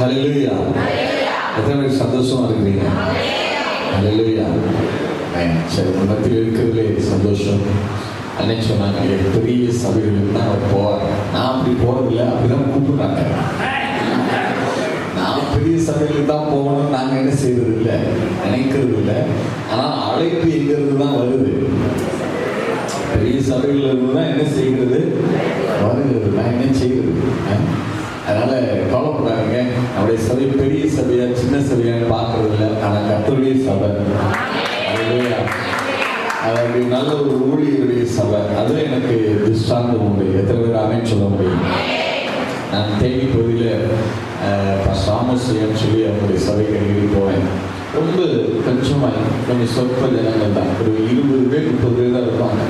ஹல்லேலூயா. எத்தனை பேர் சந்தோஷமா இருக்கிறீங்க? ஹல்லேலூயா. சரி, மத்தியில் இருக்கிறதுலே சந்தோஷம். அன்னைக்கு சொன்னாங்க, பெரிய சபைகளுக்கு தான் அவர் போவார். நான் அப்படி போறதில்லை, அப்படிதான் கூப்பிடுறாங்க. நான் பெரிய சபைகளுக்கு தான் போகணும்னு நாங்கள் என்ன செய்யறது இல்லை, நினைக்கிறது இல்லை. ஆனால் அழைப்பு எங்கிறது தான் வருது. பெரிய சபைகள் இருந்து தான் என்ன செய்கிறது வருகிறது. நான் என்ன செய்கிறது? அதனால கவலைப்படாதீங்க. நம்முடைய சபை பெரிய சபையா சின்ன சபையான்னு பார்க்கறது இல்லை. ஆனால் கர்த்தருடைய சபை, அது நல்ல ஒரு ஊழியருடைய சபை. அதுவும் எனக்கு திருஷ்டாந்தம் உண்டு. எத்தனை பேர் ஆமென் சொல்ல முடியும்? நான் தேனி பகுதியில் சாமோசியன்னு சொல்லி அவங்களுடைய சபைக்கு அடிக்கடி போவேன். ரொம்ப கொஞ்சம் சொற்ப ஜனங்கள் தான், ஒரு 20 பேர் 30 பேர் தான் இருப்பாங்க.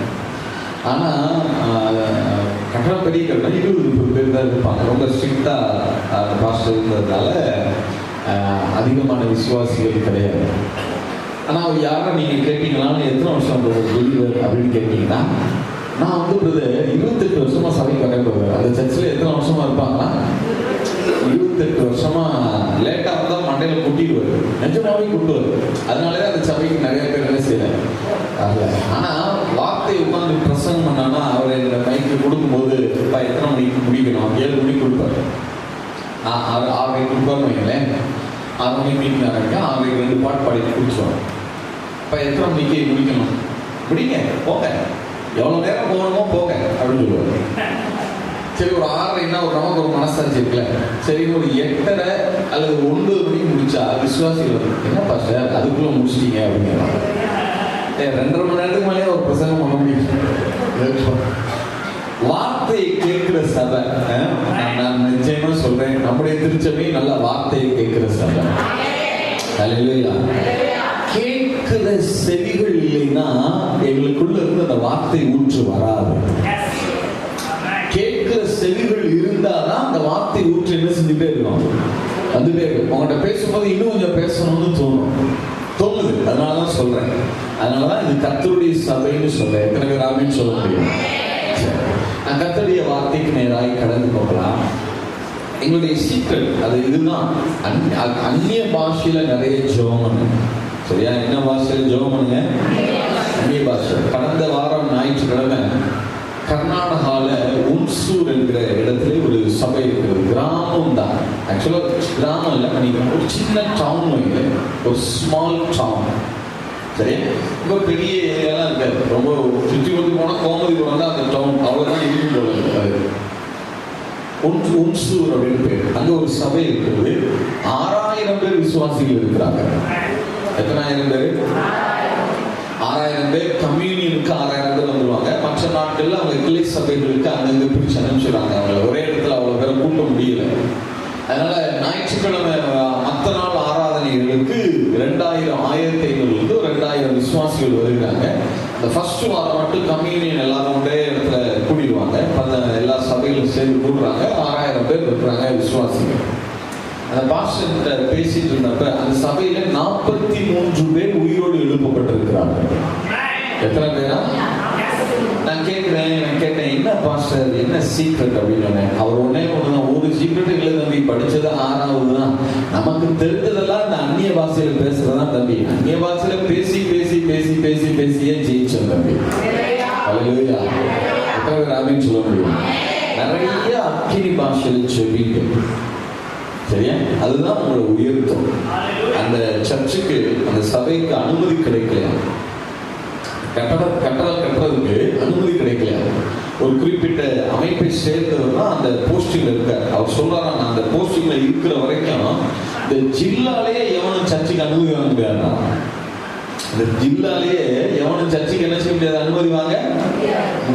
ஆனால் கட்டணம் பெரிய கட்டணம் 20-30 பேர் தான் இருப்பாங்க. ரொம்ப ஸ்ட்ரிக்டாக பாஸ்டர் இருந்ததுனால அதிகமான விசுவாசிகள் கிடையாது. ஆனால் அவர் யாரை நீங்கள் கேட்டீங்களான்னு எத்தனை வருஷம் பிலீவர் அப்படின்னு கேட்டீங்கன்னா, நான் வந்து 28 வருஷமா சபைக்கு வரப்படுவேன். அந்த சர்ச்சில் எத்தனை வருஷமா இருப்பாங்கன்னா 28 வருஷமா. லேட்டாக இருந்தால் மண்டையில் குட்டிடுவார், நிஜமாவே குட்டுவார். அதனாலே அந்த சபைக்கு நிறைய பேர் என்ன செய்யறாங்க. ஆனால் வார்த்தையை உட்காந்து பிரசங்கம் பண்ணான்னா அவர் இந்த மைக்கு கொடுக்கும்போது எத்தனை மணிக்கு முடிக்கணும், 7 மணிக்கு கொடுப்பாரு. 6:30 கொடுப்பாருன்னு வைங்களேன். 6 மணிக்கு மீட்டிங் ஆரம்பிக்க 6:30 2 பாட்டு பாடிட்டு குடிச்சுவாங்க. இப்போ எத்தனை மணிக்கு முடிக்கணும், முடிங்க போங்க, எவ்வளோ நேரம் போகணுமோ போங்க அப்படின்னு சொல்லுவாங்க. சரி, ஒரு 6:30ன்னா ஒரு நமக்கு ஒரு மனசாட்சி இருக்குல்ல. சரி, ஒரு 8:30 அல்லது 9 மணிக்கு முடிச்சா விசுவாசிகள் என்ன பாஸ்டர் அதுக்குள்ள முடிச்சிட்டீங்க அப்படிங்கிறாங்க. 2.5 மணி நேரத்துக்கு மேலே ஒரு பிரசங்கம் பண்ண முடியும். வார்த்தையை கேட்கிற சபை, நான் நிச்சயமா சொல்றேன், நம்முடைய திருச்சபை நல்ல வார்த்தையை கேட்கிற சபை. ஹல்லேலூயா. கேட்கிற செவிகள் இல்லைன்னா எங்களுக்குள்ள இருந்து அந்த வார்த்தை ஊற்று வராது. கேட்கிற செவிகள் இருந்தாதான் அந்த வார்த்தை ஊற்று என்ன செஞ்சுட்டே இருக்கும், வந்துட்டே இருக்கும். உங்கள்கிட்ட பேசும்போது இன்னும் கொஞ்சம் பேசணும்னு தோணுது. அதனாலதான் சொல்றேன். அதனாலதான் இது கர்த்தருடைய சபைன்னு சொல்றேன். எத்தனை பேர் ஆமென் சொல்ல முடியும்? நான் கர்த்தருடைய வார்த்தைக்கு நேராக கடந்து போகலாம். எங்களுடைய சீக்ரெட் அது இதுதான். அந்நிய பாஷையில நிறைய ஜெபம் பண்ணுங்க. சரியா? என்ன பாஷையில ஜெபம் பண்ணுங்க? அந்நிய பாஷை. கடந்த வாரம் ஞாயிற்றுக்கிழமை கர்நாடகாவில் உன்சூர் என்கிற இடத்துல ஒரு சபை இருக்கிறது. கிராமம் தான், ஆக்சுவலாக கிராமம் இல்லை, நீங்கள் ஒரு சின்ன டவுன் வைங்க, ஒரு ஸ்மால் டவுன். சரி, ரொம்ப பெரிய ஏரியாலாம் இருக்காது. ரொம்ப சுற்றி கொண்டு போனால் கோமதிபுரம் தான் அந்த டவுன், அவ்வளோதான் இருக்கும் போல இருக்காது. உன்சூர் அப்படின்னு பேர். அங்கே ஒரு சபை இருக்கிறது. 6000 பேர் விசுவாசிகள் இருக்கிறாங்க. எத்தனாயிரம் பேர்? 6000 பேர். கம்யூனியனுக்கு 6000 பேர் வந்துருவாங்க. மற்ற நாட்கள்ல அவங்க கிளை சபைகளுக்கு அங்கங்க பிரிச்சு அனுப்பிச்சுறாங்க. அவங்களை ஒரே இடத்துல அவ்வளவு பேரை கூட்ட முடியல. அதனால ஞாயிற்றுக்கிழமை மற்ற நாள் ஆராதனைகளுக்கு 1500 2000 விசுவாசிகள் வருகிறாங்க. அந்த ஃபர்ஸ்ட் வாரம் மட்டும் கம்யூனியன் எல்லாரும் ஒரே இடத்துல கூடிடுவாங்க. எல்லா சபைகளும் சேர்ந்து கூடுறாங்க. 6000 பேர் இருக்கிறாங்க விசுவாசிகள். அந்த பாஸ்டர் பேசிட்டு இருந்தப்ப அந்த சபையில 43 பேர் உயிரோடு எழுப்பப்பட்டிருக்கிறாங்க. எத்தனை பேரா? நான் கேட்டேன் என்ன பாஸ்டர் என்ன சீக்ரெட் அப்படின்னு. அவர் ஒன்றுதான், ஒரு சீக்ரெட் இல்லை தம்பி, படிச்சது 6வது தான். நமக்கு தெரிஞ்சதெல்லாம் இந்த அந்நிய பாஷையில பேசுறதுதான் தம்பி. அந்நிய பாஷையில பேசி பேசி பேசி பேசி பேசியே ஜெயிச்சோம் தம்பி. ஹல்லேலூயா. எத்தனை பேர் ஆமென் சொல்ல முடியும்? நிறைய அக்கினி பாஷையில் சொல்லிட்டு, சரியா? அதுதான் உங்களை உயர்த்தும். அந்த சர்ச்சுக்கு அந்த சபைக்கு அனுமதி கிடைக்கலையா, கட்டுறதுக்கு அனுமதி கிடைக்கலையா. ஒரு குறிப்பிட்ட அமைப்பை சேர்ந்தவர் தான் அந்த போஸ்டிங்ல இருக்கார். அவர் சொல்றாரா, நான் அந்த போஸ்டிங்ல இருக்கிற வரைக்கும் இந்த ஜில்லாலேயே எவனும் சர்ச்சுக்கு அனுமதி வாங்க முடியாதா? இந்த ஜில்லாலேயே எவனும் சர்ச்சுக்கு என்ன செய்ய முடியாது, அனுமதி வாங்க.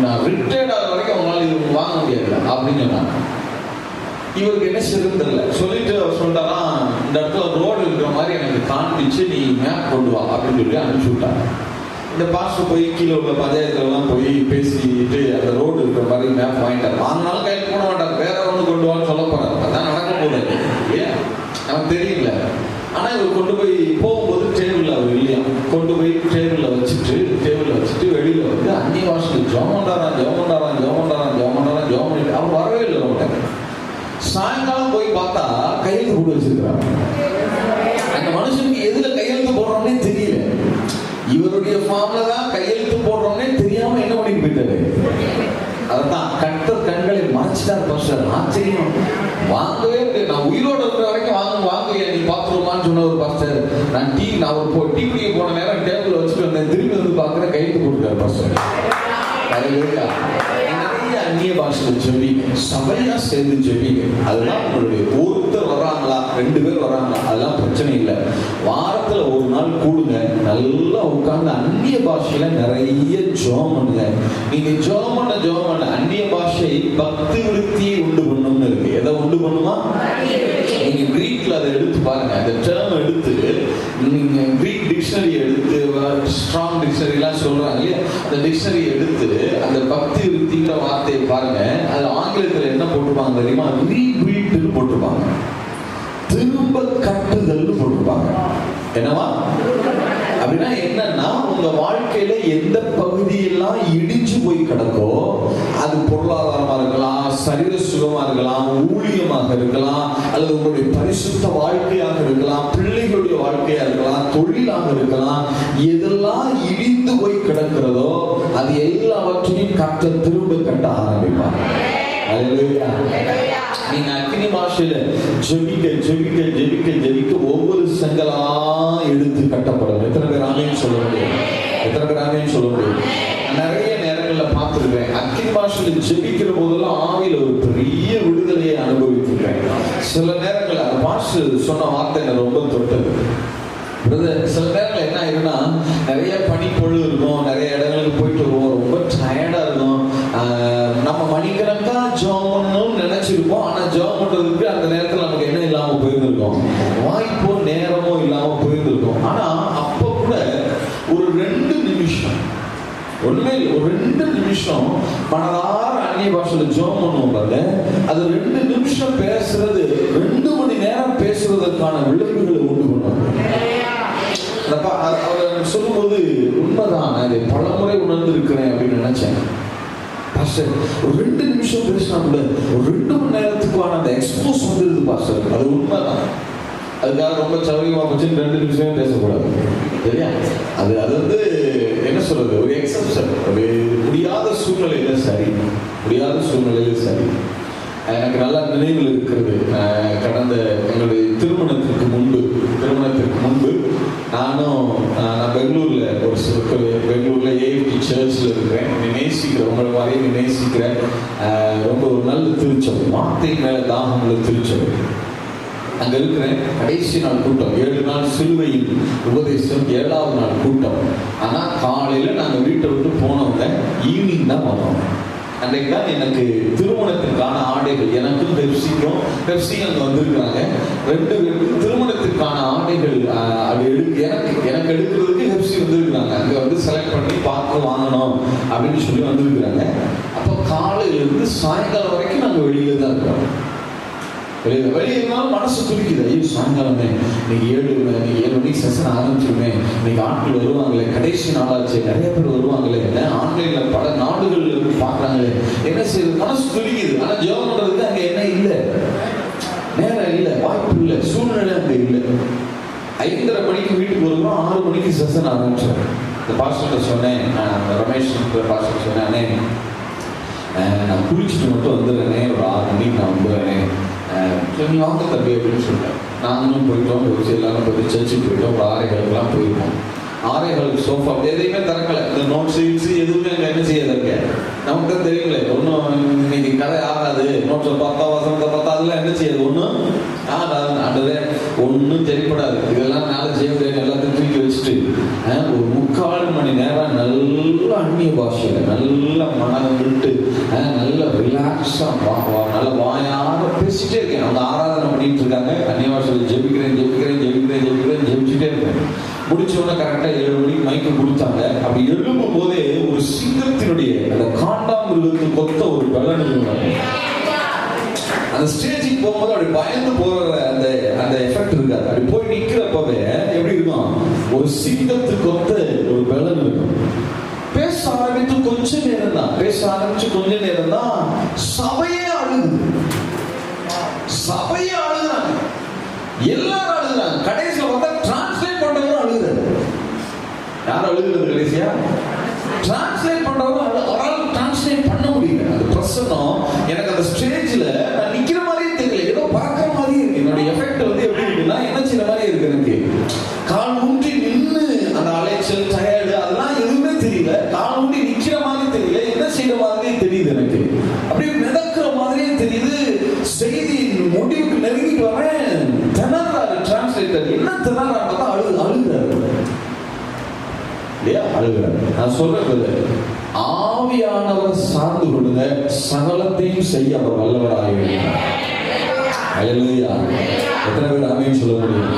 நான் ரிட்டையர்ட் ஆகிற வரைக்கும் அவங்களால இது வாங்க முடியாது அப்படின்னு சொன்னாங்க. இவருக்கு என்ன செய்யறது தெரியல. சொல்லிட்டு அவர் சொல்லிட்டாரா, இந்த இடத்துல ரோடு இருக்கிற மாதிரி எனக்கு காண்பிச்சு நீ மேப் கொண்டு வா அப்படின்னு சொல்லி அனுப்பிச்சு விட்டாங்க. இந்த பாஸ்டர் போய் கீழே உள்ள பஞ்சாயத்துலாம் போய் பேசிட்டு அந்த ரோடு இருக்கிற மாதிரி மேப் வாங்கிட்டார். வாங்கினாலும் கையில் போட மாட்டார், வேற ஒன்று கொண்டு வான்னு சொல்ல போறாரு. அதான் நடக்க போகுது இல்லையா, நமக்கு தெரியல. ஆனா இவர் கொண்டு போய் போகும்போது டேபிள் அவர் இல்லையா, கொண்டு போய் டேபிள்ல வச்சுட்டு வெளியில வந்து அந்நிய வாசல் ஜோமண்டாரான் பண்ணிட்டு அவர் வரவே இல்லை. சாயங்காலம் போய் பார்த்தா கையெழுத்து போட்டு வச்சிருக்கிறாங்க. அந்த மனுஷனுக்கு எதுல கையெழுத்து போடுறோம்னே தெரியல. இவருடைய ஃபார்ம்ல தான் கையெழுத்து போடுறோம்னே தெரியாம என்ன பண்ணிட்டு போயிட்டாரு. அதான் கர்த்தர் கண்களை மறைச்சிட்டார் பாஸ்டர். ஆச்சரியம், வாங்கவே முடியாது. நான் உயிரோட இருக்கிற வரைக்கும் வாங்குவியா நீ பாத்துருமான்னு சொன்ன ஒரு பாஸ்டர். நான் டீ குடிக்க போன நேரம் டேபிள் வச்சுட்டு வந்தேன், திரும்பி வந்து பாக்குற கையெழுத்து போட்டுட்டார் பாஸ்டர். நிறைய அந்நிய பாஷையில் ஜெபிங்க, சபையா சேர்ந்து ஜெபிங்க. அதெல்லாம் உங்களுடைய ஒருத்தர் வர்றாங்களா 2 பேர் வர்றாங்களா அதெல்லாம் பிரச்சனை இல்லை. வாரத்துல ஒரு நாள் கூடுங்க, நல்லா உட்கார்ந்து அந்நிய பாஷையில நிறைய ஜெபம் பண்ணுங்க. நீங்க ஜெபம் பண்ண அந்நிய பாஷை பக்தி விருத்தியை உண்டு பண்ணணும்னு இருக்கு. எதை உண்டு பண்ணுமா? நீங்க கிரீக்ல அதை எடுத்து பாருங்க. அந்த டேர்ம் எடுத்து நீங்க கிரீக் டிக்ஷனரி எடுத்து, ஸ்ட்ராங் டிக்ஷனரி எல்லாம் சொல்றாங்க இல்லையா, அந்த டிக்ஷனரி எடுத்து அந்த பக்தி விருத்திங்கிற வார்த்தையை பாருங்க. அது ஆங்கிலத்தில் என்ன போட்டிருப்பாங்க தெரியுமா? ரீபில்ட்னு போட்டிருப்பாங்க, திரும்ப கட்டுதல் போட்டிருப்பாங்க. என்னவா? அப்படின்னா என்னன்னா, உங்க வாழ்க்கையில எந்த பகுதியெல்லாம் இடிஞ்சு போய் கிடக்கோ, அது பொருளாதாரமா இருக்கலாம், சரீர சுகமா இருக்கலாம், ஊழியமாக இருக்கலாம், அல்லது உங்களுடைய பரிசுத்த வாழ்க்கையாக இருக்கலாம், பிள்ளைகளுடைய வாழ்க்கையா இருக்கலாம், தொழிலாக இருக்கலாம், எதெல்லாம் இடிந்து போய் கிடக்கிறதோ அது எல்லாவற்றையும் கர்த்தர் திரும்ப கட்ட ஆரம்பிப்பார். நீங்க அக்னி பாஷையில ஜெபிக்க ஒவ்வொரு செங்கலா எடுத்து கட்டப்படும். எத்தனை பேர் ஆமேன்னு சொல்ல முடியும்? நிறைய நேரங்கள்ல பார்த்துருக்கேன். அக்னி பாஷையில ஜெபிக்கிற போதெல்லாம் ஆவியில ஒரு பெரிய விடுதலையை அனுபவித்திருக்கேன். சில நேரங்கள் அந்த பாஷை சொன்ன வார்த்தை என்ன ரொம்ப தொட்டது. சில நேரங்கள் என்ன ஆயிருன்னா, நிறைய பனிப்பொழு இருக்கும், நிறைய இடங்களுக்கு போயிட்டு வருவோம், ரொம்ப டயர்டா இருக்கும். நம்ம மணிக்கணக்கா ஜெபம் பண்ணணும்னு நினைச்சிருப்போம். ஆனா ஜெபம் பண்றதுக்கு அந்த நேரத்துல நமக்கு என்ன இல்லாம போயிருந்திருக்கும், வாய்ப்போ நேரமோ இல்லாம போயிருந்திருக்கும். ஆனா அப்ப கூட ஒரு 2 நிமிஷம், உண்மையில் ஒரு 2 நிமிஷம் மனதார அந்நிய பாஷையில ஜெபம் பண்ணுவோம் பாருங்க. அது 2 நிமிஷம் பேசுறது 2 மணி நேரம் பேசுறதற்கான விளைவுகளை உண்டு பண்ணுவாங்க. அவர் சொல்லும்போது உண்மைதான், அதை பலமுறை உணர்ந்து இருக்கிறேன் அப்படின்னு நினைச்சேன். பாஸ்டர் ஒரு 2 நிமிஷம் பேசினா கூட ஒரு 2 மணி நேரத்துக்கான அந்த எக்ஸ்போஸ் வந்துருது பாஸ்டர். அது உண்மைதான். அதுக்காக ரொம்ப சௌரியமா போச்சு 2 நிமிஷமே பேசக்கூடாது சரியா? அது வந்து என்ன சொல்றது, ஒரு எக்ஸப்ஷன். ஒரு முடியாத சூழ்நிலையில சரி. எனக்கு நல்ல நினைவில் இருக்கிறது. கடந்த எங்களுடைய திருமணத்திற்கு முன்பு நான் பெங்களூர்ல ஏஎஃப்டி சர்ச்சில் இருக்கிறேன். நேசிக்கிறேன், உங்களை மாதிரியே நேசிக்கிறேன். ரொம்ப ஒரு நல்ல திருச்சபை, வார்த்தை மேல தாகம் உள்ள திருச்சபை. அங்க இருக்கிறேன். கடைசி நாள் கூட்டம், 7 நாள் சிலுவையில் உபதேசம், 7வது நாள் கூட்டம். ஆனா காலையில நாங்க வீட்டை விட்டு போனவங்க ஈவினிங் தான் வந்தோம். அன்றைக்கு தான் எனக்கு திருமணத்திற்கான ஆடைகள், எனக்கும் பெப்சி அங்க வந்திருக்கிறாங்க. 2 பேருக்கும் திருமணத்திற்கான ஆடைகள் எனக்கு எடுக்கிறதுக்கு பெப்சி வந்திருக்கிறாங்க. அங்க வந்து செலக்ட் பண்ணி பார்த்து வாங்கணும் அப்படின்னு சொல்லி வந்திருக்கிறாங்க. அப்போ காலையில இருந்து சாயங்காலம் வரைக்கும் நாங்க வெளியில தான் இருக்கிறோம். வெளியே இருந்தாலும் மனசு துடிக்குது. ஐயோ சாயங்காலமே இன்னைக்கு 7 மணிக்கு செஷன் ஆரம்பிச்சிருமே, இன்னைக்கு ஆட்கள் வருவாங்களே, கடைசி நாளாச்சு, நிறைய பேர் வருவாங்களே, ஆன்லைன்ல பல நாடுகள்ல இருந்து பாக்குறாங்களே, என்ன செய்யுது, மனசு துடிக்குது. ஆனா ஜெபம் பண்றதுக்கு அங்க என்ன இல்லை, நேரம் இல்லை, வாய்ப்பு இல்லை, சூழ்நிலை அங்க இல்லை. 5:30 மணிக்கு வீட்டுக்கு வருவோம், 6 மணிக்கு செஷன் ஆரம்பிச்சோம். இந்த பாஸ்டர் சொன்னேன், ரமேஷ் பாஸ்டர் சொன்னேன், அண்ணே நான் குளிச்சுட்டு மட்டும் வந்துடுறேனே, ஒரு 6 மணிக்கு நான் வந்துடுறேன், நீ வாங்க தம்பி அப்படின்னு சொல்லிட்டேன். நாங்களும் போயிட்டோம், எல்லாரும் போய் சர்ச்சுக்கு போயிட்டோம். ஒரு 6:30 போயிருக்கோம். 6:30 சோஃபா எதையுமே திறக்கலை. இந்த நோட்ஸ் எதுவுமே அங்கே என்ன செய்யாதுங்க, நமக்கு தான் தெரியுங்களே. ஒன்றும் இன்னைக்கு கதை ஆகாது, நோட்ஸை பார்த்தா வசனத்தை பார்த்தா அதெல்லாம் என்ன செய்யாது, ஒன்றும் ஆகாது. ஆண்டதே ஒன்றும் தெரியப்படாது. இதெல்லாம் நாளை செய்ய முடியாது. எல்லாத்தையும் தூக்கி வச்சுட்டு ஒரு 3/4 மணி நேரம் நல்ல அந்நிய பாஷையில நல்ல மனம் விட்டு நல்ல ரிலாக்ஸா நல்ல வாயார பேசிட்டே இருக்கேன். அவங்க ஆராதனை பண்ணிட்டு இருக்காங்க. அந்நிய பாஷையில் ஜெபிக்கிறேன் ஜெபிச்சுட்டே இருக்கேன். முடிச்சோன்னா கரெக்டா 7 மணிக்கு மைக்கு கொடுத்தாங்க. அப்படி எழுப்பும் போதே ஒரு சிங்கத்தினுடைய அந்த காண்டாமிருகத்து கொத்த ஒரு பலன் இருந்தாங்க. அந்த ஸ்டேஜுக்கு போகும்போது அப்படி பயந்து போற அந்த எஃபெக்ட் இருக்காது. அப்படி போய் நிக்கிறப்பவே எப்படி இருக்கும், ஒரு சிங்கத்துக்கு கொத்த ஒரு பலன் இருக்கும். பேச ஆரம்பிச்சு கொஞ்ச நேரம் தான் சபையே அழுகுது. அழுகிறது கடைசியா? டிரான்ஸ்லேட் பண்றவங்க அவரால் டிரான்ஸ்லேட் பண்ண முடியல. அது பிரசன்னம் எனக்கு அந்த ஸ்டேஜ்ல நான் நிக்கிற மாதிரியே தெரியல, ஏதோ பார்க்கிற மாதிரியே இருக்கு. என்னுடைய எஃபெக்ட் வந்து எப்படி இருக்குன்னா என்ன செய்யற மாதிரி இருக்கு, எனக்கு கால் ஊன்றி நின்று அந்த அலைச்சல் டயர்டு அதெல்லாம் எதுவுமே தெரியல. கால் ஊன்றி நிக்கிற மாதிரி தெரியல, என்ன செய்யற மாதிரியே தெரியுது, எனக்கு அப்படியே மிதக்கிற மாதிரியே தெரியுது. செய்தி முடிவுக்கு நெருங்கிட்டு வரேன், திணறாரு டிரான்ஸ்லேட்டர். என்ன திணறாரு பார்த்தா அழுகிறாரு இல்லையா, அழுகிறாரு. நான் சொல்றது ஆவியானவர் சார்ந்து கொள்ளுங்க, சகலத்தையும் செய்ய அவர் வல்லவராயிருக்கிறார். ஹல்லேலூயா. எத்தனை பேர் ஆமென் சொல்ல முடியும்?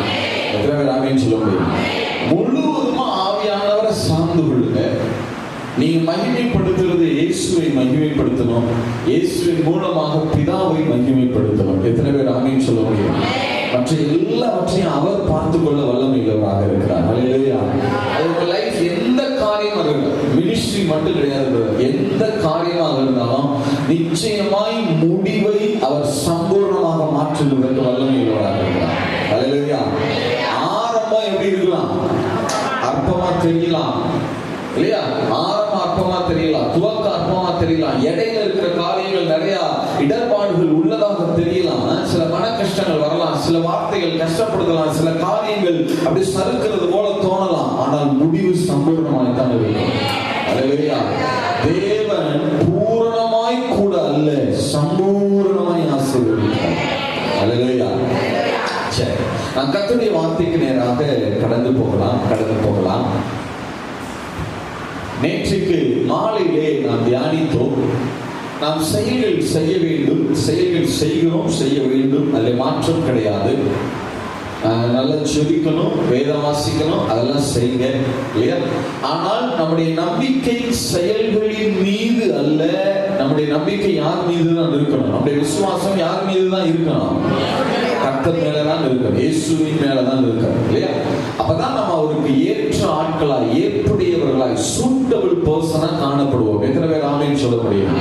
எத்தனை பேர் ஆமென் சொல்ல முடியும்? முழுவதுமா ஆவியானவரை சார்ந்து கொள்ளுங்க. நீங்க மகிமைப்படுத்துறது இயேசுவை மகிமைப்படுத்தணும், இயேசுவின் மூலமாக பிதாவை மகிமைப்படுத்தணும். எத்தனை பேர் ஆமென் சொல்ல முடியும்? மற்ற எல்லாவற்றையும் அவர் பார்த்துக் கொள்ள வல்லமை உள்ளவராக இருக்கிறார். ஹல்லேலூயா. உங்க லைஃப் எந்த காரியமாக இருந்தாலும், மினிஸ்ட்ரி மட்டும் கிடையாது, எந்த காரியமாக இருந்தாலும் நிச்சயமாய் முடிவை அவர் சம்பூர்ணமாக மாற்றுவதற்கு வல்லமை உள்ளவராக இருக்கிறார். ஹல்லேலூயா. ஆரம்பம் எப்படி இருக்கலாம்? அற்பமா தெரியலாம் இல்லையா? ஆரம்பம் அற்பமா தெரியலாம், துவக்க அற்பமா தெரியலாம், இடையில இருக்கிற காரியங்கள் நிறைய இடர்பாடுகள் உள்ளதாக தெரியலாம், சில மன கஷ்டங்கள் வரலாம், சில வார்த்தைகள் கஷ்டப்படுத்தலாம், சில காரியங்கள் அப்படி சறுக்கிறது போல தோணலாம். ஆனால் முடிவு சம்பூர்ணமாய் தான் இருக்கும். ஹல்லேலூயா. தேவன் பூரணமாய் கூட அல்ல, சம்பூர்ணமாய் ஆசீர்வதிக்கிறார். ஹல்லேலூயா. சரி, நான் கர்த்தருடைய வார்த்தைக்கு நேராக கடந்து போகலாம். நேற்றுக்கு மாலையிலே நாம் தியானித்தோம், நாம் செயல்கள் செய்ய வேண்டும், செயல்கள் செய்கிறோம், செய்ய வேண்டும், அதில் மாற்றம் கிடையாது. நல்லா ஜெபிக்கணும், வேதம் வாசிக்கணும், அதெல்லாம் செய்யுங்க இல்லையா? ஆனால் நம்முடைய நம்பிக்கை செயல்களின் மீது அல்ல, நம்முடைய நம்பிக்கை யார் மீது தான் இருக்கணும், நம்முடைய விசுவாசம் யார் மீது தான் இருக்கணும்? கர்த்தர் மேலதான் இருக்கணும், இயேசுவின் மேலதான் இருக்கணும் இல்லையா? அப்பதான் நம்ம அவருக்கு ஏற்ற ஆட்களாய், ஏற்புடையவர்களாய், சூட்டபிள் பர்சனா காணப்படுவோம். எத்தனை பேர் ஆமென் சொல்ல முடியும்?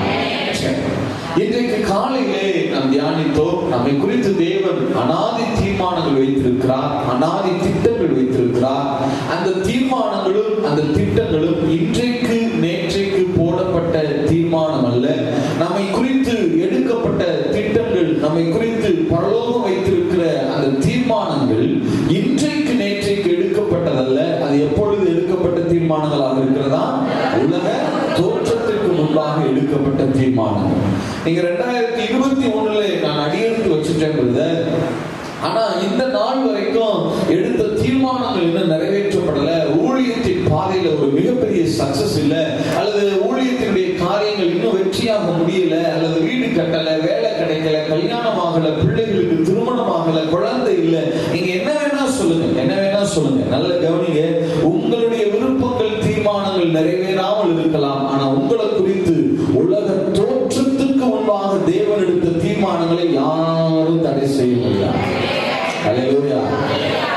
இன்றைக்கு காலையிலே நாம் தியானித்தோம், நம்மை குறித்து தேவன் அநாதி தீர்மானங்கள் வைத்திருக்கிறார், அநாதி திட்டங்கள் வைத்திருக்கிறார். அந்த தீர்மானங்களும் அந்த திட்டங்களும் இன்றைக்கு நேற்றைக்கு போடப்பட்ட தீர்மானம் அல்ல, நம்மை குறித்து எடுக்கப்பட்ட திட்டங்கள், நம்மை குறித்து பரலோகம் வைத்திருக்கிற அந்த தீர்மானங்கள் இன்றைக்கு நேற்றைக்கு எடுக்கப்பட்டதல்ல. அது எப்பொழுது எடுக்கப்பட்ட தீர்மானங்களாக இருக்கிறதா? உலக தோற்றத்திற்கு முன்பாக எடுக்கப்பட்ட தீர்மானங்கள். நீங்க 2021 நான் அடியெடுத்து வச்சுட்டேன். ஆனா இந்த நாள் வரைக்கும் எடுத்த தீர்மானங்கள் இன்னும் நிறைவேற்றப்படல. ஊழியத்தின் பாதையில ஒரு மிகப்பெரிய சக்சஸ் இல்ல, அல்லது ஊழியத்தினுடைய காரியங்கள் இன்னும் வெற்றியாக முடியல, அல்லது வீடு கட்டல, வேலை கிடைக்கல, கல்யாணம் ஆகல, பிள்ளைகளுக்கு திருமணம் ஆகல, குழந்தை இல்ல. நீங்க என்ன வேணா சொல்லுங்க, நல்ல கவனிங்க. உங்களுடைய விருப்பங்கள், தீர்மானங்கள் நிறைவேறாமல் இருக்கலாம், ஆனா உங்களை குறித்து உலக தோற்றத்துக்கு முன்பாக தேவன் எடுத்த தீர்மானங்களை யாரும் தடை செய்ய முடியாது. ஹல்லேலூயா.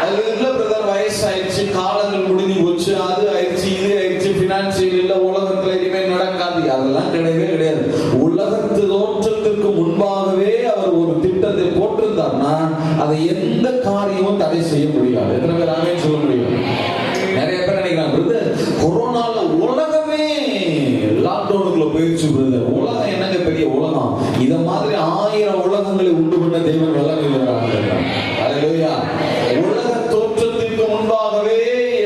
அது இல்ல பிரதர், வயசாயிடுச்சு, காலங்கள் முடிஞ்சு போச்சு, அது ஆயிடுச்சு, இது ஆயிடுச்சு, பினான்சியல் இல்ல, உலகத்துல இனிமே நடக்காது, அதெல்லாம் கிடையவே கிடையாது. உலகத்து தோற்றத்திற்கு முன்பாகவே அவர் ஒரு திட்டத்தை போட்டிருந்தார்னா அதை எந்த காரியமும் தடை செய்ய முடியாது. எத்தனை பேர் ஆமென் சொல்ல முடியும்? நிறைய பேர் நினைக்கிறாங்க, பிரதர் கொரோனால உலகமே லாக்டவுனுக்குள்ள போயிடுச்சு பிரதர். உலகம் என்னங்க பெரிய உலகம், இத மாதிரி 1000 உலகங்களை உண்டு பண்ண தேவன் வல்லமையுள்ளவராக இருக்கிறார். ஹல்லேலூயா. உலக தோற்றத்திற்கு முன்பாகவே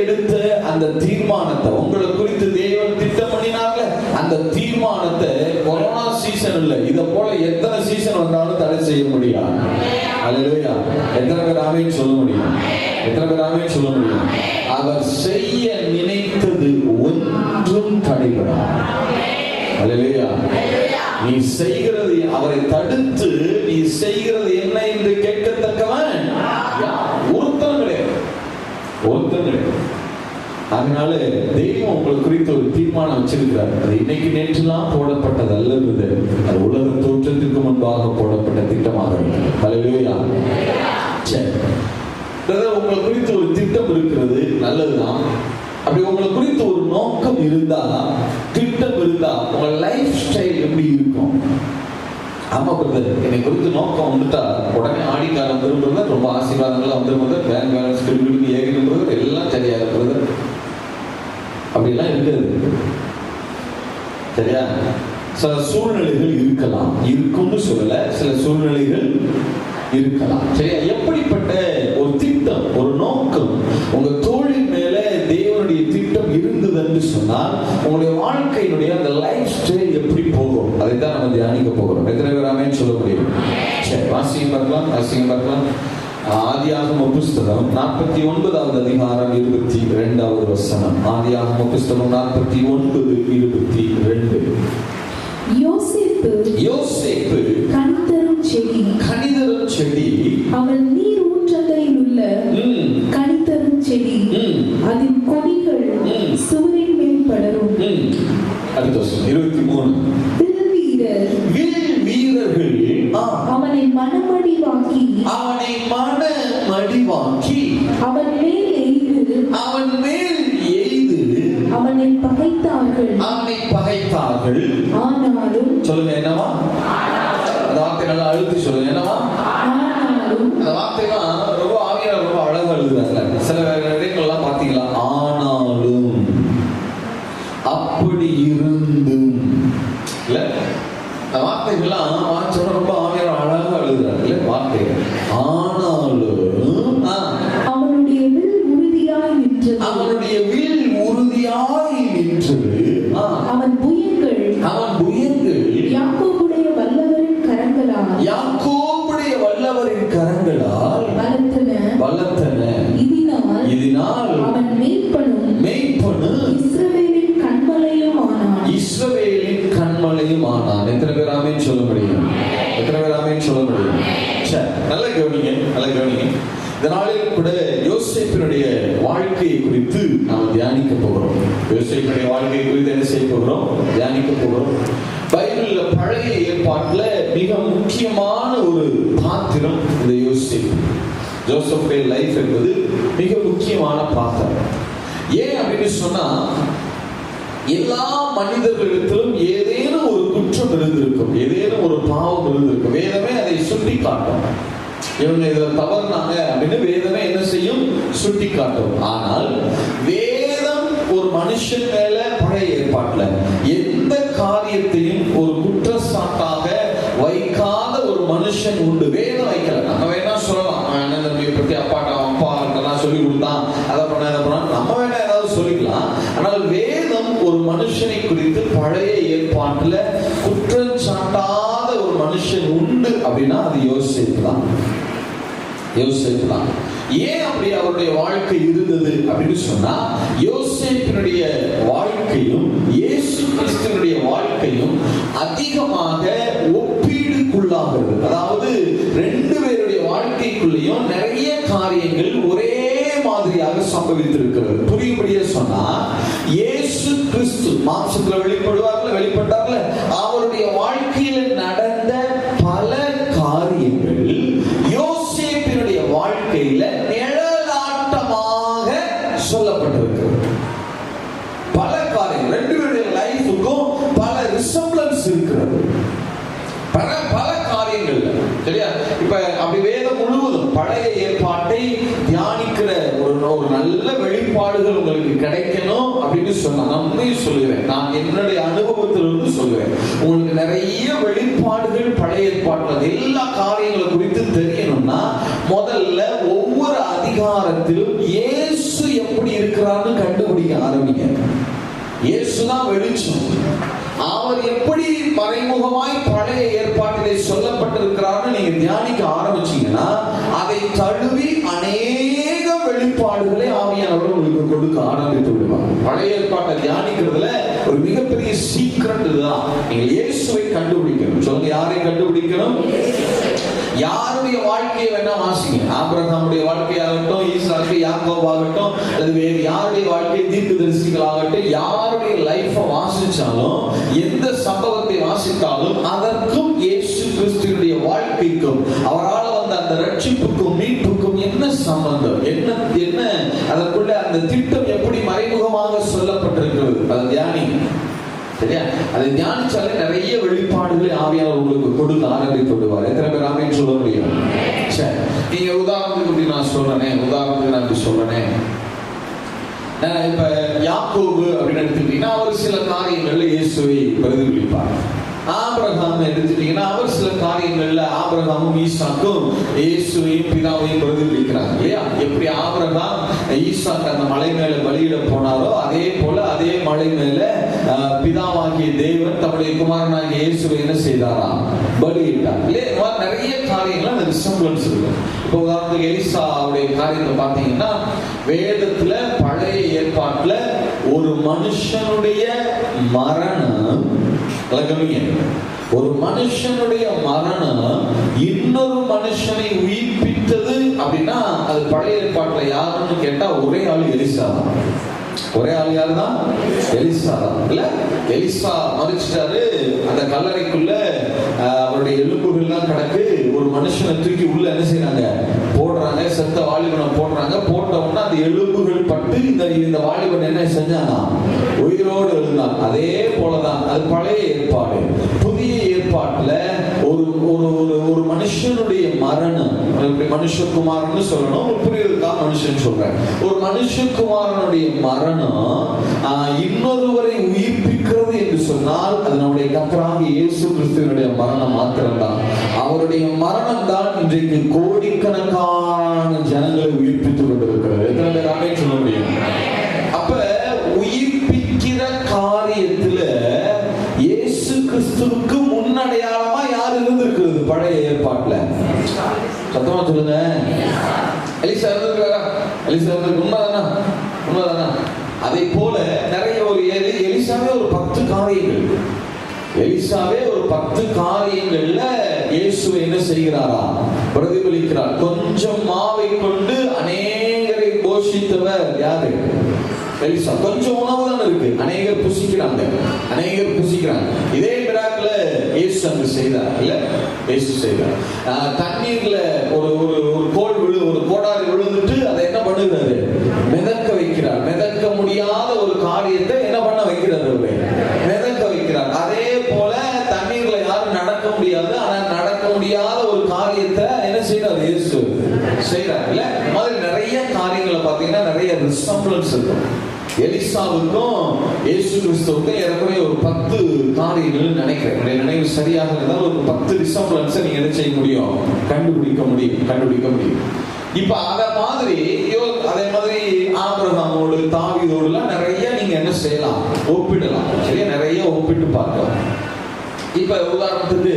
எடுத்த அந்த தீர்மானத்தை, உங்களை குறித்து தேவன் திட்டம் பண்ணினார்ல, அந்த தீர்மானத்தை கொரோனா சீசன் இல்ல, இத போல எத்தனை சீசன் வந்தாலும் தடை செய்ய முடியாது. ஹல்லேலூயா. எத்தனை பேர் ஆமென் சொல்ல முடியும்? எத்தனை பேர் ஆமென் சொல்ல முடியும்? அவர் செய்ய நினைத்தது ஒன்றும் தடைபடாது. ஹல்லேலூயா. நீ செய்கிறது, அவரை தடுத்து நீ செய்கிறது என்ன என்று கேட்கத்தக்கவன் ஒருத்தன் கிடையாது. அதனால தெய்வம் உங்களை குறித்து ஒரு தீர்மானம் வச்சிருக்கிறார். அது இன்னைக்கு நேற்றுலாம் போடப்பட்டது அல்லது அது உலக தோற்றத்திற்கு முன்பாக போடப்பட்ட திட்டமாக இருக்கிறது. ஹல்லேலூயா. சரி, உங்களை குறித்து ஒரு திட்டம் இருக்கிறது, நல்லதுதான். அப்படி உங்களை குறித்து ஒரு நோக்கம் இருந்தா, திட்டம் இருந்தா, உங்க லைஃப் ஸ்டைல் எப்படி இருக்கும்? ஆமா பிரதர், என்னை குறித்து நோக்கம் வந்துட்டா உடனே ஆடிக்காரம் திரும்புறது, ரொம்ப ஆசீர்வாதங்கள்லாம் வந்துருப்பது, பேங்க் பேலன்ஸ் திரும்பி ஏகின்றது, எல்லாம் சரியாக பிரதர். அப்படிலாம் இருக்காது. சரியா? சில சூழ்நிலைகள் இருக்கலாம், இருக்கும்னு சொல்லல, சில சூழ்நிலைகள் இருக்கலாம். சரியா? எப்படிப்பட்ட ஒரு திட்டம், ஒரு நோக்கம் உங்க தோளின் மேல தேவனுடைய திட்டம் இருந்ததுன்னு சொன்னால் உங்களுடைய வாழ்க்கையினுடைய அந்த லைஃப் ஸ்டைல் எப்படி போகும், அதை தான் நம்ம தியானிக்க போகிறோம். எத்தனை பேர் ஆமென் சொல்ல முடியும்? சரி, வாசியம் பார்க்கலாம். ஆதியாகம புஸ்தகம் 49வது அதிகாரம் 22வது வசனம். ஆதியாகம புஸ்தகம் 49:22. யோசேப்பு கனிதரும் செடி, அவன் நீர் ஊற்றங்களில் உள்ள கனிதரும் செடி, அதன் கொடிகள் சுவரின் மேல் படரும். அடுத்த வசனம் 23. வில் வீரர்கள் அவனை மனமடிவாக்கி அவன் மேல் எய்து அவனை பகைத்தார்கள். ஆனாலும் சொல்லுங்க, என்னவா? அந்த வார்த்தை நல்லா அழுத்தி சொல்லுங்க, என்னவா? ஆனாலும் அந்த வார்த்தைலாம் ரொம்ப ஆவியார் ரொம்ப அழகா எழுதுறாங்க. சில இடங்கள்லாம் பாத்தீங்களா, ஆனாலும், அப்படி இருந்தும், இல்ல அந்த வார்த்தைகள்லாம் வாசிச்சோட ரொம்ப ஆவியார் அழகா எழுதுறாங்க இல்ல வார்த்தைகள். ஆனாலும் அவனுடைய வில் உறுதியாய் நின்றது. அவன் புயங்கள் யாக்கோபுடைய வல்லவரின் கரங்களால் பலத்தன. இதனால் அவன் மேய்ப்பனும் இஸ்ரவேலின் கண்மலையும் ஆனான். எத்தனை பேர் ஆமென் சொல்ல முடியும்? சரி, நல்ல கவனிங்க. இந்த நாளில் கூட யோசேப்பினுடைய வாழ்க்கையை குறித்து நாம் தியானிக்க போகிறோம். யோசேப்பினுடைய வாழ்க்கையை குறித்து என்ன செய்ய போகிறோம்? தியானிக்க போகிறோம். பைபிள்ல பழைய ஏற்பாட்டுல மிக முக்கியமான ஒரு பாத்திரம் இந்த ஜோசப்புடைய லைஃப் என்பது மிக முக்கியமான பாத்திரம். ஏன் அப்படின்னு சொன்னா, எல்லா மனிதர்களிடத்திலும் ஏதேனும் ஒரு குற்றம் இருந்திருக்கும், ஏதேனும் ஒரு பாவம் இருந்திருக்கும். வேதமே அதை சுட்டி காட்டும். இவங்க இதுல தவறுனாங்க அப்படின்னு வேதமே என்ன செய்யும்? சுட்டி காட்டும். ஆனால் வேதம் ஒரு மனுஷன் மேல பழைய ஏற்பாட்டுல எந்த காரியத்தையும் ஒரு குற்றச்சாட்டாக வைக்காத ஒரு மனுஷன் உண்டு. வேதம் வைக்கல. நம்ம வேணா சொல்லலாம், அண்ணன் தம்பியை பத்தி அப்பா இதெல்லாம் சொல்லி கொடுத்தான், அதை பண்ண நம்ம வேணா ஏதாவது சொல்லிக்கலாம். ஆனால் வேதம் ஒரு மனுஷனை குறித்து பழைய ஏற்பாட்டுல குற்றம் சாட்டாத ஒரு மனுஷன் உண்டு அப்படின்னா அது யோசேப்பு தான். ஏன் அப்படி அவருடைய வாழ்க்கை இருந்தது அப்படின்னு சொன்னா, யோசேப்பினுடைய வாழ்க்கையும் இயேசு கிறிஸ்துவினுடைய வாழ்க்கையும் அதிகமாக ஒப்பீடுக்குள்ளாகிறது. அதாவது ரெண்டு பேருடைய வாழ்க்கைக்குள்ளேயும் நிறைய காரியங்கள் ஒரே மாதிரியாக சம்பவித்திருக்கிறது. புரியும்படியே சொன்னா, இயேசு கிறிஸ்து மாம்சத்துல வெளிப்பட்டார்ல, அவருடைய வாழ்க்கையில நடந்த பல காரியங்கள் யோசேப்பினுடைய வாழ்க்கையில நிழலாட்டமாக சொல்லப்பட்டிருக்கிறது. பல காரியங்கள், ரெண்டு பேருடைய லைஃபுக்கும் பல ரிசம்பிளன்ஸ் இருக்கிறது. பல காரியங்கள். சரியா? இப்ப அப்படி வேதம் முழுவதும் பழைய ஏற்பாட்டை தியானிக்கிற ஒரு நல்ல வெளிப்பாடுகள் உங்களுக்கு கிடைக்கணும் அப்படின்னு சொன்னா, நான் சொல்லுவேன், நான் என்னுடைய அனுபவத்திலிருந்து சொல்லுவேன், உங்களுக்கு நிறைய வெளிப்பாடுகள் பழைய ஏற்பாட்டில் எல்லா காரியங்களை குறித்து தெரியணும்னா முதல்ல ஒவ்வொரு அதிகாரத்திலும் இயேசு எப்படி இருக்கிறான்னு கண்டுபிடிக்க ஆரம்பிங்க. இயேசுதான் வெளிச்சம். அவர் எப்படி மறைமுகமாய் பழைய ஏற்பாட்டிலே சொல்லப்பட்டிருக்கிறார்னு நீங்க தியானிக்க ஆரம்பிச்சீங்கன்னா, அதை தழுவி அநேக வெளிப்பாடுகளை ஆவியானவர் உங்களுக்கு கொடுக்க ஆரம்பித்து விடுவார். பழைய ஏற்பாட்டை தியானிக்கிறதுல ஒரு மிகப்பெரிய சீக்ரெட் இதுதான். நீங்க இயேசுவை கண்டுபிடிக்கணும். சொல்லுங்க, யாரை கண்டுபிடிக்கணும்? யாருடைய வாழ்க்கையை வேணா வாசிங்க. ஆபிரகாமுடைய வாழ்க்கையாகட்டும், ஈசாக்கு, யாக்கோபாகட்டும், அல்லது வேறு யாருடைய வாழ்க்கை, தீர்க்கதரிசிகளாகட்டும், யாருடைய லைஃப வாசிச்சாலும், எந்த சம்பவத்தை வாசித்தாலும் அதற்கும் இயேசு கிறிஸ்துவினுடைய வாழ்க்கைக்கும் அவரால் வந்த அந்த ரட்சிப்புக்கும் மீட்புக்கும் என்ன சம்பந்தம், என்ன அதற்குள்ள அந்த திட்டம் எப்படி மறைமுகமாக சொல்லப்பட்டிருக்கிறது, அதை தியானி. சரியா? அதை தியானிச்சாலே நிறைய வெளிப்பாடுகளை ஆவியானவர் உங்களுக்கு கொடுக்க ஆரம்பித்து விடுவார். எத்தனை பேர் ஆமென் சொல்ல முடியும்? சரி, நீங்க உதாரணத்துக்கு நான் சொல்றேன், இப்ப யாக்கோபு அப்படின்னு எடுத்துக்கிட்டீங்கன்னா அவர் சில காரியங்கள்ல இயேசுவை பிரதிபலிப்பார். ஆபிரகாம் எடுத்துட்டீங்கன்னா அவர் சில காரியங்கள்ல ஆபிரகாமும் ஈசாக்கும் இயேசுவையும் பிதாவையும் பிரதிபலிக்கிறாங்க இல்லையா? எப்படி ஆபிரகாம் ஈசாக்கு அந்த மலை மேல பலியிட போனாரோ அதே போல அதே மலை மேல பிதாவாகிய தேவன் தம்முடைய குமாரனாகிய இயேசுவை என்ன செய்தாராம்? பலியிட்டார் இல்லையா? நிறைய காரியங்கள் அந்த ரிசம்பிளன்ஸ் இருக்கு. இப்போ உதாரணத்துக்கு எலிசாவுடைய காரியத்தை பார்த்தீங்கன்னா வேதத்துல பழைய ஏற்பாட்டுல ஒரு மனுஷனுடைய மரணம், ஒரு மனுஷனுடைய மரணம் இன்னொரு மனுஷனை உயிர்ப்பித்தது அப்படின்னா அது பழைய ஏற்பாட்டுல யாருன்னு கேட்டா ஒரே ஆளு எலிசா தான். ஒரே ஆள் யாரு தான்? எலிசா தான். இல்ல எலிசா மறிச்சிட்டாரு. அந்த கல்லறைக்குள்ள அவருடைய எலும்புகள் தான் கிடக்கு. ஒரு மனுஷனை தூக்கி உள்ள என்ன செய்யறாங்க? போடுறாங்க. செத்த வாலிபனை போடுறாங்க. போட்ட உடனே அந்த எலும்புகள் பட்டு இந்த வாலிபன் என்ன செஞ்சானா? உயிரோடு எழுந்தான். அதே போலதான் அது பழைய ஏற்பாடு. புதிய ஏற்பாட்டுல ஒரு ஒரு மனுஷனுடைய மரணம், மனுஷகுமாரன்னு சொல்லணும், புரியுதுதான் மனுஷன் சொல்றேன். ஒரு மனுஷகுமாரனுடைய மரணம் இன்னொருவரை உயிர்ப்பிக்கிறது என்று சொன்னால் அது நம்முடைய கர்த்தராகிய இயேசு கிறிஸ்துவினுடைய மரணம் மாத்திரம்தான். அவருடைய மரணம் தான் இன்றைக்கு கோடிக்கணக்கான ஜனங்களை உயிர்ப்பித்துக் கொண்டிருக்கிறது. எத்தனை பேர் ஆமென் சொல்ல முடியும்? அப்ப உயிர்ப்பிக்கிற காரியத்துல இயேசு கிறிஸ்துவுக்கு முன்னடையாளமா யார் இருந்திருக்கிறது பழைய ஏற்பாட்டுல? சத்தமா சொல்லுங்க. எலிசா இருந்திருக்காரா? எலிசா இருந்திருக்கு. உண்மைதானா? உண்மைதானா? அதை போல நிறைய ஒரு எலிசாவே ஒரு 10 காரியங்கள், எலிசாவே ஒரு 10 காரியங்கள்ல இயேசு என்ன செய்கிறாரா? பிரதிபலிக்கிறார். கொஞ்சம் மாவை கொண்டு அநேகரை போஷித்தவர் யாரு? எலிசா. கொஞ்சம் உணவு தான் இருக்கு, அநேகர் புசிக்கிறாங்க, அநேகர் புசிக்கிறாங்க. இதே மிராக்கிள இயேசு அங்கு செய்தார் இல்ல? இயேசு செய்தார். தண்ணீர்ல ஒரு ஒரு கோடாரி விழுந்துட்டு அதை என்ன பண்ணுகிறாரு? மிதக்க வைக்கிறார். மிதக்க முடியாத ஒரு காரியத்தை என்ன பண்ண வைக்கிறார்? மிதக்க வைக்கிறார். அதே போல தண்ணீர்ல யாரும் நடக்க முடியாது, ஆனா நடக்க முடியாத ஒரு காரியத்தை என்ன செய்யறாரு? இயேசு செய்யறார் இல்ல? இந்த மாதிரி நிறைய காரியங்களை பார்த்தீங்கன்னா நிறைய ரிசம்பிளன்ஸ் இருக்கும். எலிசாவுக்கும் இயேசு கிறிஸ்துவுக்கும் ஏறக்குறைய ஒரு 10 காரியங்கள் நினைக்கிறேன். நினைவு சரியாக இருந்தால் ஒரு 10 ரிசம்பிளன்ஸை நீங்க என்ன செய்ய முடியும்? கண்டுபிடிக்க முடியும். இப்ப அதே மாதிரி ஆபிரகாமோடு தாவீதோடுலாம் நிறைய நீங்க என்ன செய்யலாம்? ஒப்பிடலாம். சரியா? நிறைய ஒப்பிட்டு பார்க்கலாம். இப்ப உதாரணத்துக்கு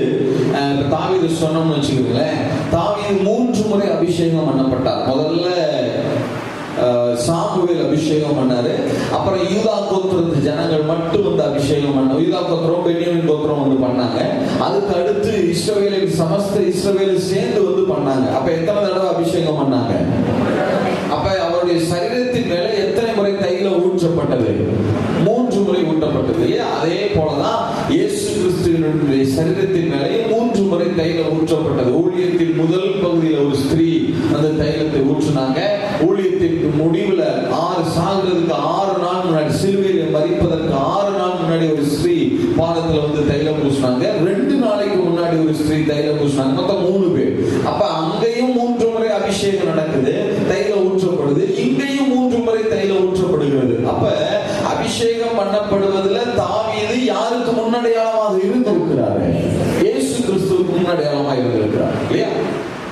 தாவீது சொன்னோம்னு வச்சுக்கோங்களேன். தாவீது 3 முறை அபிஷேகம் பண்ணப்பட்டார். முதல்ல சாமுவேல் அபிஷேகம் பண்ணாரு. அப்புறம் யூதா கோத்திரத்து ஜனங்கள் மட்டும் வந்து அபிஷேகம் பண்ணாங்க. யூதா கோத்திரம், பென்யமீன் கோத்திரம் வந்து பண்ணாங்க. அதுக்கு அடுத்து இஸ்ரவேலில் சமஸ்த இஸ்ரவேல் சேர்ந்து வந்து பண்ணாங்க. அப்ப எத்தனை தடவை அபிஷேகம் பண்ணாங்க? அப்ப அவருடைய சரீரத்தின் மேல எத்தனை முறை தைலம் ஊற்றப்பட்டது? 3 முறை ஊற்றப்பட்டது இல்லையா? அதே போலதான் இயேசு கிறிஸ்துவினுடைய சரீரத்தின் மேலே 3 முறை தைலம் ஊற்றப்பட்டது. ஊழியத்தின் முதல் பகுதியில் ஒரு ஸ்திரீ அந்த தைலத்தை ஊற்றினாங்க. ஊழியத்திற்கு முடிவுல 6 சாகிறதுக்கு 6 நாள் முன்னாடி, சிலுவையில் மரிப்பதற்கு 6 நாள் முன்னாடி ஒரு ஸ்திரீ பாதத்துல வந்து தைலம் பூசினாங்க. 2 நாளைக்கு முன்னாடி ஒரு ஸ்திரீ தைலம் பூசினாங்க. மொத்தம் 3 பேர். அப்ப அங்கேயும் 3 முறை அபிஷேகம் நடக்குது, தைலம் ஊற்றப்படுது. இங்கேயும் 3 முறை தைலம் ஊற்றப்படுகிறது. அப்ப அபிஷேகம் பண்ணப்படுவதில் தாவீது யாருக்கு முன்னடையாளமாக இருந்திருக்கிறாரு? இயேசு கிறிஸ்துவுக்கு முன்னடையாளமாக இருந்திருக்கிறார் இல்லையா?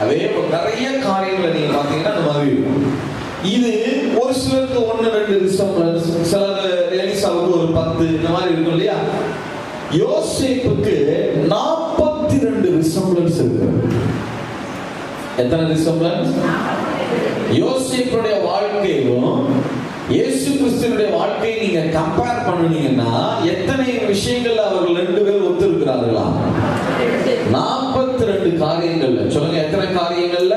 அதே நிறைய காரியங்களை நீங்க பாத்தீங்கன்னா அந்த மாதிரி இருக்கும். இது ஒரு சிலருக்கு 1-2 ரிசம்பிளன்ஸ், சிலர் எலிசாவுக்கு ஒரு 10 இந்த மாதிரி இருக்கும் இல்லையா? யோசேப்புக்கு 42 ரிசம்பிளன்ஸ் இருக்கு. எத்தனை ரிசம்பிளன்ஸ்? யோசேப்புடைய வாழ்க்கையும் இயேசு கிறிஸ்துவினுடைய வாழ்க்கையை நீங்க கம்பேர் பண்ணுனீங்கன்னா எத்தனை விஷயங்கள்ல அவர்கள் 2 பேரும் ஒத்து இருக்கிறார்களா? 42 காரியங்கள்ல. சொல்லுங்க, எத்தனை காரியங்கள்ல?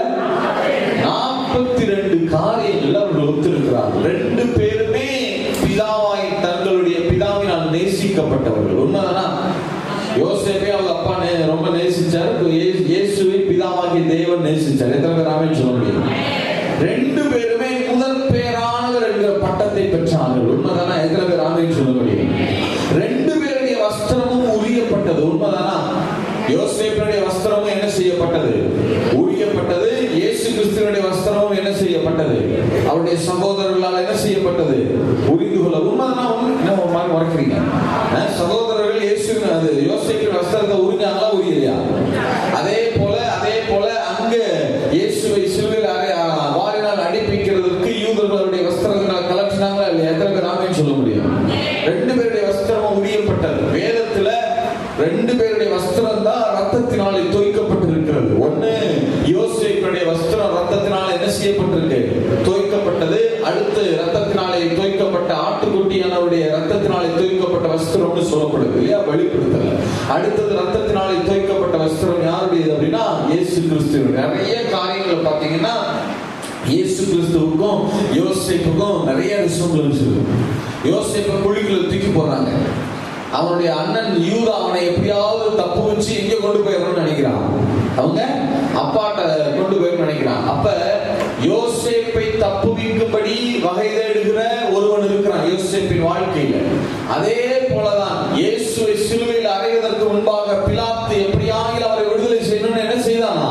42 காரியங்கள்ல அவர்கள் ஒத்து இருக்கிறார்கள். 2 பேருமே பிதாவாய் தங்களுடைய பிதாவினால் நேசிக்கப்பட்டவர்கள். உண்மைதானா? யோசேப்பை அவங்க அப்பா ரொம்ப நேசிச்சாரு. இயேசுவை பிதாவாகிய தேவன் நேசிச்சார். எத்தனை பேர் ஆமென் சொல்ல முடியும்? 2 பேருமே முதல் பேரானவர் என்கிற பட்டத்தை பெற்றார்கள். உண்மைதானா? எத்தனை பேர் ஆமென் சொல்ல முடியும்? 2 பேருடைய வஸ்திரமும் உரியப்பட்டது. உண்மைதானா? யோசேப்பினுடைய வஸ்திரமும் என்ன செய்யப்பட்டது? உரியப்பட்டது. இயேசு கிறிஸ்துவினுடைய வஸ்திரமும் என்ன செய்யப்பட்டது? அவருடைய சகோதரர்களால் என்ன செய்யப்பட்டது? இயேசுவின் அது யோசேப்பின் வஸ்திரத்தை உரிஞ்சாங்களா உரியலையா? அதே போல அங்க இயேசுவை சிலுவையில் வாரினால் அடிப்பிக்கிறதுக்கு யூதர்களுடைய வஸ்திரத்தினால் கலற்றினாங்களா இல்லையா? எத்தனை பேர் ஆமென் சொல்ல முடியும்? ரெண்டு பேருடைய வஸ்திரமும் உரியப்பட்டது. வேதத்துல ரெண்டு பேருடைய வஸ்திரம் தான் ரத்தத்தினாலே தோய்க்கப்பட்டிருக்கிறது. ஒண்ணு யோசேப்பினுடைய வஸ்திரம் ரத்தத்தினால என்ன செய்யப்பட்டிருக்கு? தோய்க்கப்பட்டது. அடுத்து ரத்தத்தினாலே தோய்க்கப்பட்ட ஆட்டுக்குட்டியானவருடைய ரத்தத்தினாலே தோய்க்கப்பட்ட வஸ்திரம்னு சொல்லப்படுது இல்லையா? வெளிப்படுத்தல. அடுத்தது ரத்தத்தினாலே தோய்க்கப்பட்ட வஸ்திரம் யாருடையது அப்படின்னா இயேசு கிறிஸ்து. நிறைய காரியங்களை பார்த்தீங்கன்னா இயேசு கிறிஸ்துவுக்கும் யோசேப்புக்கும் நிறைய விஷயங்கள் இருக்குது. யோசேப்பை குழிக்குள்ள தூக்கி போடுறாங்க. அவனுடைய அண்ணன் யூதா அவனை எப்படியாவது தப்பு வச்சு எங்க கொண்டு போயிடணும்னு நினைக்கிறான். அவங்க அப்பாட்ட கொண்டு போயிடணும்னு நினைக்கிறான். அப்ப யோசேப்பை தப்புவிக்கும்படி வகை தேடுகிற ஒருவன் இருக்கிறான் யோசேப்பின் வாழ்க்கையில. அதே போலதான் இயேசுவை சிலுவையில் அறைவதற்கு முன்பாக பிலாத்து எப்படியாவது அவரை விடுதலை செய்யணும்னு என்ன செய்தானா?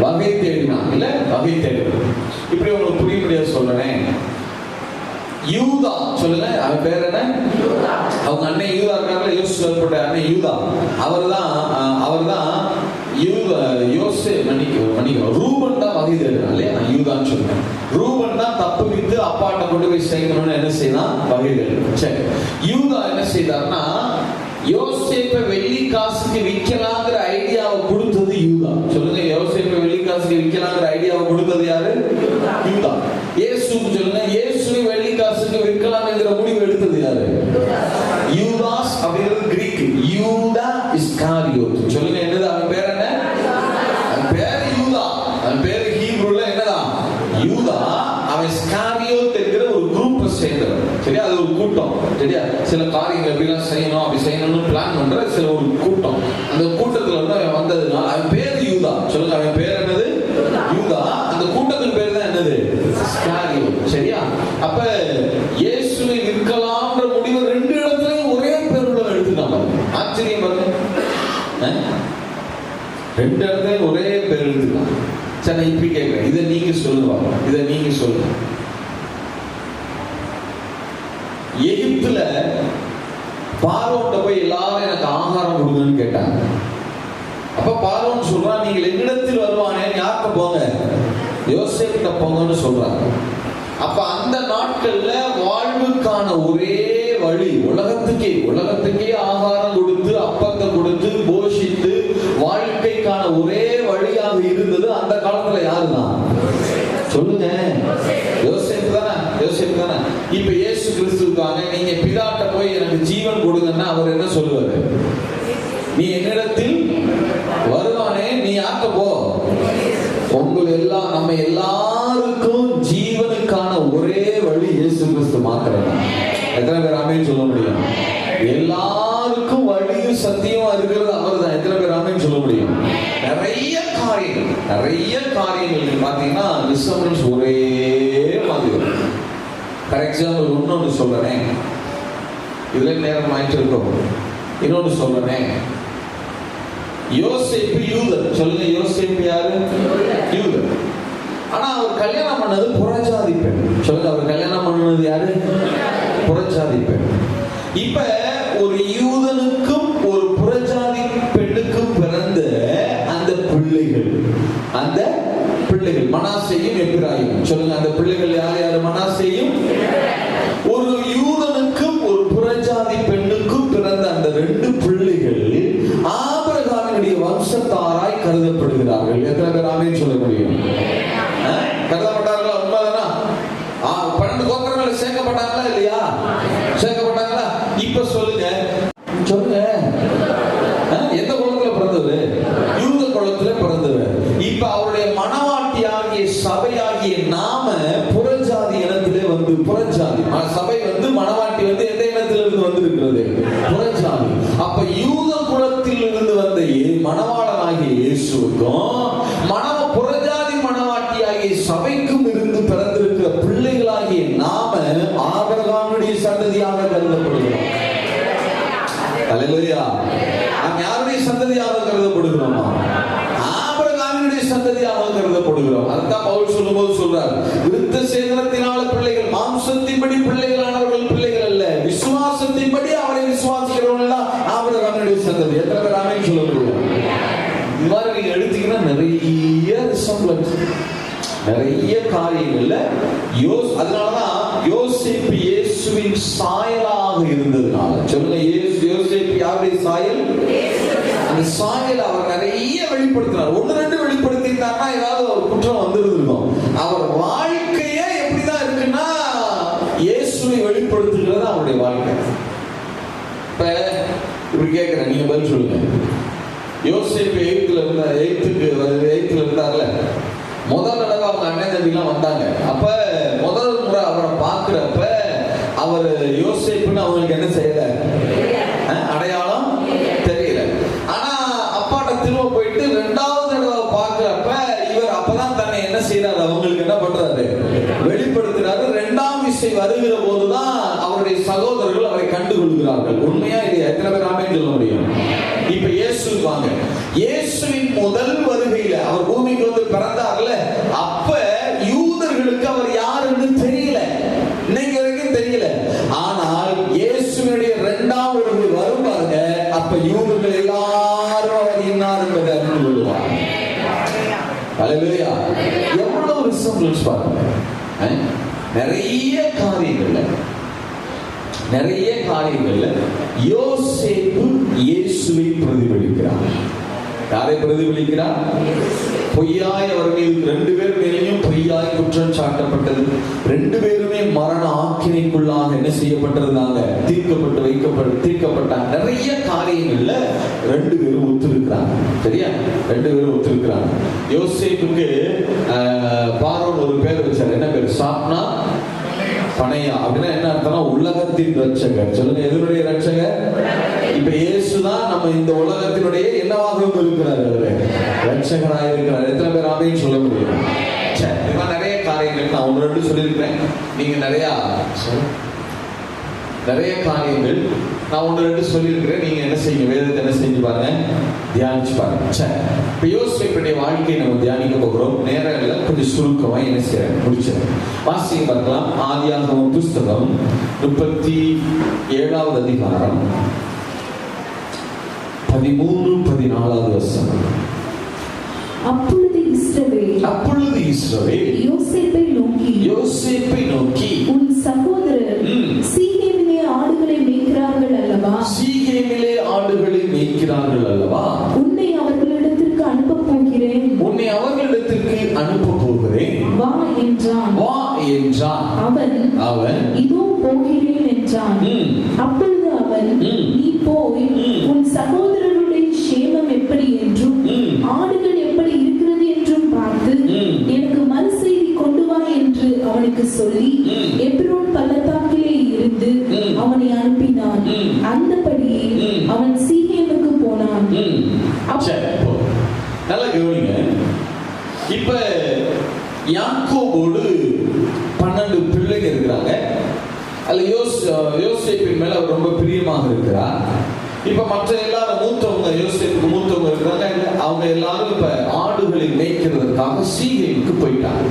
வகை தேடினான். இல்ல வகை தேடுறான். இப்படி உங்களுக்கு புரியும்படியா சொல்றேன். யூதா சொல்லுங்க, அவன் பேர் என்ன? அவங்க அண்ணன் யூதா இருக்காங்களா? யோசிப்பட்ட அண்ணன் யூதா. அவர்தான் ரூபன் தான் வகை தேடுறான் இல்லையா? நான் யூதான்னு சொல்றேன். ரூபன் தான் தப்பு வித்து அப்பாட்ட கொண்டு போய் செய்யணும்னு என்ன செய்யலாம்? வகை தேடுறான். சரி, யூதா என்ன செய்தார்னா யோசேப்பை வெள்ளி காசுக்கு விற்கலாங்கிற ஐடியாவை கொடுத்தது யூதா. சொல்லுங்க, யோசேப்பை வெள்ளி காசுக்கு விற்கலாங்கிற ஐடியாவை கொடுத்தது யாரு? யூதா. இயேசுக்கு சொல்லுங்க, இயேசுவை வெள்ளி காசுக்கு விற்கலாம் என்கிற முடிவு எடுத்தது யாரு? யூதாஸ். அப்படிங்கிறது கிரீக். யூதா இஸ்காரியோத். சொல்லுங்க, என்னது அவன் பேர்? என்ன அவன் பேர்? யூதா. அவன் பேர் ஹீப்ரூல என்னதான்? யூதா. அவன் இஸ்காரியோத் என்கிற ஒரு குரூப்பை சேர்ந்தவன். சரியா? அது ஒரு கூட்டம். சரியா? சில காரியங்கள் எப்படிலாம் செய்யணும், அப்படி செய்யணும்னு பிளான் பண்ற சில ஒரு கூட்டம். அந்த கூட்டத்துல வந்து அவன் வந்ததுனால அவன் பேர் யூதா. சொல்லுங்க, அவன் பேர் என்னது? யூதா. அந்த கூட்டத்தின் பேர் தான் என்னது? இஸ்காரியோத். சரியா? அப்ப இயேசுவை விற்கலாம்ன்ற முடிவு ரெண்டு இடத்துலயும் ஒரே பேருள்ள எடுத்துட்டாங்க. ஆச்சரியம் பாருங்க. ரெண்டு இடத்துலயும் ஒரே பேர் எடுத்துட்டாங்க. சரி, நான் இப்படி கேட்கிறேன், இதை நீங்க சொல்லுவாங்க. இதை நீங்க சொல்லுங்க. எகிப்துல பார்வோன்ட்ட போய் எல்லாரும் எனக்கு ஆகாரம் கொடுங்கன்னு கேட்டாங்க. அப்ப பார்வோன் சொல்றான், நீங்கள் என்னிடத்தில் வருவானே யார்கிட்ட போங்க? யோசேப்பிட்ட போங்கன்னு சொல்றாங்க. அப்ப அந்த நாட்கள்ல வாழ்வுக்கான ஒரே வழி, உலகத்துக்கே ஆகாரம் கொடுத்து அப்பத்தை கொடுத்து போஷித்து வாழ்க்கைக்கான ஒரே வழியாக இருந்தது அந்த காலத்துல யாருதான்? சொல்லுங்க, யோசேப்பு தானே. இப்ப இயேசு கிறிஸ்துவுக்காக நீங்க பிதாட்ட போய் எனக்கு ஜீவன் கொடுங்கன்னா அவர் என்ன சொல்லுவாரு? நீ என்னிடத்தில் வருவானே நீ யார்கிட்ட போ? நம்ம எல்லாருக்கும் ஜீவனுக்கான ஒரே வழி இயேசு கிறிஸ்து மாத்திரம். எத்தனை பேர் ஆமென் சொல்ல முடியும்? எல்லாருக்கும் வழியும் சத்தியமா இருக்கிறது அவர் தான். எத்தனை பேர் ஆமென் சொல்ல முடியும்? நிறைய காரியங்கள் பாத்தீங்கன்னா ரிசம்பன்ஸ் ஒரே மாதிரி. ஃபார் எக்ஸாம்பிள் இன்னொன்று சொல்றேன், இதுல நேரம் ஆயிட்டு இருக்கோம். இன்னொன்று சொல்றேன், யோசேப்பு யூதர். சொல்லுங்க, யோசேப்பு யாரு? யூதர். ஆனா அவர் கல்யாணம் பண்ணது புறஜாதி பெண். சொல்லுங்க, அவர் கல்யாணம் பண்ணது யாரு? புறஜாதி பெண். இப்ப ஒரு யூதனுக்கும் ஒரு புறஜாதி பெண்ணுக்கும் பிறந்த அந்த பிள்ளைகள் மனாசேயும் எப்பிராயிமும். சொல்லுங்க, அந்த பிள்ளைகள் யார்? மனாசேயும். ஒரு யூதனுக்கும் ஒரு புறஜாதி பெண்ணுக்கும் பிறந்த அந்த ரெண்டு பிள்ளைகள் ஆபிரகாமினுடைய வம்சத்தாராய் கருதப்படுகிறார்கள். எத்தனை பேர் ஆமென் சொல்ல முடியும்? கருதப்பட்டார்களா? உண்மைதானா? 12 கோத்திரங்கள் சேர்க்கப்பட்டாங்களா இல்லையா? சேர்க்கப்பட்டாங்களா? இப்ப சொல்லுங்க எந்த குலத்துல பிறந்தது? யூத குலத்துல பிறந்தவர். இப்ப அவருடைய மனவாட்டியாகிய சபையாகிய நாம புறஜாதி இனத்திலே வந்து, புறஜாதி சபை வந்து மனவாட்டி வந்து எந்த இனத்திலிருந்து வந்திருக்கிறது? புறஜாதி. அப்ப யூத குலத்தில் இருந்து வந்த மணவாளனாகிய இயேசுவுக்கும் புறஜாதி மனவாட்டியாகிய சபைக்கும் இருந்து பிறந்திருக்கிற பிள்ளைகளாகிய நாம ஆபிரகாமுடைய சந்ததியாக கருதப்படுகிறோம். அல்லேலூயா. நாம் யாருடைய சந்ததியாக கருதப்படுகிறோமா? ஆபிரகாமுடைய சந்ததியாக கருதப்படுகிறோம். அதுதான் பவுல் சொல்லும்போது சொல்றார், விருத்த சேதனத்தினால பிள்ளைகள், மாம்சத்தின்படி பிள்ளைகள் நடந்தது. எத்தனை பேர் ஆமென் சொல்ல முடியும்? இந்த மாதிரி நீங்க எடுத்தீங்கன்னா நிறைய ரிசம்பிளன்ஸ், நிறைய காரியங்கள்ல அதனாலதான் யோசேப்பு இயேசுவின் சாயலாக இருந்ததுனால, சொல்லுங்க, யோசேப்பு யாருடைய சாயல்? அந்த சாயல் அவர் நிறைய வெளிப்படுத்தினார். 1-2 வெளிப்படுத்திட்டாருன்னா ஏதாவது ஒரு குற்றம் வந்துருக்கும். அவர் வாழ்க்கையே எப்படிதான் இருக்குன்னா இயேசுவை வெளிப்படுத்துகிறது அவருடைய வாழ்க்கை. இப்ப இப்படி கேட்கிறேன், நீங்க பதில் சொல்லுங்க. யோசேப்பு எய்த்துல இருந்தார்ல, முதல் தடவை அவங்க அண்ணன் தம்பிலாம் வந்தாங்க. அப்ப முதல் முறை அவரை பார்க்கிறப்ப அவர் யோசேப்புன்னு அவங்களுக்கு என்ன செய்யல, அடையாளம் தெரியல. ஆனா அப்பாட்ட திரும்ப போயிட்டு 2வது தடவை பார்க்கிறப்ப இவர் அப்பதான் தன்னை என்ன செய்யறாரு, அவங்களுக்கு என்ன பண்றாரு, வெளிப்படுத்துறாரு. 2ஆம் விசை வருகிற போதுதான் அவருடைய சகோதரர்கள் அவரை கண்டுகொள்கிறார்கள். உண்மையா இது எத்தனை பேர் ஆமென் சொல்ல முடியும்? இப்ப இயேசு வாங்க, இயேசுவின் முதல் வருகையில அவர் பூமிக்கு வந்து பிறந்தார்ல, அப்ப யூதர்களுக்கு அவர் யாருன்னு தெரியல, இன்னைக்கு வரைக்கும் தெரியல. ஆனால் இயேசுவினுடைய 2ஆம் வருகை வரும் பாருங்க, அப்ப யூதர்கள் எல்லாரும் அவர் இன்னார் என்பதை அறிந்து கொள்வார். ஹல்லேலூயா! எவ்வளவு ரிசம்பிளன்ஸ் பாருங்க. நிறைய காரியங்கள்ல யோசேப்பு இயேசுவை பிரதிபலிக்கிறார். யாரை பிரதிபலிக்கிறார்? பொய்யாய் அவர் மீது 2 பேர் மேலேயும் பொய்யாய் குற்றம் சாட்டப்பட்டது. 2 பேருமே மரண ஆக்கினைக்குள்ளாக என்ன செய்யப்பட்டிருந்தாங்க, தீர்க்கப்பட்டாங்க. நிறைய காரியங்கள்ல 2 பேரும் ஒத்துருக்கிறாங்க. சரியா? 2 பேரும் ஒத்துருக்கிறாங்க. யோசேப்புக்கு பார்வோன் ஒரு பேர் வச்சார். என்ன பேர்? சாப்னா பனையா. அப்படின்னா என்ன அர்த்தம்னா உலகத்தின் ரட்சகர். சொல்லுங்க, எதனுடைய ரட்சகர்? இப்ப இயேசுதான் நம்ம இந்த உலகத்தினுடைய என்னவாகவும் இருக்கிறார், ரட்சகராக இருக்கிறார். எத்தனை பேர் ஆமென் சொல்ல முடியும்? நிறைய காரியங்கள் நான் 1-2 சொல்லியிருக்கிறேன். நீங்க நிறைய காரியங்கள் நான் 1-2 சொல்லியிருக்கிறேன். நீங்க என்ன செய்யுங்க, வேதத்தை என்ன செஞ்சு பாருங்க, தியானிச்சு பாருங்க. சரி, இப்ப யோசேப்புடைய வாழ்க்கையை நம்ம தியானிக்க போகிறோம். நேரங்களில் கொஞ்சம் சுருக்கமா என்ன செய்யறேன், முடிச்சிடறேன். வாசிக்க பார்க்கலாம். ஆதியாகமம் புஸ்தகம் 37வது அதிகாரம் 13-14 வசனம். அப்பொழுது இஸ்ரவேல் யோசேப்பை நோக்கி உன் சகோதரர் சீகேமிலே ஆடுகளை மேய்க்கிறார்கள் அல்லவா, உன்னை அவர்களிடத்திற்கு அனுப்பப் போகிறேன், வா என்றான். அவன் இதோ போகிறேன் என்றான். அப்பொழுது அவன், நீ போய் உன் சகோதரருடைய சேமம் எப்படி என்றும் ஆடுகள் எப்படி இருக்கிறது என்றும் பார்த்து எனக்கு மறு செய்தி கொண்டு வா என்று அவனுக்கு சொல்லி எப்ரோன் பள்ளத்தாக்கிலே இருந்து அவனை அனுப்பினான். அந்தபடியே அவன் சீகேமுக்கு போனான். நல்லா கவனிங்க. இப்ப யாக்கோபோடு 12 பிள்ளைங்க இருக்கிறாங்க. அல்ல யோசேப்பின் மேல அவர் ரொம்ப பிரியமாக இருக்கிறார். இப்ப மற்ற எல்லாரும் மூத்தவங்க, யோசேப்புக்கு மூத்தவங்க இருக்கிறாங்க. அவங்க எல்லாரும் இப்ப ஆடுகளை மேய்க்கிறதுக்காக சீகேமுக்கு போயிட்டாங்க.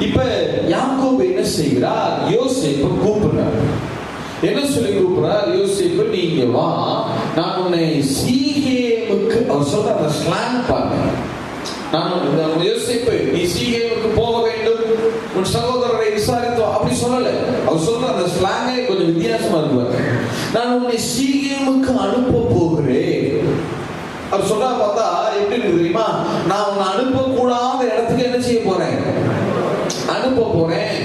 இப்ப யாக்கோபு என்ன செய்கிறார், யோசேப்பை கூப்பிடுறார். என்ன சொல்லி கூப்பிடுறார், யோசேப்பு நீங்க வா, நான் உன்னை சீகேமுக்கு, அவர் சொல்ற அந்த ஸ்லாங் பாருங்க. நான் யோசேப்பு நீ சீகேமுக்கு போக வேண்டும், உன் சகோதரரை விசாரித்தோ அப்படி சொல்லல. அவர் சொல்ற அந்த ஸ்லாங்கே கொஞ்சம் வித்தியாசமா இருக்கு. நான் உன்னை சீகேமுக்கு அனுப்ப போகிறேன். அவர் சொல்றா பார்த்தா எப்படி இருக்கு தெரியுமா, நான் உன்னை அனுப்ப கூடாத இடத்துக்கு என்ன செய்ய போறேன், அனுப்ப போறேன்,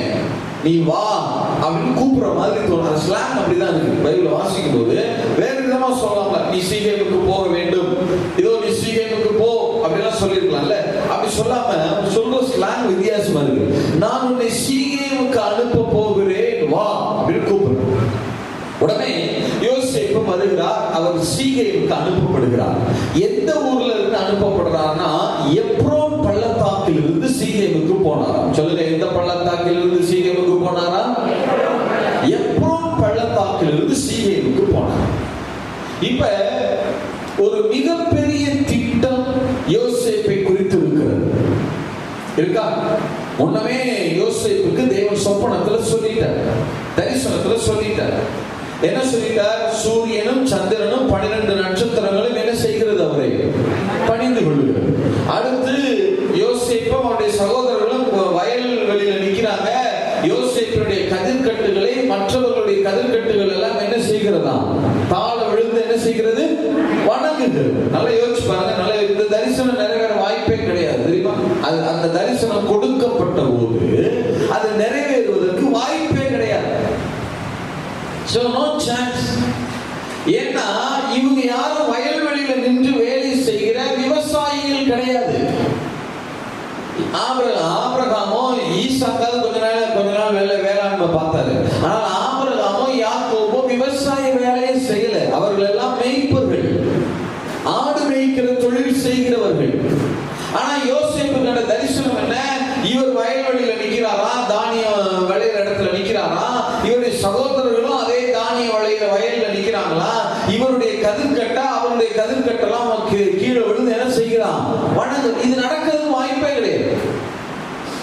நீ வா அப்படின்னு கூப்பிடுற மாதிரி தோணும். அந்த ஸ்லாங் அப்படிதான் இருக்கு. பைபிளை வாசிக்கும் போது வேற விதமா சொல்லாம நீ சீகேமுக்கு போக வேண்டும், இதோ நீ சீகேமுக்கு போ அப்படிலாம் சொல்லிருக்கலாம்ல. அப்படி சொல்லாம சொல்ற ஸ்லாங் வித்தியாசமா இருக்கு. நான் உன்னை சீகேமுக்கு அனுப்ப போகிறேன், வா அப்படின்னு கூப்பிடுறேன். உடனே யோசேப்பு வருகிறார். அவர் சீகேமுக்கு அனுப்பப்படுகிறார். எந்த ஊர்ல இருந்து அனுப்பப்படுறார்னா எப்ரோன் பள்ளத்தாக்கில் இருந்து சீகேமுக்கு போனாராம். சொல்லுங்க, எந்த பள்ளத்தாக்கில் இருந்து சீகேமுக்கு போனாரா? எப்ரோன் பள்ளத்தாக்கில் இருந்து சீகேமுக்கு போனார். இப்ப ஒரு மிகப்பெரிய திட்டம் யோசேப்பை குறித்து இருக்கிறது. இருக்கா? முன்னமே யோசேப்புக்கு தேவன் சொப்பனத்துல சொல்லிட்டார், தரிசனத்துல சொல்லிட்டார். என்ன சொல்லிட்டார்? சூரியனும் சந்திரனும் 12 நட்சத்திரங்களும் வணங்குகிறது. நல்லா யோசிச்சு பாருங்க. நல்ல இந்த தரிசனம் நிறைவேற வாய்ப்பே கிடையாது தெரியுமா? அது அந்த தரிசனம் கொடுக்கப்பட்ட போது அது நிறைவேறுவதற்கு வாய்ப்பே கிடையாது. So no chance. ஏன்னா இவங்க யாரும் வயல்வெளியில நின்று வேலை செய்கிற விவசாயிகள் கிடையாது. ஆபிரகாமோ ஈசாக்காவது கொஞ்ச நாள் வேளாண்மை பார்த்தாரு. ஆனால் ஆபிரகாமோ யாக்கோபோ விவசாய வேலையை செய்யல. அவர்கள் எல்லாம் மேய்ப்பர்கள், ஆடு மேய்க்கிற தொழில் செய்கிறவர்கள். ஆனா யோசேப்பு கண்ட தரிசனம் என்ன? இவர் வயல்வெளியில நிக்கிறாரா, தானியம் விளையிற இடத்துல நிக்கிறாரா, இவருடைய சகோதரர்களும் அதே தானிய விளையிற வயல்ல நிக்கிறாங்களா, இவருடைய கதிர்கட்ட அவருடைய கதிர்கட்டெல்லாம் கீழே விழுந்து என்ன செய்கிறான்? வணங்கு. இது நடக்கிறது வாய்ப்பே கிடையாது.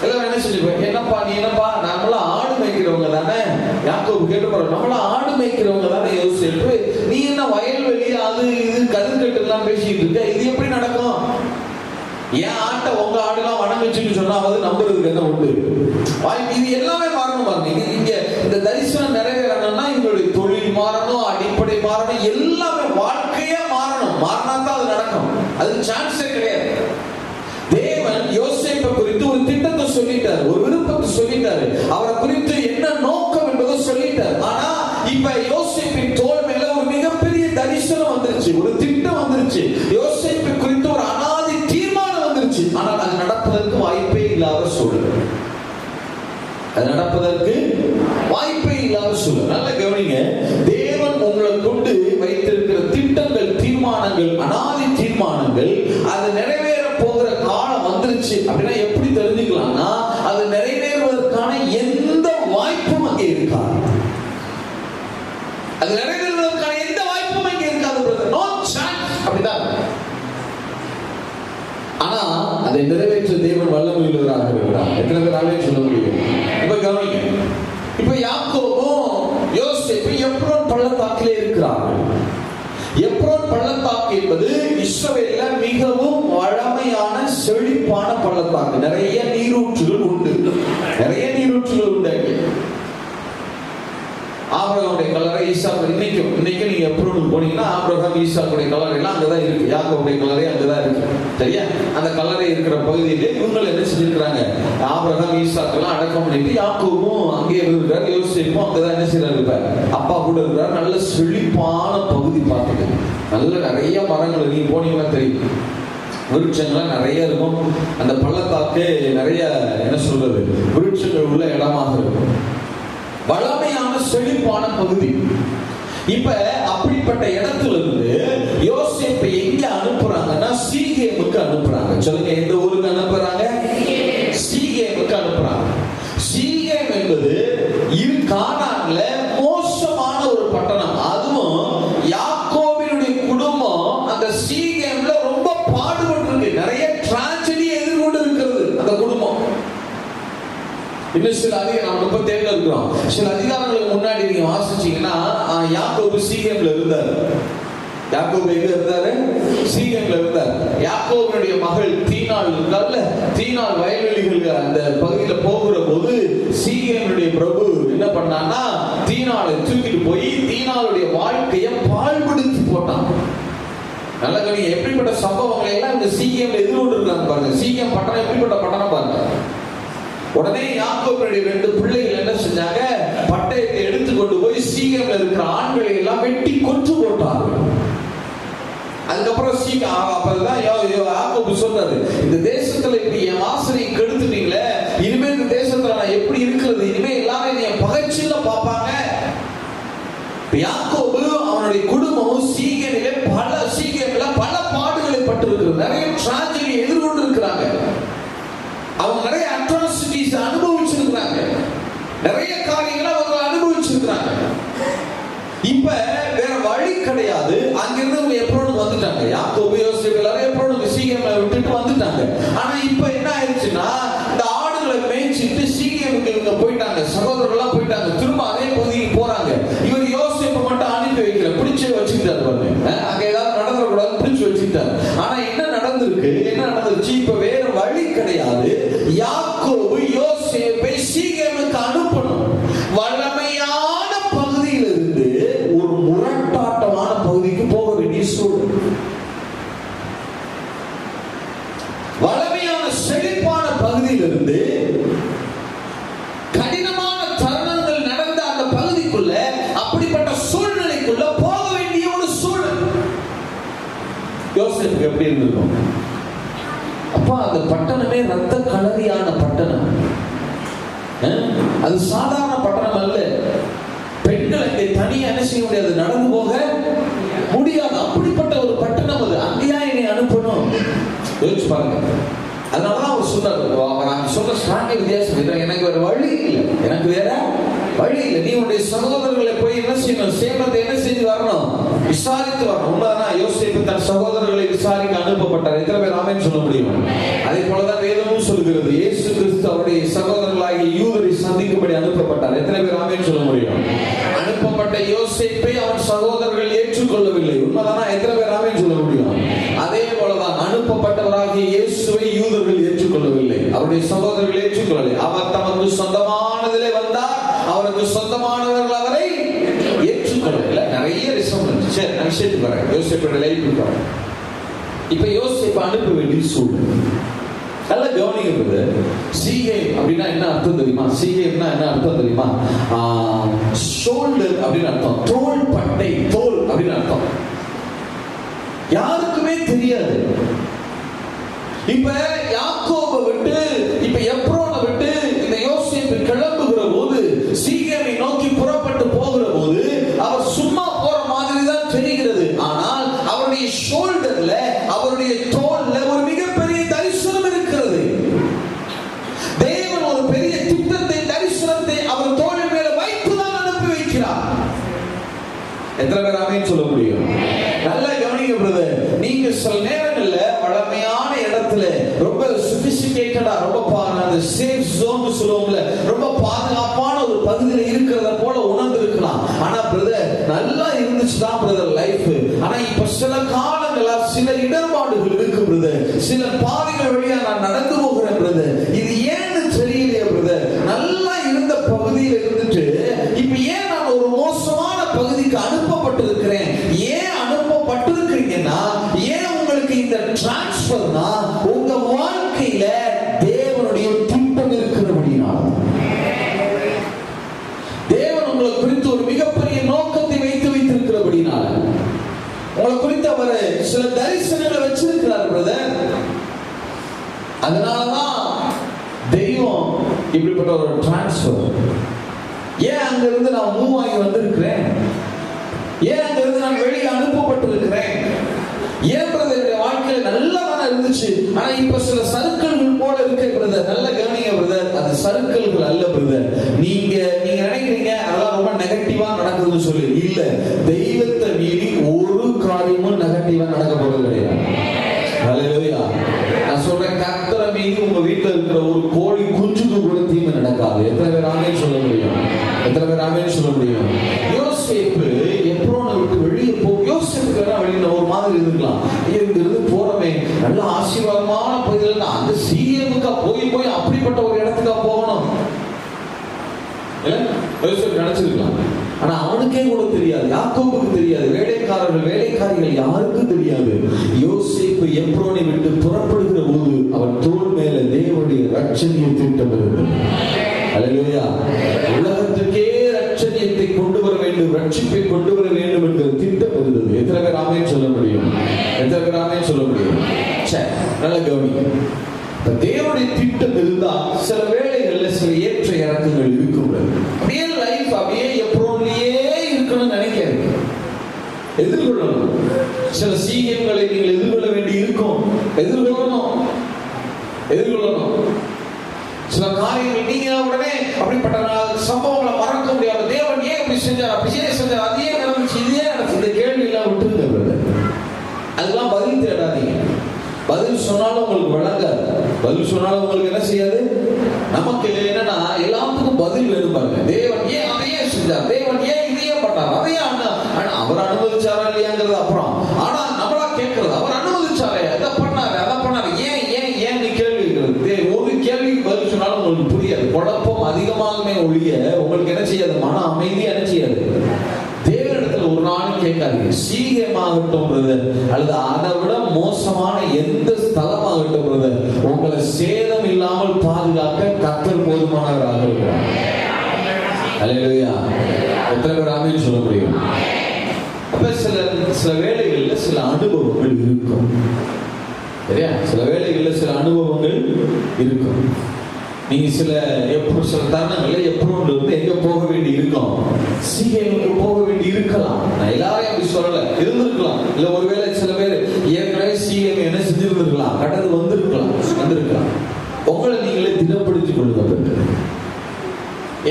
எல்லாரும் என்ன சொல்லிருப்பாங்க? என்னப்பா நீ என்னப்பா, நம்மளாம் ஆடு மேய்க்கிறவங்க தானே. யாக்கோபு கேட்டு போறோம், நம்மளாம் ஆடு மேய்க்கிறவங்க தானே யோசிச்சு, நீ என்ன வயல்வெளி அது இது கதிர்கட்டு எல்லாம் பேசிட்டு இருக்க, இது எப்படி நடக்கும்? ஏன் ஆட்டை உங்க ஆடுலாம் வணங்குச்சுன்னு சொன்னா அது நம்புறதுக்கு என்ன உண்டு? இது எல்லாமே மாறணும் பாருங்க. இங்க இந்த தரிசனம் நிறைவேறணும்னா எங்களுடைய தொழில் மாறணும், அடிப்படை மாறணும், எல்லாமே வாழ்க்கையே மாறணும். மாறினா தான் அது நடக்கும். அது சான்ஸே கிடையாது. தேவன் யோசேப்பை குறித்து ஒரு திட்டத்தை சொல்லிட்டார், ஒரு விருப்பத்தை சொல்லிட்டாரு, அவரை குறித்து என்ன நோக்கம் என்பதை சொல்லிட்டார். ஆனா இப்ப யோசேப்பின் தோள் மேல ஒரு மிகப்பெரிய தரிசனம் வந்துருச்சு, ஒரு திட்டம் வந்துருச்சு, யோசேப்பை குறித்து ஒரு அனாதி தீர்மானம் வந்துருச்சு. ஆனால் அது நடப்பதற்கு வாய்ப்பே இல்லாத சூழல். அது நடப்பதற்கு வாய்ப்பே இல்லாத சூழல். நல்ல கவனிங்க. தேவன் உங்களை கொண்டு வைத்திருக்கிற திட்டங்கள், தீர்மானங்கள், அனாதி தீர்மானங்கள், அது நிறைவேற போகிற காலம் வந்துருச்சு அப்படின்னா எப்படி தெரிஞ்சுக்கலாம்னா, அது நிறைவேறுவதற்கான எந்த வாய்ப்பும் அங்கே இருக்காது. அது நிறைவேறுவதற்கான எந்த வாய்ப்பும் அங்கே இருக்காது. No chance. அப்படிதான். ஆனா அதை நிறைவேற்ற தேவன் வல்லமையுள்ளவராக இருக்கிறார். எத்தனை பேராலே சொல்ல முடியும்? இப்ப கவனிங்க. இப்ப யாக்கோபும் யோசேப்பும் எப்ரோன் பள்ளத்தாக்கிலே இருக்கிறார்கள். எப்ரோன் பள்ளத்தாக்கு என்பது இஸ்ரவேல்ல மிகவும் வளமையான செழிப்பான பள்ளத்தாக்கு. நிறைய நீரூற்றுகள் உண்டு, நிறைய நீரூற்றுகள் உண்டு. ஆபிரகாமுடைய கல்லறை, ஈசாக்கு, இன்னைக்கும் நீங்க எப்ரோனுக்கு போனீங்கன்னா ஆபிரகாம் ஈசாக்குடைய கல்லறை எல்லாம் அங்கதான் இருக்கு. யாக்கோபுடைய கல்லறை அங்கதான் இருக்கு. சரியா? அந்த கல்லறை இருக்கிற பகுதியிலே இவங்க என்ன செஞ்சிருக்கிறாங்க? ஆபிரகாம் ஈசாக்கு எல்லாம் அடக்கம் பண்ணிட்டு யாக்கோபும் அங்கே இருக்கிறார், யோசேப்பும் அங்கதான் என்ன செய்யறாரு? இப்ப அப்பா கூட இருக்கிறார். நல்ல செழிப்பான பகுதி பார்த்துட்டு, நல்ல நிறைய மரங்கள், நீங்க போனீங்கன்னா தெரியும், விருட்சங்கள்லாம் நிறைய இருக்கும். அந்த பள்ளத்தாக்கு நிறைய என்ன சொல்றது, விருட்சங்கள் உள்ள இடமாக இருக்கும். வளமையான செழிப்பான பகுதி. இப்ப அப்படிப்பட்ட இடத்துல இருந்து யோசேப்பை எங்க அனுப்புறாங்கன்னா சீகேமுக்கு அனுப்புறாங்க. சொல்லுங்க, எந்த ஊருக்கு அனுப்புறாங்க? சீகேமுக்கு அனுப்புறாங்க. சீகேம் என்பது கானான்ல மோசமான ஒரு பட்டணம். அதுவும் யாக்கோபினுடைய குடும்பம் அந்த சீகேம்ல ரொம்ப பாடுபட்டு இருக்கு. நிறைய டிராஜடி எதிர்கொண்டு இருக்கிறது அந்த குடும்பம். இன்னும் சில அதிகாரம் 37 இருக்கிறோம். சில அதிகாரங்களுக்கு முன்னாடி நீங்க வாசிச்சீங்கன்னா யாக்கோபு சீகேம்ல இருந்தார். யாக்கோபு எங்க இருந்தாரு? சீகேம்ல இருந்தார். யாக்கோபுடைய மகள் தீனாள் இருந்தார்ல, தீனாள் வயல்வெளிகள் அந்த பகுதியில போகிற போது சீகேமுடைய பிரபு என்ன பண்ணான்னா தீனாளை தூக்கிட்டு போய் தீனாளுடைய வாழ்க்கையை பாழ்படுத்தி போட்டான். நல்ல கவனிங்க, எப்படிப்பட்ட சம்பவங்களை எல்லாம் இந்த சீகேம்ல எதிர்கொண்டு இருக்காங்க பாருங்க. சீகேம் பட்டணம் எப்படிப்பட்ட பட்டணம் பாருங்க. உடனே யாக்கோபுடைய 2 பிள்ளைகள் என்ன செஞ்சாங்க? பட்டயத்தை எடுத்துக்கொண்டு போய் சீகேம்ல இருக்கிற ஆண்களை எல்லாம் வெட்டி கொன்று போட்டார்கள். அதுக்கப்புறம் அப்பதான் யாக்கோபு சொல்றாரு, இந்த தேசத்துல இப்படி என் வாசனை கெடுத்துட்டீங்களே, இனிமே இந்த தேசத்துல நான் எப்படி இருக்கிறது? இனிமே எல்லாரும் என் பகைச்சில பாப்பாங்க. யாக்கோபு அவனுடைய குடும்பமும் சீகேம்ல பல பாடுகளை பட்டிருக்கிறது. நிறைய டிராஜடி எதிர்கொண்டு இருக்கிறாங்க. அவங்க நிறைய அட்ராசிட்டிஸ் அனுபவிச்சிருக்கிறாங்க. நிறைய காரியங்களை அவங்க அனுபவிச்சிருக்கிறாங்க. இப்ப வேற வழி கிடையாது. அங்கிருந்து அவங்க எப்ரோனுக்கு வந்துட்டாங்க. யாக்கோபு யோசேப்பு எல்லாரும் எப்ரோனுக்கு சீகேமை விட்டுட்டு வந்துட்டாங்க. ஆனா இப்ப என்ன ஆயிடுச்சுன்னா, இந்த ஆடுகளை மேய்ச்சிட்டு சீகேமுக்கு இவங்க போயிட்டாங்க, சகோதரர்கள்லாம் போயிட்டாங்க. திரும்ப அதே பகுதிக்கு போறாங்க. இவர் யோசேப்பை மட்டும் அனுப்பி வைக்கல, பிடிச்சு வச்சுக்கிட்டாரு பாருங்க. அங்க ஏதாவது நடந்துடக்கூடாது, பிடிச்சு வச்சுக்கிட்டாரு. ஆனா என்ன நடந்திருக்கு? என்ன நடந்துருச்சு? இப்ப வேற வழி கிடையாது. யாக்கோபு யோசேப்பை சீகேமுக்கு அனுப்பணும். வல்லமையான பகுதியிலிருந்து ஒரு முரட்டாட்டமான பகுதிக்கு போக வேண்டிய சூழல். பகுதியிலிருந்து கடினமான தருணங்கள் நடந்த அந்த பகுதிக்குள்ள, அப்படிப்பட்ட சூழ்நிலைக்குள்ள போக வேண்டிய ஒரு சூழல். யோசேப்புக்கு எப்படி இருந்திருக்கும்? அப்பா, அந்த பட்டணமே ரத்த கலரியான பட்டணம். அது சாதாரண பட்டணம் அல்ல. பெண்கள் அங்கே தனியா என்ன செய்ய முடியாது, நடந்து போக முடியாது. அப்படிப்பட்ட ஒரு பட்டணம் அது. அங்கேயா என்னை அனுப்பணும்? யோசிச்சு பாருங்க. அதனாலதான் அவர் சொன்னார், நான் சொல்ற ஸ்ட்ராங்க வித்தியாசம், எனக்கு வேற வழி இல்லை, எனக்கு வேற வழி இல்லை. நீ உன்னுடைய சகோதரர்களை போய் என்ன செய்யணும், சேமத்தை என்ன செஞ்சு வரணும், விசாரித்து வரணும். உண்மைதான், யோசேப்பு தன் சகோதரர்களை விசாரிக்க அனுப்பப்பட்டார். எத்தனை பேர் ஆமென் சொல்ல முடியும்? அதே போலதான் வேதமும் சொல்கிறது, இயேசு கிறிஸ்து அவருடைய சகோதரர்களாகிய யூதரை சந்திக்கும்படி அனுப்பப்பட்டார். எத்தனை பேர் ஆமென் சொல்ல முடியும்? அனுப்பப்பட்ட யோசேப்பை அவன் சகோதரர்கள் ஏற்றுக்கொள்ளவில்லை. உண்மைதானா? எத்தனை பேர் ஆமென் சொல்ல முடியும்? அதே போலதான் அனுப்பப்பட்டவராகிய இயேசுவை யூதர்கள் ஏற்றுக்கொள்ளவில்லை, அவருடைய சகோதரர்கள் ஏற்றுக்கொள்ளவில்லை. அவர் தமக்கு சொந்தமானதிலே வந்தார், அவருக்கு சொந்தமானவர்கள் அவரை ஏற்றுக்கொள்ளவில்லை. நிறைய ரிசம்பன்ஸ். சரி, நான் விஷயத்துக்கு வரேன். யோசேப்போட லைஃப்க்கு வரேன். இப்ப யோசேப்பை அனுப்ப வேண்டிய சூழ்நிலை நல்ல கவனிக்கிறது. சீகை அப்படின்னா என்ன அர்த்தம் தெரியுமா? சீகைன்னா என்ன அர்த்தம் தெரியுமா? ஷோல்டர் அப்படின்னு அர்த்தம், தோல் பட்டை, தோல் அப்படின்னு அர்த்தம். யாருக்குமே தெரியாது. இப்ப யாக்கோபை விட்டு, இப்ப எப்ரோனை விட்டு இந்த யோசேப்பு கிளம்புகிற போது, சீகேமை நோக்கி புறப்பட்டு போகிற போது, அவர் சும்மா போற மாதிரி தான் தெரிகிறது. ஆனால் அவருடைய ஷோல்டர்ல, அவருடைய தோல்ல ஒரு மிகப்பெரிய தரிசனம் இருக்கிறது. தேவன் ஒரு பெரிய திட்டத்தை, தரிசனத்தை அவர் தோளின் மேல வைத்துதான் அனுப்பி வைக்கிறார். எத்தனை பேர் ஆமென் சொல்ல முடியும்? நல்ல கவனிங்க பிரதர். நீங்க சில நேரங்கள்ல வளமையான இடத்துல, ரொம்ப சொபிஸ்டிகேட்டடா, ரொம்ப அந்த சேஃப் ஜோன் சொல்லுவோம்ல, ரொம்ப பாதுகாப்பான ஒரு பகுதியில் இருக்கிறத போல உணர்ந்திருக்கலாம். ஆனா பிரதர், நல்லா இருந்துச்சுதான் பிரதர் லைஃப். ஆனா இப்ப சில காலங்களா சில இடர்பாடுகள் இருக்கு பிரதர், சில பாதைகள் வழியா நான் நடந்து போகிறேன் பிரதர், இது ஏன்னு தெரியலையே பிரதர். நல்லா இருந்த பகுதியில் இருந்துட்டு இப்ப ஏன் நான் ஒரு மோசமான பகுதிக்கு அனுப்பப்பட்டிருக்கிறேன்? ஏன் அனுப்பப்பட்டிருக்கிறீங்கன்னா, ஏன் உங்களுக்கு இந்த டிரான்ஸ்பர்னா, உங்க வாழ்க்கையில தேவனுடைய திட்டம் இருக்கிறபடினால, தேவன் உங்களை குறித்து ஒரு மிகப்பெரிய நோக்கத்தை வைத்திருக்கிறபடினால, உங்களை குறித்து அவர் சில தரிசனங்களை வச்சிருக்கிறார் பிரதர். அதனாலதான் தெய்வம் இப்படிப்பட்ட ஒரு டிரான்ஸ்பர். ஏன் அங்கிருந்து நான் மூவ் ஆகி வந்திருக்கிறேன்? ஏன் அங்கிருந்து நான் வெளியே அனுப்பப்பட்டிருக்கிறேன்? ஏன் பிரதர் என்னுடைய வாழ்க்கையில நல்லா தானே இருந்துச்சு, ஆனா இப்ப சில சர்க்கிள்கள் போல இருக்கு பிரதர். நல்ல கவனிங்க பிரதர், அது சர்க்கிள்கள் அல்ல பிரதர். நீங்க நினைக்கிறீங்க அதெல்லாம் ரொம்ப நெகட்டிவா நடக்குதுன்னு சொல்லி. இல்ல, தெய்வத்தை மீறி ஒரு காரியமும் நெகட்டிவா நடக்க போறது கிடையாது. ஹல்லேலூயா. நான் சொல்றேன், கர்த்தரை மீறி உங்க வீட்டுல இருக்கிற ஒரு கோழி குஞ்சுக்கு கூட தீமை நடக்காது. எத்தனை பேர் ஆமென் சொல்ல முடியும்? எத்தனை பேர் ஆமென் சொல்ல முடியும்? யோசேப்பு எப்ரோனை விட்டு வெளியே யோசேப்புக்கு வெளியில ஒரு மாதிரி இருக்கலாம். இங்கிருந்து போறமே நல்ல ஆசீர்வாதமான பகுதியில், அந்த சீஎமுக்கா போய் அப்படிப்பட்ட ஒரு இடத்துக்கா போகணும் யோசேப்பு நினைச்சிருக்கலாம். ஆனா அவனுக்கே கூட தெரியாது, யாக்கோபுக்கு தெரியாது, வேலைக்காரிகள் யாருக்கும் தெரியாது. யோசேப்பு எப்ரோனை விட்டு புறப்படுகிற போது அவன் தோள் மேல தேவனுடைய ரட்சணிய திட்டம் இருந்தது. அல்லேலூயா. உலகத்துக்கே ரட்சணியத்தை கொண்டு வர வேண்டும், ரட்சிப்பை கொண்டு வர வேண்டும் என்கிற திட்டம் இருந்தது. எத்தனை பேர் ஆமென் சொல்ல முடியும்? எத்தனை பேர் ஆமென் சொல்ல முடியும்? நல்ல கவனிங்க. தேவனுடைய திட்டம் இருந்தா சில வேளைகள்ல சில ஏற்ற இறக்கங்கள் இருக்கும். அப்படியே லைஃப் அப்படியே எப்ரோன்லயே இருக்கணும்னு நினைக்காது. எதிர்கொள்ளணும். சில சீக்கியங்களை நீங்கள் எதிர்கொள்ள வேண்டி இருக்கும். எதிர்கொள்ளணும். சில காரியங்கள் நீங்க உடனே அப்படிப்பட்ட சம்பவங்களை மறக்க முடியாது. தேவன் ஏன் இப்படி செஞ்சார், அப்படியே செஞ்சார், அதே நடந்துச்சு, இதே நடந்துச்சு, இந்த கேள்வி எல்லாம் விட்டுருங்க. அதெல்லாம் பதில் தேடாதீங்க. பதில் சொன்னாலும் உங்களுக்கு வழங்காது. பதில் சொன்னாலும் உங்களுக்கு என்ன செய்யாது? நமக்கு என்னன்னா எல்லாத்துக்கும் பதில் வேணும் பாருங்க. தேவன் ஏன் அதையே செஞ்சார், தேவன் ஏன் இதையே பண்ணார், அதையே அவர் அனுமதிச்சாரா இல்லையாங்கிறது அப்புறம். ஆனா நம்மளா கேட்கறது, அவர் அனுமதிச்சாரே, அதை பண்ணாரு, ஏன் கேள்வி இருக்கிறது. ஒரு கேள்விக்கு பதில் சொன்னாலும் உங்களுக்கு புரியாது. குழப்பம் அதிகமாகவே ஒழிய உங்களுக்கு என்ன செய்யாது? மன அமைதி என்ன செய்யாது? தேவனிடத்துல ஒரு நாளும் கேட்காதீங்க. சீக்கிரமா சூழ்நிலையாகட்டும் பிரதர், அல்லது அதை விட மோசமான எந்த ஸ்தலமாகட்டும் பிரதர், உங்களை சேதம் இல்லாமல் பாதுகாக்க கர்த்தர் போதுமானவராக இருக்கிறார். அல்லேலூயா. எத்தனை பேர் ஆமென் சொல்ல முடியும்? அப்ப சில வேளைகள்ல சில அனுபவங்கள் இருக்கும். சரியா? சில வேளைகள்ல சில அனுபவங்கள் இருக்கும். நீங்க சில தருணங்கள்ல எப்பவும் இருந்து எங்க போக வேண்டி இருக்கும்? சீக்கிரங்களுக்கு போக வேண்டி இருக்கலாம். நான் எல்லாரையும் அப்படி சொல்லல, இருந்திருக்கலாம். இல்ல ஒருவேளை சில பேர் ஏற்கனவே சீக்கிரம் என்ன செஞ்சிருந்திருக்கலாம், கடந்து வந்திருக்கலாம். உங்களை நீங்களே திடப்படுத்திக் கொள்ளுங்க.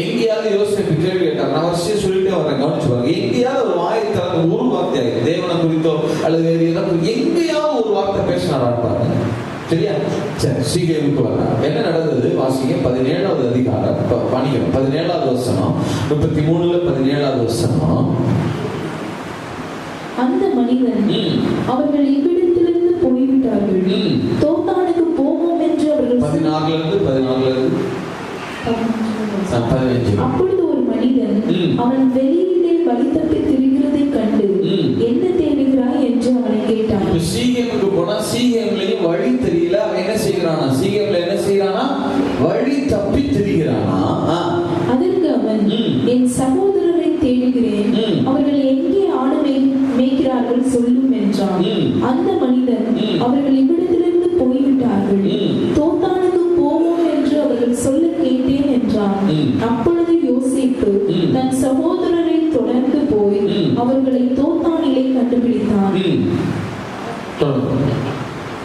எங்கேயாவது யோசிப்பு கேள்வி கேட்டார், நான் வரிசையை சொல்லிட்டே வரேன், கவனிச்சு பாருங்க. எங்கேயாவது ஒரு வாயை திறந்து ஒரு வார்த்தையாக தேவனை குறித்தோ அல்லது வேறு ஏதாவது எங்கேயாவது ஒரு வார்த்தை பேசினாரா பாருங்க. சரியா? சரி, சீக்கிரமுக்கு வர்றார். என்ன நடந்தது வாசிங்க. 17வது அதிகாரம், 17வது வசனம், 33ல 17வது வசனம். அந்த மனிதன் அவர்கள் இவ்விடத்திலிருந்து போய்விட்டார்கள், தோத்தானுக்கு போவோம் என்று அவர்கள் 14 அப்பொழுது ஒரு மனிதன் அவன் வெளியிலே வழி தப்பி திரிகிறதை கண்டு என்ன தேடுகிறாய் என்று அவனை கேட்டான். சீகேமுக்கு போனா சீகேம்லயும் வழி தெரியல. அவன் என்ன செய்யறானா? சீகேம்ல என்ன செய்யறானா? வழி தப்பி திரிகிறானா? அதற்கு அவன், என் சகோதரரை தேடுகிறேன், அவர்கள் எங்கே ஆடு மேய்க்கிறார்கள் சொல்லும் என்றான். அந்த மனிதன் அவர்கள் இவ்விடத்திலிருந்து போய்விட்டார்கள், தோத்தானுக்கு போவோம் என்று அவர்கள் சொல்ல கேட்டேன் என்றான். அப்பொழுது யோசேப்பு தன் சகோதரரை தொடர்ந்து போய் அவர்களை தோத்தானிலே கண்டுபிடித்தான்.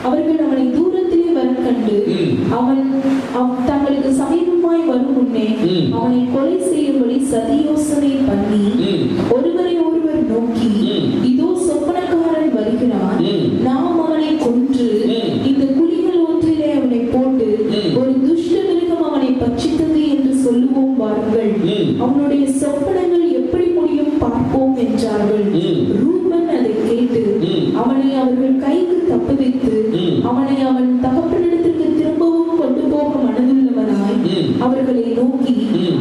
அவர்கள் அவனை தூரத்திலே வர கண்டு அவன் தங்களுக்கு சமீபமாய் வரும் முன்னே அவனை கொலை செய்யும்படி சதி யோசனை பண்ணி ஒருவரை ஒருவர் நோக்கி, இதோ சொப்பனக்காரன் வருகிறான், நாம் அவனை கொன்று இந்த குழிகள் ஒன்றிலே அவனை போட்டு ஒரு துஷ்ட மிருகம் அவனை பட்சித்தது என்று சொல்லுவோம் வாருங்கள், அவனுடைய சொப்பனங்கள் எப்படி முடியும் பார்ப்போம் என்றார்கள். ரூபன் அதை கேட்டு அவனை அவர்கள் கைக்கு தப்புவித்து அவனை அவன் தகப்பனிடத்திற்கு திரும்பவும் கொண்டு போக மனதுள்ளவனாய் அவர்களை நோக்கி,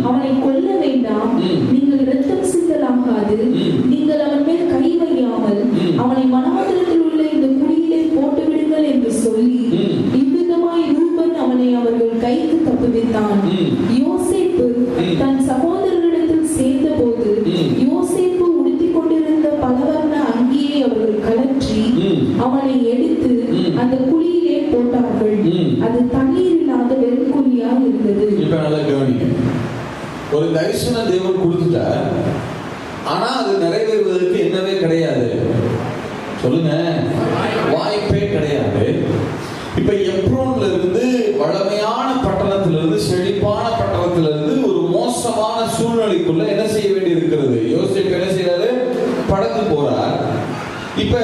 அவனை கொல்ல வேண்டாம், நீங்கள் இரத்தம் சிந்தலாகாது, நீங்கள் அவன் மேல் கை வையாமல் அவனை வனாந்திரத்தில் உள்ள இந்த குழியிலே போட்டு விடுங்கள் என்று சொல்லி இவ்விதமாய் ரூபன் அவனை அவர்கள் கைக்கு தப்புவித்தான். யோசேப்பு தன் சகோதரரிடத்தில் சேர்ந்த போது யோசேப்பு உடுத்திக் கொண்டிருந்த பலவர்ண அங்கியை அவர்கள் கலற்றி அவனை எடுத்து அந்த குழியிலே போட்டார்கள். அது தண்ணீர் இல்லாத வெறும் குழியா இருந்தது. இப்ப நல்லா கவனிங்க. ஒரு தரிசன தேவன் கொடுத்துட்டார், ஆனா அது நிறைவேறுவதற்கு என்னவே கிடையாது. சொல்லுங்க, வாய்ப்பே கிடையாது. இப்ப எப்ரோன்ல இருந்து வளமையான பட்டணத்திலிருந்து செழிப்பான பட்டணத்திலிருந்து ஒரு மோசமான சூழ்நிலைக்குள்ள என்ன செய்ய வேண்டி இருக்கிறது? யோசேப்பு என்ன செய்யறாரு? படகு போறார். இப்ப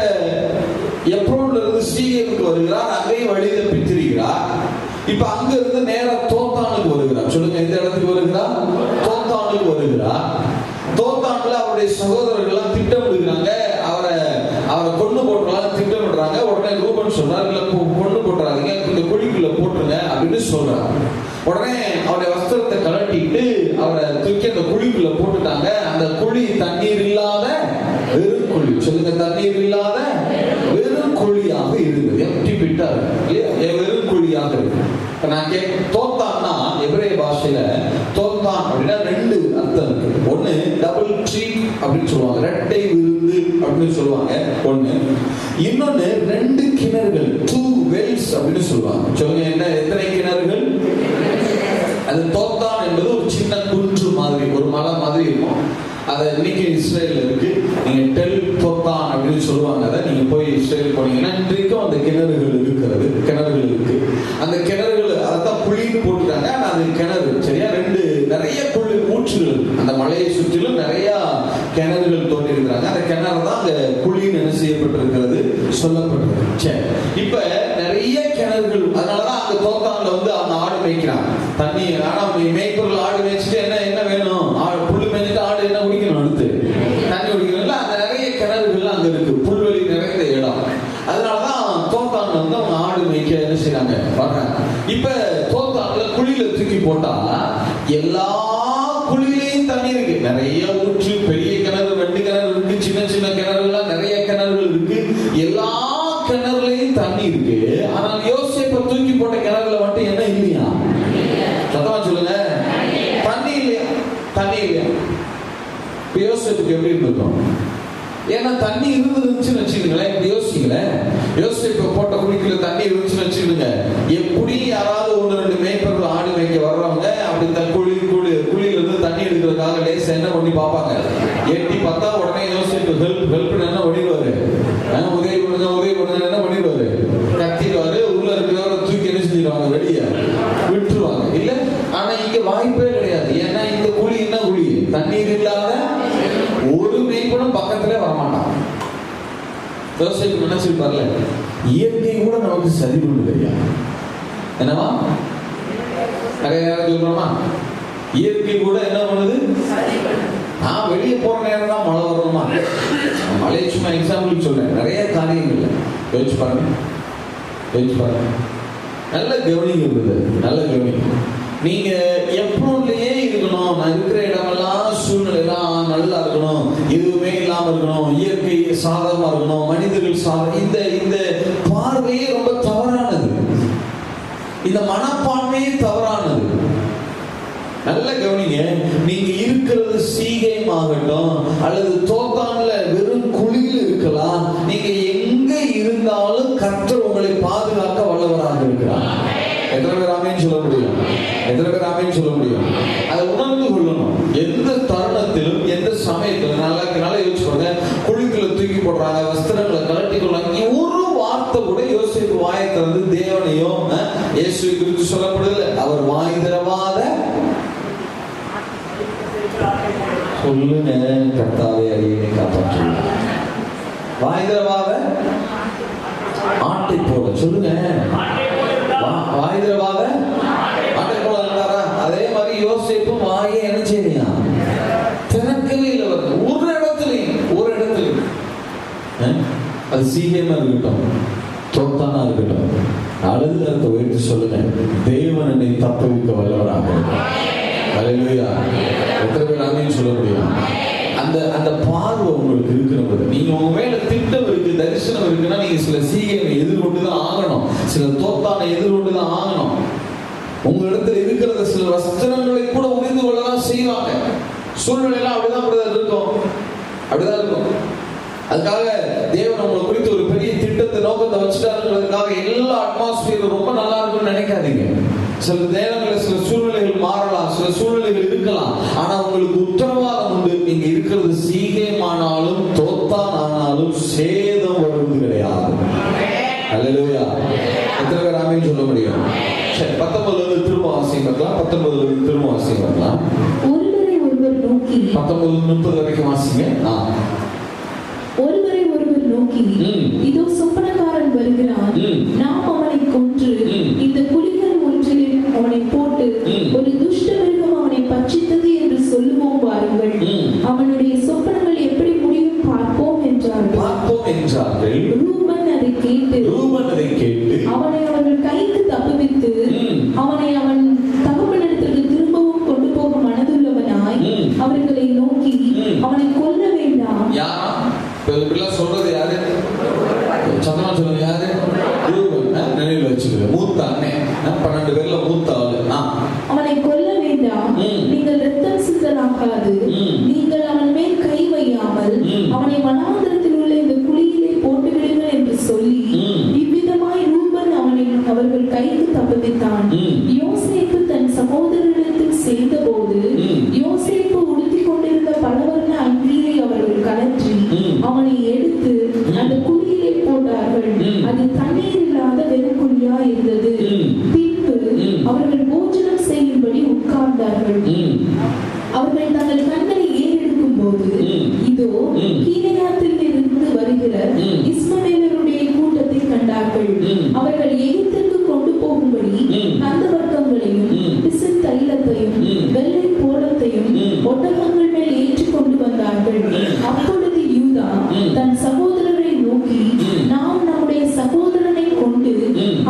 எப்ரோன்ல இருந்து சீகேமுக்கு வருகிறார், அங்கேயும் வழி தப்பி திரிகிறார். இப்ப அங்க இருந்து நேரா தோத்தானுக்கு வருகிறார். சொல்லுங்க, எந்த இடத்துக்கு வருகிறார்? தோத்தானுக்கு வருகிறார். தோத்தான்ல அவருடைய சகோதரர்கள் எல்லாம் திட்டமிடுகிறாங்க, அவரை கொண்டு போட்டுலாம் திட்டமிடுறாங்க. உடனே ரூபன் சொல்றாரு, இல்ல கொண்டு போட்டுறாதீங்க, இந்த குழிக்குள்ள போட்டுருங்க அப்படின்னு சொல்றாரு. உடனே அவருடைய வஸ்திரத்தை கலட்டிட்டு அவரை தூக்கி அந்த குழிக்குள்ள போட்டுட்டாங்க. அந்த குழி தண்ணீர் இல்லாத வெறும் குழி. சொல்லுங்க, தண்ணீர் இல்லாத வெறும் குழியாக இருந்தது. எம்டி பிட்டார், வெறும் குழியாக இருக்கு. நான் தோத்தான்னா எபிரேய பாஷையில தோத்தான் அப்படின்னா ரெண்டு அர்த்தம் இருக்கு. ஒண்ணு டபுள் ட்ரீ அப்படின்னு சொல்லுவாங்க, இரட்டை விருந்து அப்படின்னு சொல்லுவாங்க ஒண்ணு. இன்னொன்னு ரெண்டு கிணறுகள், டூ வெல்ஸ் அப்படின்னு சொல்லுவாங்க. சொல்லுங்க, என்ன எத்தனை கிணறுகள்? அது தோத்தான் என்பது ஒரு சின்ன குன்று மாதிரி, ஒரு மலை மாதிரி இருக்கும். அது இன்னைக்கு இஸ்ரேல் இருக்கு. நீங்க டெல் தோத்தான் அப்படின்னு சொல்லுவாங்க. அதை நீங்க போய் இஸ்ரேல் போனீங்கன்னா இன்றைக்கும் அந்த கிணறுகள் இருக்கிறது, கிணறுகள் இருக்கு. அந்த கிணறுகள் அதான் புளின்னு போட்டுட்டாங்க. ஆனா அது கிணறு, சரியா? நிறைய புள்ளி ஊற்றுகள், அந்த மலையை சுற்றிலும் நிறைய கிணறுகள் தோண்டி இருக்கிறாங்க. அந்த கிணறு தான் அங்க புளின்னு என்ன செய்யப்பட்டிருக்கிறது, சொல்லப்பட்டிருக்கு. சரி, இப்ப நிறைய கிணறுகள். அதனாலதான் அங்க தோத்தான்ல வந்து அவங்க ஆடு மேய்க்கிறாங்க. தண்ணி, ஆனா மேய்ப்பொருள் ஆடு மேய்ச்சிட்டு என்ன வேணும்? புல்லு மேய்ச்சிட்டு ஆடு என்ன குடிக்கணும்? அடுத்து தண்ணி குடிக்கணும்ல. அந்த நிறைய கிணறுகள் அங்க இருக்கு, புல்வெளி நிறைந்த இடம். அதனாலதான் தோத்தான்ல வந்து அவங்க ஆடு மேய்க்க என்ன செய்யறாங்க, வர்றாங்க. இப்ப தோத்தான்ல குழியில தூக்கி போட்டா எல்லா தண்ணி இருக்கு, நிறைய ஊற்று, பெரிய கிணறு, 2 கிணறு இருக்கு, சின்ன சின்ன கிணறுலாம் நிறைய கிணறுகள் இருக்கு. கிணறுலையும் தண்ணி இருக்கு. ஆனால் யோசேப்பை தூக்கி போட்ட கிணறுல மட்டும் என்ன இல்லையா? சத்தமா சொல்லுங்க, தண்ணி இல்லையா? தண்ணி இல்லையா? யோசேப்புக்கு எப்படி இருந்திருக்கும்? ஏன்னா தண்ணி இருந்துச்சுன்னு வச்சுக்கீங்களேன். இப்படி யோசிங்களேன், யோசிப்பு போட்ட குடிக்கல தண்ணி இருந்துச்சுன்னு வச்சுக்கிடுங்க. எப்படி யாராவது ஒன்று ரெண்டு மேய்ப்பர்கள் ஆடு மேய்க்க வர்றவங்க அப்படி குழியில இருந்து தண்ணி எடுக்கிறதுக்காக லேச என்ன பண்ணி பார்ப்பாங்க, எட்டி பார்த்தா உடனே யோசிப்பு ஹெல்ப் என்ன பண்ணிடுவாரு, உதவி பண்ணுங்க என்ன பண்ணிடுவாரு, கத்திடுவாரு. உள்ள இருக்கிறவரை தூக்கி என்ன செஞ்சிருவாங்க, வெளியே விட்டுருவாங்க. இல்ல, ஆனா இங்க வாய்ப்பே கிடையாது. ஏன்னா இந்த குழி என்ன குழி, தண்ணீர் இல்லாத ஒரு மேய்ப்பனும் பக்கத்திலே வரமாட்டான். யோசிப்பு நினைச்சிருப்பார்ல, இயற்கை கூட நமக்கு சரி பண்ணு தெரியாது. என்னவா நிறைய நேரம் சொல்றோமா, இயற்கை கூட என்ன பண்ணுது, நான் வெளியே போற நேரம் தான் மழை வரணுமா? மழையை சும்மா எக்ஸாம்பிளுக்கு சொல்றேன், நிறைய காரியங்கள் யோசிச்சு பாருங்க. நல்ல கவனிக்கிறது, நல்ல கவனிக்க. நீங்க எப்பவுமே இருக்கணும், நான் இருக்கிற இடமெல்லாம் சூழ்நிலைலாம் நல்லா இருக்கணும், எதுவுமே இல்லாம இருக்கணும், இயற்கை சாதகமா இருக்கணும், மனிதர்கள் சாதகம். இந்த பார்வையே ரொம்ப தவறானது. இந்த மனப்பான்மையே தவறானது. நல்ல கவனிங்க, நீங்க இருக்கிறது சீகைமாகட்டும் அல்லது தோத்தான்ல வெறும் குழியில் இருக்கலாம். நீங்க எங்க இருந்தாலும் கர்த்தர் உங்களை பாதுகாக்க வல்லவராக இருக்கிறார். எத்தனை பேர் ஆமென் சொல்ல முடியும்? எத்தனை பேர் ஆமென் சொல்ல முடியும்? அதை உணர்ந்து கொள்ளணும். எந்த தருணத்திலும் எந்த சமயத்திலும் நல்லா யோசிச்சுக்கோங்க. குழிக்குள்ள தூக்கி போடுறாங்க, வஸ்திரங்களை கலட்டி கொள்ளாங்க. ஒரு வார்த்தை கூட யோசிப்பு வாயை திறந்து தேவனையோ இயேசுவை குறித்து சொல்லப்படுது. அவர் வாய் திறவாத சொல்லுங்க, கர்த்தாவே அடியேனை காப்பாற்றுங்க. வாய் திறவாத ஆட்டை போல சொல்லுங்க, வாய் திறவாத ஆட்டை போல இருந்தாரா? அதே மாதிரி யோசிப்பும் வாயை என்ன செய்யா திறக்கவே இல்லை. ஒரு இடத்துலையும் அது சீக்கிரமா இருக்கட்டும், தோத்தானா இருக்கட்டும், அழுது நேரத்தை உயர்த்தி சொல்லுங்க, தேவன் என்னை தப்புவிக்க வல்லவராக இருக்கிறார். ஹல்லேலூயா. எத்தனை பேர் ஆமென் சொல்ல முடியும்? அந்த பார்வை உங்களுக்கு இருக்கிறது. நீங்க உங்க மேல திட்டம் இருக்கு, தரிசனம் இருக்குன்னா நீங்க சில சீகையை எதிர்கொண்டுதான் ஆகணும், சில தோத்தானை எதிர்கொண்டுதான் ஆகணும். உங்க இடத்துல இருக்கிறத சில வஸ்திரங்களை கூட உரிந்து கொள்ளலாம் செய்வாங்க. சூழ்நிலையெல்லாம் அப்படிதான் இருக்கும். அதுக்காக தேவன் உங்களை குறித்து ஒரு பெரிய திட்டத்தை நோக்கத்தை வச்சுட்டாருன்றதுக்காக எல்லா அட்மாஸ்பியரும் ரொம்ப நல்லா இருக்கும்னு நினைக்காதீங்க. சில நேரங்களில் சில சூழ்நிலைகள் மாறலாம், சில சூழ்நிலைகள் இருக்கலாம். ஆனா உங்களுக்கு உத்தரவாதம் உண்டு, நீங்க இருக்கிறது சீகேமானாலும் தோத்தான் ஆனாலும் சேதம் வருவது கிடையாது. ஹல்லேலூயா. எத்தனை பேர் ஆமென் சொல்ல முடியும்? சரி, 19 திரும்ப வாசியம் பார்க்கலாம். 19 திரும்ப வாசியம் பார்க்கலாம். ஒருவரை ஒருவர் நோக்கி 19-30 வரைக்கும் வாசிங்க. ஒருவரை ஒருவர் நோக்கி, இதோ சொப்பனக்காரன் வருகிறான், நாம் அவனை கொன்று இந்த குழிகள் ஒன்றில் அவனை போட்டு ஒரு துஷ்ட மிருகம் அவனை பட்சித்தது என்று சொல்லுவோம் வாருங்கள். அவனுடைய சொப்பனங்கள் எப்படி முடியும் பார்ப்போம் என்றார்கள். ரூபன் அதை கேட்டு அவனை அவர்கள் கைக்கு தப்புவித்து அவனை அவன் தகப்பனிடத்திற்கு திரும்பவும் கொண்டு போக மனதுள்ளவனாய் அவர்களை நோக்கி, அவனை கொல்ல வேண்டாம். சொல்றது யாரு? சத்தமா சொல்லுங்க, யாரு? நினைவில் வச்சுக்க, மூத்த அண்ணன், 12 பேர்ல மூத்த ஆளு. அவனை கொல்ல வேண்டாம், நீங்கள் இரத்தம் சிந்தலாகாது, நீங்கள் அவன் மேல் கை வையாமல் அவனை வனாந்தரத்தில் உள்ள இந்த குழியிலே போட்டு விடுங்கள் என்று சொல்லி இவ்விதமாய் ரூபன் அவனை அவர்கள் கைக்கு தப்புவித்தான். யோசேப்பு தன் சகோதரனிடத்தில் சேர்ந்தபோது யோசேப்பு உடுத்திக் கொண்டிருந்த பலவர்ண அங்கியை அவர்கள் கலற்றி அவனை எடுத்து அந்த குழியிலே போட்டார்கள். அது தண்ணீர் இல்லாத வெறும் குழியா இருந்தது. பின்பு அவர்கள் போஜனம் செய்யும்படி உட்கார்ந்தார்கள். அவர்கள் தங்கள் கண்களை ஏறெடுக்கும் போது இதோ கீலேயாத்தில் இருந்து வருகிற இஸ்மவேலருடைய கூட்டத்தை கண்டார்கள். அவர்கள் எகிப்திற்கு கொண்டு போகும்படி அந்த வர்க்கங்களையும் பிசின் தைலத்தையும் வெள்ளை போலத்தையும் ஒட்டகங்கள் மேல் ஏற்றி கொண்டு வந்தார்கள். அப்பொழுது யூதா தன் சகோதரரை நோக்கி, நாம் நம்முடைய சகோதரனை கொண்டு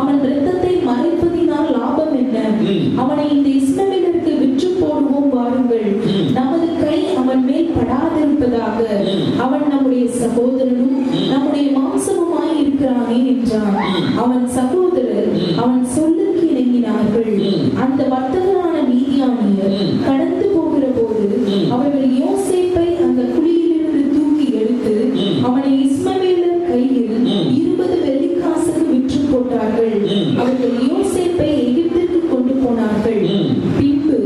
அவன் இரத்தத்தை மறைப்பதினால் லாபம் என்ன? அவனை இந்த இஸ்மவேலருக்கு விற்று போடுவோம் வாருங்கள், நமது கை அவன் மேல் படாதிருப்பதாக. அவன் நம்முடைய சகோதரனும் நம்முடைய மாம்சமுமாய் இருக்கிறானே என்றான். அவன் சகோதரர் அவன் சொல்லுக்கு இணங்கினார்கள். அந்த வர்த்தகரான மீதியானியர் கடந்து போகிற போது அவர்கள் யோசேப்பை அந்த குழியிலிருந்து தூக்கி எடுத்து அவனை இஸ்மவேலர் கையில் 20 வெள்ளிக்காசுக்கு விற்று போட்டார்கள். அவர்கள் யோசேப்பை எகிப்திற்கு கொண்டு போனார்கள். பின்பு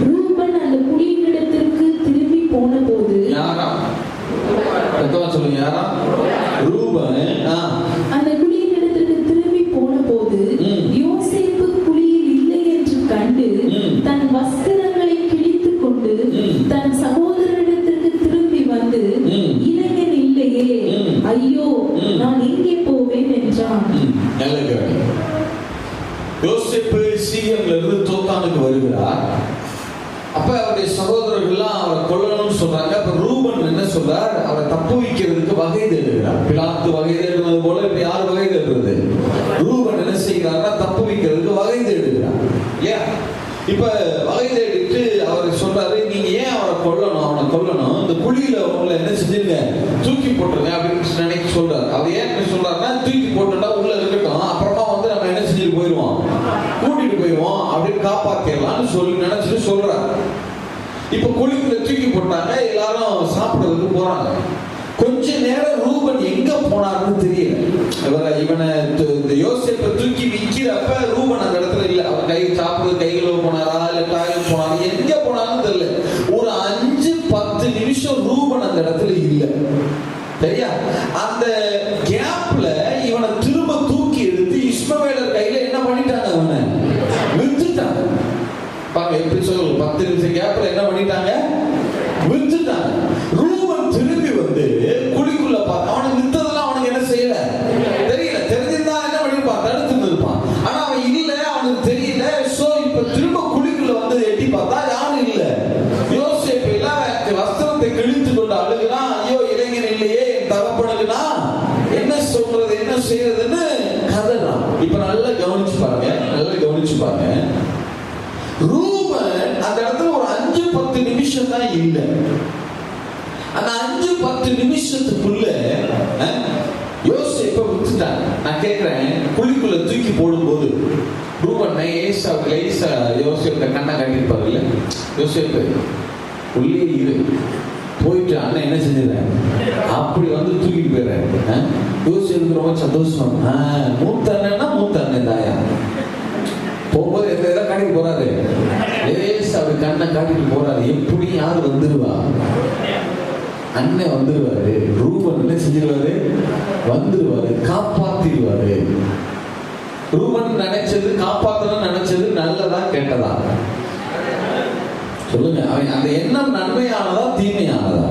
ரூபன் அந்த குழியினிடத்திற்கு திரும்பி போன போது சொல்லுங்க யாரா? ரூபன் அந்த குழியினிடத்திற்கு திரும்பி போன போது யோசேப்பு குழியில் இல்லை என்று கண்டு தன் வஸ்திரங்களை கிழித்துக் கொண்டு தன் சகோதரனிடத்திற்கு திரும்பி வந்து, இளைஞன் இல்லையே, ஐயோ நான் எங்கே போவேன் என்றான். யோசேப்பு சீகேம்ல இருந்து தோத்தானுக்கு வருகிறார். அப்ப அவருடைய சகோதரர்கள்லாம் அவரை கொல்லணும்னு சொல்றாங்க. அப்ப ரூபன் என்ன சொல்றார்? அவரை தப்பு வைக்கிறதுக்கு வகை தேடுகிறார். பிலாத்து வகை தேடுறது போல இப்ப யார் வகை தேடுறது? ரூபன் என்ன செய்கிறார்னா தப்பு வைக்கிறதுக்கு வகை தேடுகிறார். ஏன் இப்ப வகை தேடிட்டு அவர் சொல்றாரு, நீங்க ஏன் அவரை கொல்லணும்? அவனை கொல்லணும், இந்த குழியில உங்களை என்ன செஞ்சிருங்க, தூக்கி போட்டுருங்க அப்படின்னு நினைக்க சொல்றாரு. அவர் ஏன் சொல்றாருன்னா, தூக்கி போட்டுட்டா உள்ள இருக்கட்டும், அப்புறமா வந்து நம்ம என்ன செஞ்சுட்டு போயிடுவோம், கூட்டிட்டு போயிடுவோம் அப்படின்னு காப்பாத்திடலாம்னு சொல்லி நினைச்சிட்டு சொல்றாரு. இப்ப குழிக்குள்ள தூக்கி போட்டாங்க, எல்லாரும் சாப்பிடுறதுக்கு போறாங்க. கொஞ்ச நேரம் ரூபன் எங்க போனாருன்னு தெரியல. இவனை யோசேப்பை தூக்கி விக்கிறப்ப ரூபன் அந்த இடத்துல இல்ல. அவர் கை சாப்பிடுறது கையில போனாரா இல்ல டாய்லெட் போனாரா, எங்க போனாருன்னு தெரியல. ஒரு 5-10 நிமிஷம் ரூபன் அந்த இடத்துல இல்ல. சரியா? அந்த கேப்ல இவனை திரும்ப தூக்கி எடுத்து இஸ்மவேலர் கையில என்ன பண்ணிட்டாங்க, அவனை வித்துட்டாங்க. பாருங்க எப்படி சொல்லுங்க, 10 நிமிஷம் கேப்ல என்ன பண்ணிட்டாங்க, வித்துட்டாங்க. ரூபன் திரும்பி வந்து குழிக்குள்ள பார்த்து, அவனுக்கு வித்ததெல்லாம் அவனுக்கு என்ன செய்யல தெரியல. தெரிஞ்சிருந்தா என்ன பண்ணிருப்பான், தடுத்து இருப்பான். ஆனா அவன் இல்ல, அவனுக்கு தெரியல. சோ இப்ப திரும்ப குழிக்குள்ள வந்து எட்டி பார்த்தா யாரும் இல்ல. யோசேப்பு இல்ல, வஸ்திரத்தை கிழித்து கொண்டு அழுகிறான். ஐயோ இளைஞன் இல்லையே, என் தகப்பனுக்குனா என்ன சொல்றது, என்ன செய்யறதுன்னு கதறான். இப்ப நல்லா கவனிச்சு பாருங்க, நல்லா கவனிச்சு பாருங்க. ரூபன் அந்த இடத்துல ஒரு 5-10 நிமிஷம் தான் இல்ல. அந்த 5-10 நிமிஷத்துக்குள்ள யோசேப்பை விட்டுட்டாங்க. நான் கேட்கிறேன், குழிக்குள்ள தூக்கி போடும்போது ரூபன் லேசா யோசேப்பை கண்ணா காட்டியிருப்பாரு இல்ல, யோசேப்பு உள்ளே இரு, போயிட்டு அண்ணன் என்ன செஞ்சிடறேன் அப்படி வந்து தூக்கிட்டு போயிடுறேன். யோசேப்புக்கு ரொம்ப சந்தோஷம். மூத்த அண்ணன்னா மூத்த அண்ணன் தாயா போகும்போது எந்த காட்டிட்டு போறாரு, லேசா அப்படி கண்ணை காட்டிட்டு போறாரு. எப்படி யாரு வந்துருவா, அண்ணன் வந்துருவாரு. ரூபன் என்ன செஞ்சிருவாரு, வந்துருவாரு, காப்பாத்திடுவாரு. ரூபன் நினைச்சது, காப்பாத்தணும் நினைச்சது நல்லதா கேட்டதா சொல்லுங்க. அவன் அந்த எண்ணம் நன்மையானதா தீமையானதா?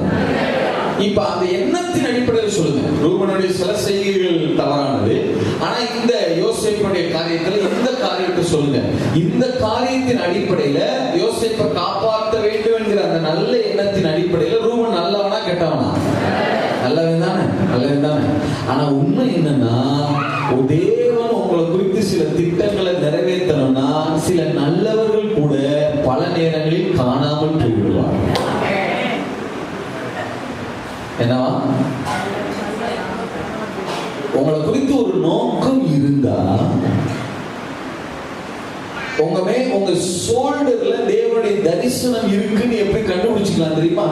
இப்ப அந்த எண்ணத்தின் அடிப்படையில் சொல்லுங்க. ரூபனுடைய சில செய்கைகள் தவறானது, ஆனா இந்த யோசேப்புடைய காரியத்துல எந்த காரியத்தை சொல்லுங்க, இந்த காரியத்தின் அடிப்படையில யோசேப்பை காப்பாற்ற வேண்டும் என்கிற அந்த நல்ல எண்ணத்தின் அடிப்படையில ரூபன் நல்லவனா கெட்டவனா? நல்லவன் தானே, நல்லவன் தானே. ஆனா உண்மை என்னன்னா, தேவன் உங்களை குறித்து சில திட்டங்களை நிறைவேற்றணும்னா சில நல்லவர்கள் கூட பல நேரங்களில் காணாமல் போய்விடுவார். என்னவா? உங்களை குறித்து ஒரு நோக்கம் இருந்தா உங்க ஷோல்டர்ல தேவனுடைய தரிசனம் இருக்குன்னு எப்படி கண்டுபிடிச்சுக்கலாம் தெரியுமா?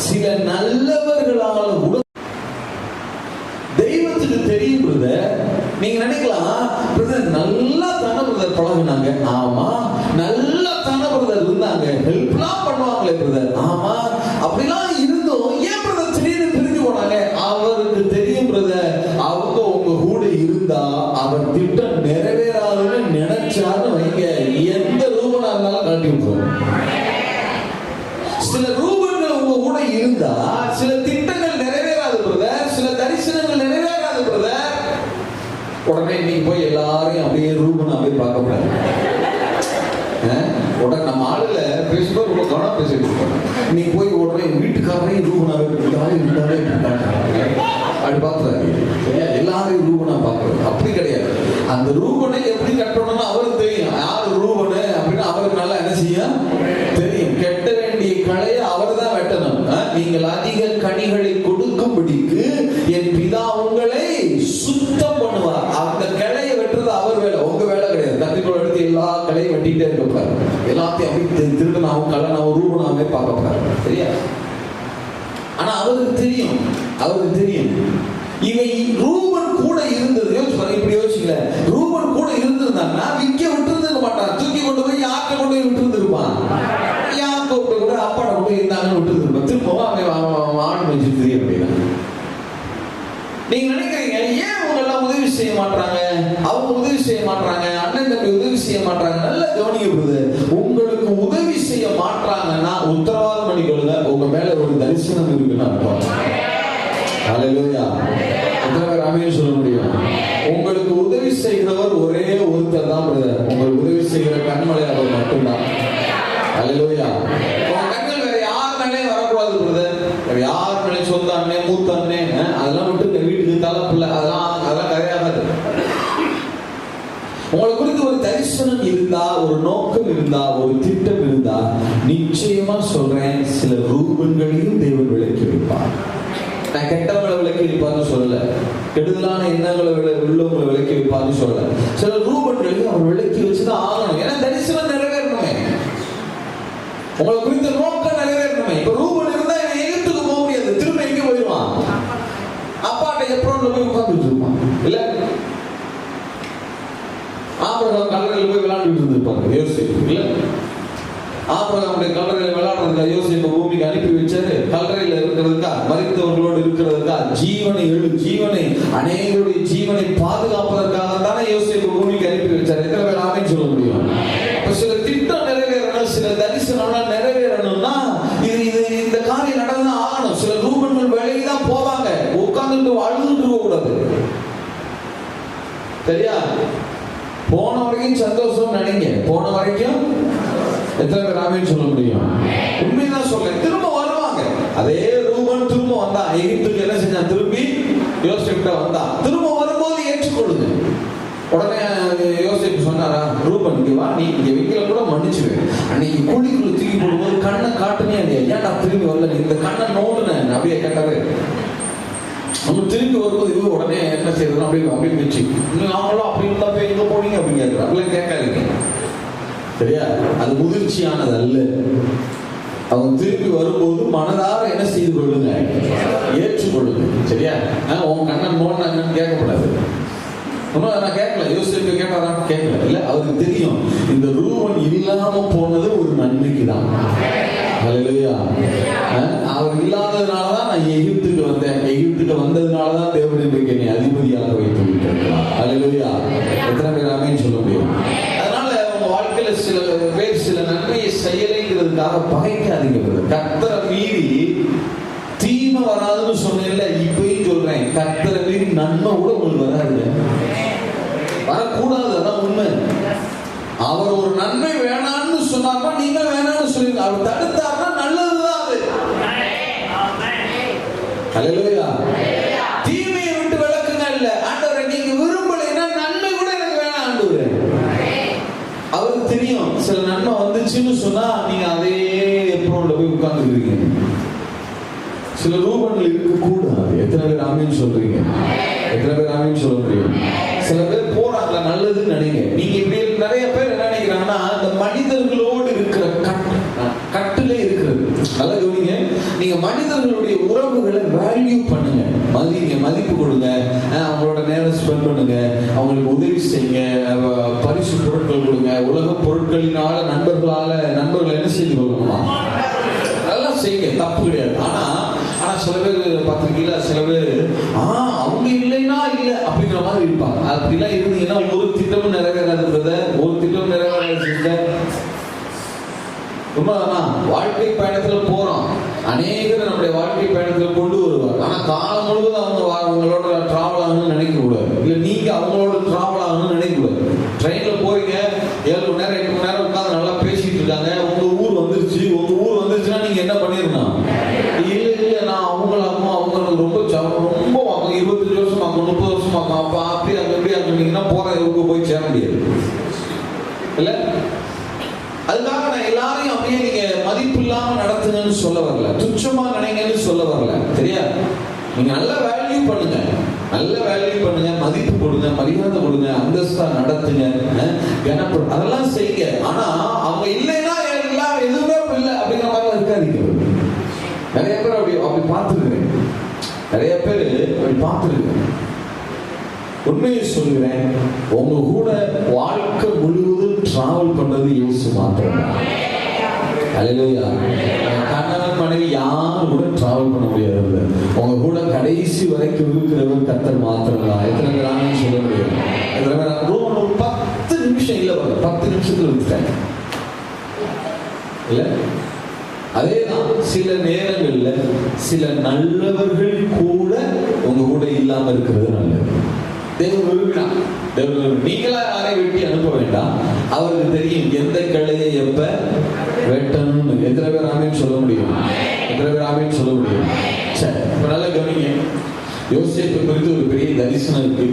சில நல்லவர்களால் கூட தெய்வத்துக்கு தெரியும். பிரதர் நீங்க நினைக்கலாம், பிரதர் நல்லா தானே பிரதர் பழகுனாங்க. ஆமா, நல்லா தானே பிரதர் இருந்தாங்க, ஹெல்ப்லாம் பண்ணுவாங்களே பிரதர். ஆமா, அப்படிலாம் இருந்தோம், ஏன் பிரதர் திடீர்னு பிரிஞ்சு போனாங்க? அவருக்கு தெரியும் பிரதர், அவங்க உங்க கூட இருந்தா அவர் திட்டம் நிறைவேறாதுன்னு நினைச்சான்னு வைங்க, எந்த ரூபனா இருந்தாலும் காட்டி விட்டுருவோம். சில ரூபங்கள் உங்க கூட இருந்தா சில திட்டங்கள் நிறைவேறாது பிரதர், சில தரிசனங்கள் நிறைவேறாது பிரதர். உடனே நீங்க போய் எல்லாரையும் அப்படியே ரூபன் அப்படியே பார்க்க கூடாது. உடனே நம்ம ஆளுல பேசும்போது ரொம்ப கவனம் பேசிட்டு இருக்கோம். நீ போய் உடனே வீட்டுக்காரரையும் ரூபனாவே இருந்தாலே அப்படி பார்த்துறாரு. எல்லாரையும் ரூபனா பார்க்கறது அப்படி கிடையாது. அந்த ரூபனை எப்படி கட்டணும்னு அவருக்கு தெரியும். யாரு ரூபனு அப்படின்னு அவருக்கு நல்லா என்ன செய்யும் தெரியும். கெட்ட வேண்டிய களையை அவர் தான் வெட்டணும். நீங்கள் அதிக கனிகளை கொடுக்கும்படிக்கு என் பிதா உங்களை தெரியாது. ஆனா அவருக்கு தெரியும் இவை ரூபன் கூட இருந்தது. இப்படி யோசிக்கல, ரூபன் கூட இருந்திருந்தாங்கன்னா விற்க விட்டுருந்துக்க மாட்டான், தூக்கி கொண்டு போய் யார்கிட்ட கொண்டு போய் விட்டுருந்துருப்பான், யார்கிட்ட கூட அப்பாட்ட கொண்டு போய் இருந்தாங்கன்னு விட்டுருந்துருப்பான். திரும்பவும் அவன் ஆடு மேய்ச்சி தெரியும் அப்படின்னா. நீங்க நினைக்கிறீங்க ஏன் அவங்க எல்லாம் உதவி செய்ய மாட்டாங்க, அவங்க உதவி செய்ய மாட்டாங்க, அண்ணன் தம்பி உதவி செய்ய மாட்டாங்க. நல்லா கவனிக்கப்படுது. உங்களுக்கு உதவி செய்ய மாட்டாங்கன்னா உத்தரவாதம் பண்ணிக்கொள்ளுங்க, உங்க மேல ஒரு தரிசனம் இருக்குன்னு அர்த்தம். ஹல்லேலூயா. எத்தனை பேர் ஆமென் சொல்ல முடியும்? உங்களுக்கு உதவி செய்கிறவர் ஒரே ஒருத்தர் தான் பிரதர். உங்களுக்கு உதவி செய்கிற கண்மலை அவர் மட்டும்தான். ஹல்லேலூயா. உங்க கண்கள் வேற யார் மேலே வரக்கூடாது பிரதர். வேற யார் மேலே சொந்த அண்ணன் மூத்த அண்ணன் அதெல்லாம் விட்டு இந்த வீட்டுக்கு தலைப்பில்லை, அதெல்லாம் கரையாகாது. உங்களை குறித்து ஒரு தரிசனம் இருந்தா, ஒரு நோக்கம் இருந்தா, ஒரு திட்டம் இருந்தா, நிச்சயமா சொல்றேன் சில ரூபன்களையும் தேவன் விலக்கி வைப்பார். நான் கெட்டவங்களை விலக்கி வைப்பார்னு சொல்லல, கெடுதலான எண்ணங்களை உள்ளவங்களை விலக்கி வைப்பார்னு சொல்லல. சில ரூபன்களையும் அவர் விலக்கி வச்சுதான் ஆகணும். ஏன்னா தரிசனம் நிறைவேறணுமே, உங்களை குறித்த நோக்கம் நிறைவேறணுமே. இப்ப ரூபன் இருந்தா எகிப்துக்கு போக முடியாது, திரும்ப எங்க போயிடுவான், அப்பாட்ட எப்பறம் போய் உட்கார்ந்துட்டு இருப்பான். இல்ல ஆபிரகாம் கல்லறையில் போய் விளையாண்டுட்டு இருந்திருப்பாங்க யோசேப்பு. இல்ல ஆபிரகாமுடைய கல்லறையில் விளையாடுறதுக்காக யோசேப்பு பூமிக்கு அனுப்பி வச்சாரு. கல்லறையில் இருக்கிறதுக்கா, மரித்தவர்களோடு இருக்கிறதுக்கா, ஜீவனை அநேகருடைய ஜீவனை பாதுகாப்பதற்காக தானே யோசேப்பு பூமிக்கு அனுப்பி வச்சாரு. எத்தனை பேர் ஆமென் சொல்ல முடியும்? அப்ப சில திட்டம் நிறைவேறணும், சில தரிசனம்லாம் நிறைவேறணும்னா இது இந்த காரியம் நடந்துதான் ஆகணும். சில ரூபன்கள் வேலைக்கு தான் போவாங்க, உட்கார்ந்துட்டு அழுதுட்டு இருக்க கூடாது. சரியா? போன வரைக்கும் சந்தோஷம் நினைங்க, போன வரைக்கும் எத்தனை பேர் ஆமென் சொல்ல முடியும்? உண்மைதான் சொல்ல. திரும்ப வருவாங்க. அதே ரூபன் திரும்ப வந்தா, எகிப்துக்கு என்ன செஞ்சான், திரும்பி யோசேப்கிட்ட வந்தா. திரும்ப வரும்போது ஏற்றுக்கொள்ளுங்க. உடனே யோசேப்பு சொன்னாரா, ரூபன் இங்க வா, நீ இங்க வைக்கல கூட மன்னிச்சுவேன். அன்னைக்கு குழிக்குள்ள தூக்கி போடும்போது கண்ணை காட்டுனே இல்லையா, ஏன்டா திரும்பி வரல, நீ இந்த கண்ணை நோடுனேன் அப்படியே கேட்டாரு. நம்ம திரும்பி வரும்போது உடனே என்ன செய்யறது அப்படின்னு வச்சு நாங்களும் அப்படி இருந்தா போய் எங்க போனீங்க அப்படின்னு கேட்கறோம். அப்படிலாம் கேட்காதீங்க. சரியா? அது முதிர்ச்சியானது அல்ல. அவங்க திரும்பி வரும்போது மனதார என்ன செய்து கொள்ளுங்க, ஏற்றுக்கொள்ளுங்க. சரியா? உன் கண்ணன் நோண்டாங்கன்னு கேட்கக்கூடாது. நான் கேட்கல, யோசிச்சு கேட்டாரான்னு கேட்கல. இல்ல, அவருக்கு தெரியும் இந்த ரூபன் இல்லாம போனது ஒரு நன்மைக்கு தான். ஹல்லேலூயா. அவர் இல்லாததுனாலதான் நான் எகிப்துக்கு வந்தேன், எகிப்துக்கு வந்ததுனாலதான் தேவன் இன்றைக்கு என்னை அதிபதியாக வைத்து விட்டார். ஹல்லேலூயா. எத்தனை பேர் ஆமென் சொல்ல முடியும்? அதனால உங்க வாழ்க்கையில சில பேர் சில நன்மையை செய்யலைங்கிறதுக்காக பகைக்காதீங்க. கர்த்தரை மீறி தீமை வராதுன்னு சொன்னேன்ல, இப்பயும் சொல்றேன், கர்த்தரை மீறி நன்மை கூட உங்களுக்கு வராது, வரக்கூடாது. அதான் உண்மை. அவர் ஒரு நன்மை வேணான்னு சொன்னார்னா நீங்க வேணான்னு சொல்லுங்க. அவர் தடுத்தார்னா நல்லதுதான் அது. ஹல்லேலூயா. தீமையை விட்டு விலக்குங்க. இல்ல ஆண்டவரே நீங்க விரும்பலைன்னா நன்மை கூட எனக்கு வேணாம் ஆண்டவரே. அவருக்கு தெரியும் சில நன்மை வந்துச்சுன்னு சொன்னா நீங்க அதே எப்பரோல போய் உட்கார்ந்துருக்கீங்க. சில ரூபங்கள் இருக்கக்கூடாது. எத்தனை பேர் ஆமென் சொல்றீங்க? எத்தனை பேர் ஆமென் சொல்ல முடியும்? சில பேர் போறாங்களா நல்லதுன்னு நினைங்க. நீங்க இப்படி நிறைய பேர் என்ன நினைக்கிறாங்கன்னா, அந்த மனிதர்களோடு இருக்கிற கட்டுலே இருக்கிறது. நல்லா கவனிங்க. நீங்க மனிதர்களுடைய உறவுகளை வேல்யூ பண்ணுங்க, மதிப்பு கொடுங்க, அவங்களோட நேரம் ஸ்பெண்ட் பண்ணுங்க, அவங்களுக்கு உதவி செய்யுங்க, பரிசு பொருட்கள் கொடுங்க. உலக பொருட்களினால நண்பர்களை என்ன செய்து கொள்ளணுமா, அதெல்லாம் செய்யுங்க, தப்பு கிடையாது. ஆனா சில பேர் பார்த்திருக்கீங்களா, சில பேர் அவங்க இல்லைன்னா இல்லை அப்படிங்கிற மாதிரி இருப்பாங்க. அப்படிலாம் இருந்தீங்கன்னா ஒரு திட்டமும் நிறைவேறாது, ஒரு திட்டமும் நிறைவேறாது. உண்மைதான். வாழ்க்கை பயணத்துல போறோம், அநேகர் நம்முடைய வாழ்க்கை பயணத்துல கொண்டு வருவார். ஆனா காலம் முழுவதும் அவங்களோட டிராவல் ஆகணும்னு நினைக்க கூடாது. இல்ல நீங்க அவங்களோட டிராவல் ஆகணும்னு நினைக்க கூடாது. ட்ரெயின்ல போறீங்க, 7 மணி நேரம் 8 மணி நேரம் உட்காந்து நல்லா பேசிட்டு இருக்காங்க. உங்க ஊர் வந்துருச்சுன்னா நீங்க என்ன பண்ணிருக்கணும்? இல்ல நான் அவங்களுக்கு ரொம்ப 25 வருஷமாக்கும் 30 வருஷமாக்கும் அப்ப அப்படி சொன்னீங்கன்னா போற ஊருக்கு போய் சேர முடியாது. இல்ல அதுக்காக நான் எல்லாரையும் அப்படியே நீங்க மதிப்பு இல்லாம நடத்துங்கன்னு சொல்ல வரல, துச்சமா நினைங்கன்னு சொல்ல வரல. சரியா? நீங்க நல்ல வேல்யூ பண்ணுங்க, மதிப்பு கொடுங்க, மரியாதை கொடுங்க, அந்தஸ்தா நடத்துங்க, அதெல்லாம் செய்யுங்க. ஆனா அவங்க இல்லைன்னா எல்லாம் எதுவுமே இல்லை அப்படிங்கிற மாதிரி இருக்காதீங்க. நிறைய பேர் அப்படி பார்த்துருக்கிறேன். நிறைய பேர் அப்படி பார்த்துருக்கிறேன். உண்மையை சொல்கிறேன், உங்க கூட வாழ்க்கை முழுவதும் டிராவல் பண்றது இயேசு மாத்திரம். அல்லேலூயா. கணவன் மனைவி யாரும் கூட டிராவல் பண்ண முடியாது. உங்க கூட கடைசி வரைக்கும் இருக்கிறவர் கர்த்தர் மாத்திரம் தான். எத்தனை பேர் ஆமென் சொல்ல முடியும்? எத்தனை பேர் ஒரு 10 நிமிஷம் இல்ல, 10 நிமிஷத்துல விட்டுட்டாங்க இல்ல? அதேதான் சில நேரங்கள்ல சில நல்லவர்கள் கூட உங்க கூட இல்லாம இருக்கிறது நல்லது. தேவன் விரும்பினார். நீங்களா யாரையும் வெட்டி அனுப்ப வேண்டாம். அவருக்கு தெரியும் எந்த கிளையை எப்ப வெட்டணும்னு. எத்தனை பேர் ஆமென் சொல்ல முடியும்? எத்தனை பேர் ஆமென் சொல்ல முடியும்? சரி, இப்ப நல்லா கவனிங்க. யோசேப்பு குறித்து ஒரு பெரிய தரிசனம் இருக்கு.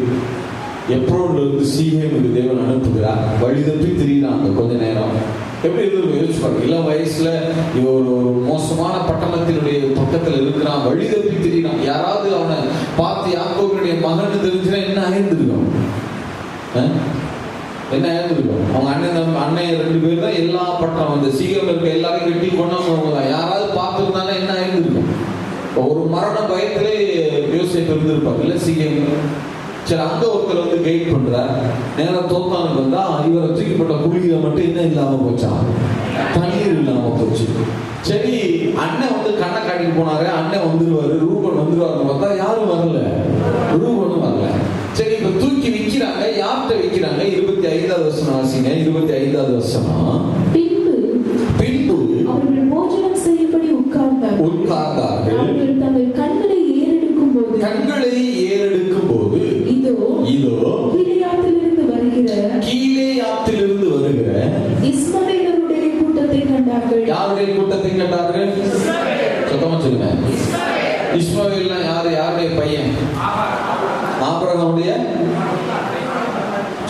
எப்ரோன்ல இருந்து சீகேமுக்கு தேவன் அனுப்புகிறார். வழி தப்பி திரியிறாங்க கொஞ்ச நேரம். எப்படி இருந்து யோசிச்சு பாருங்க. இளம் வயசுல ஒரு மோசமான பட்டணத்தினுடைய பக்கத்துல இருக்கிறான், வழி தப்பி திரியிறான். யாராவது அவனை பார்த்து யாக்கோபினுடைய மகன் தெரிஞ்சுன்னா என்ன ஆயிருந்திருக்கும்? என்ன ஆயிருந்திருக்கும்? அவங்க அண்ணன் 2 பேர் தான் எல்லா பட்டம் அந்த சீக்கிரம் இருக்க எல்லாரையும் வெட்டி கொண்டாங்க தான். யாராவது பார்த்துருந்தாலும் என்ன ஆயிருந்திருக்கும்? ஒரு மரண பயத்திலே யோசேப்பு இருந்திருப்பாங்க இல்ல சீக்கிரம். சரி, அங்க ஒருத்தர் வந்து கைட் பண்றார். நேரம் தோத்தானுக்கு வந்தா இவரை தூக்கிப்பட்ட குழியில மட்டும் என்ன இல்லாம போச்சா? தண்ணீர் இல்லாம போச்சு. சரி, அண்ணன் வந்து கண்ணை காட்டிட்டு போனாரு. அண்ணன் வந்துருவாரு, ரூபன் வந்துருவாருன்னு பார்த்தா யாரும் வரல, ரூபனும் வரல. சரி, இப்ப தூக்கி விக்கிறாங்க. யார்கிட்ட விக்கிறாங்க? 25வது வருஷம் ஆசிங்க. 25வது வருஷமா பின்பு அவர்கள் போஜனம் செய்யும்படி உட்கார்ந்தார்கள். அவர்கள் தங்கள் கண்களை ஏறெடுக்கும் போது இதோ கீலேயாத்திலிருந்து வருகிற இஸ்மவேலருடைய கூட்டத்தை கண்டார்கள். யாருடைய கூட்டத்தை கண்டார்கள்? சுத்தமா சொல்லுங்க. இஸ்மவேல்னா யாரு? யாருடைய பையன்? ஆபிரகாமுடைய.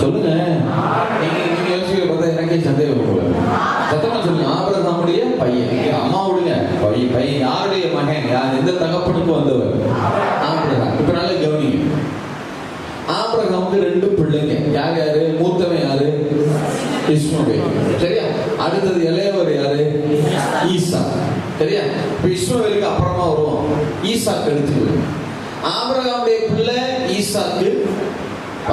சொல்லுங்க. நீங்க யோசிக்க பார்த்தா எனக்கே சந்தேகம் போல. சத்தமா சொல்லுங்க. ஆபிரகாமுடைய பையன். அம்மாவுடைய பையன். யாருடைய மகன்? யார்? எந்த தகப்பனுக்கு வந்தவர்? ஆபிரகாம். இப்ப நல்ல கவனிங்க. ஆபிரகாமுக்கு 2 பிள்ளைங்க. யார் யாரு? மூத்தவன் யாரு? இஸ்மவேல். சரியா? அடுத்தது இளையவர் யாரு? ஈசா. சரியா? இப்ப இஸ்மவேலுக்கு அப்புறமா வருவோம். ஈசாக்கு எடுத்துக்கோ. ஆபிரகாமுடைய பிள்ளை ஈசாக்கு.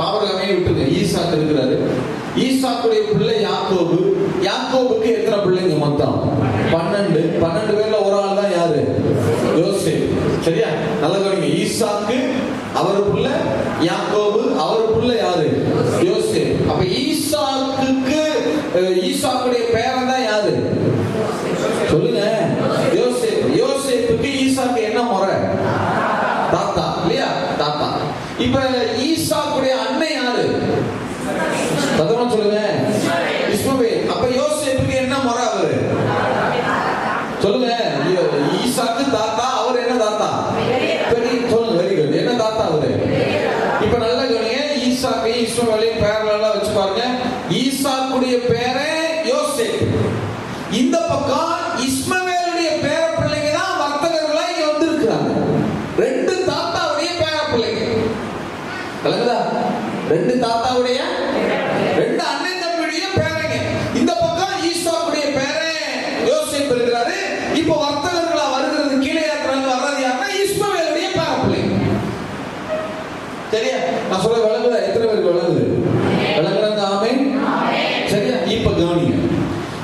ஆபிரகாமே விட்டுங்க. ஈசாக்கு இருக்கிறாரு. ஈசாக்குடைய பிள்ளை யாக்கோபு. யாக்கோபுக்கு எத்தனை பிள்ளைங்க மொத்தம்? 12. 12 பேர்ல ஒரு ஆள் தான் யாரு? யோசேப்பு. சரியா? நல்ல கவனிங்க. ஈசாக்கு அவர் பிள்ளை, யாக்கோபு அவர் பிள்ளை யாரு? யோசேப்பு. அப்ப ஈசாக்குடைய பேரன் தான் யாரு? சொல்லுங்க. யோசேப்பு. யோசேப்புக்கு ஈசாக்கு என்ன முறை? தாத்தா இல்லையா? தாத்தா. இப்ப ஈசாக்குடைய அண்ணன் யாரு? சத்தமா சொல்லுங்க. இஸ்மவேல். அப்ப யோசேப்புக்கு என்ன முறை? அவரு சொல்லுங்க. ஈசாக்கு தாத்தா, அவர் என்ன தாத்தா? பெரிய. சொல்லுங்க. Very good. என்ன தாத்தா அவரு? இப்ப நல்ல கவனிங்க. ஈசாக்கு இஸ்மவேலையும் பேரெல்லாம் வச்சு பாருங்க. ஈசாக்குடைய பேரே யோசேப்பு. இந்த பக்கம் இஸ்மவேலுடைய பேர பிள்ளைங்க தான் வர்த்தகர்களா இங்க வந்து இருக்கிறாங்க. 2 தாத்தாவுடைய பேர பிள்ளைங்க. கலங்குதா? 2 தாத்தாவுடைய 2 அண்ணன் தம்பியுடைய பேரங்க. இந்த பக்கம் ஈசாக்குடைய பேரே யோசேப்பு இருக்கிறாரு. இப்போ வர்த்தகர்களா வருகிறது கீலேயாத்திலிருந்து வர்றது யாருன்னா இஸ்மவேலுடைய பேர பிள்ளைங்க. சரியா? நான் சொல்ல விளங்குதா? எத்தனை பேருக்கு விளங்குது? விளங்குறாங்க? ஆமென். சரியா? இப்ப கவனிங்க.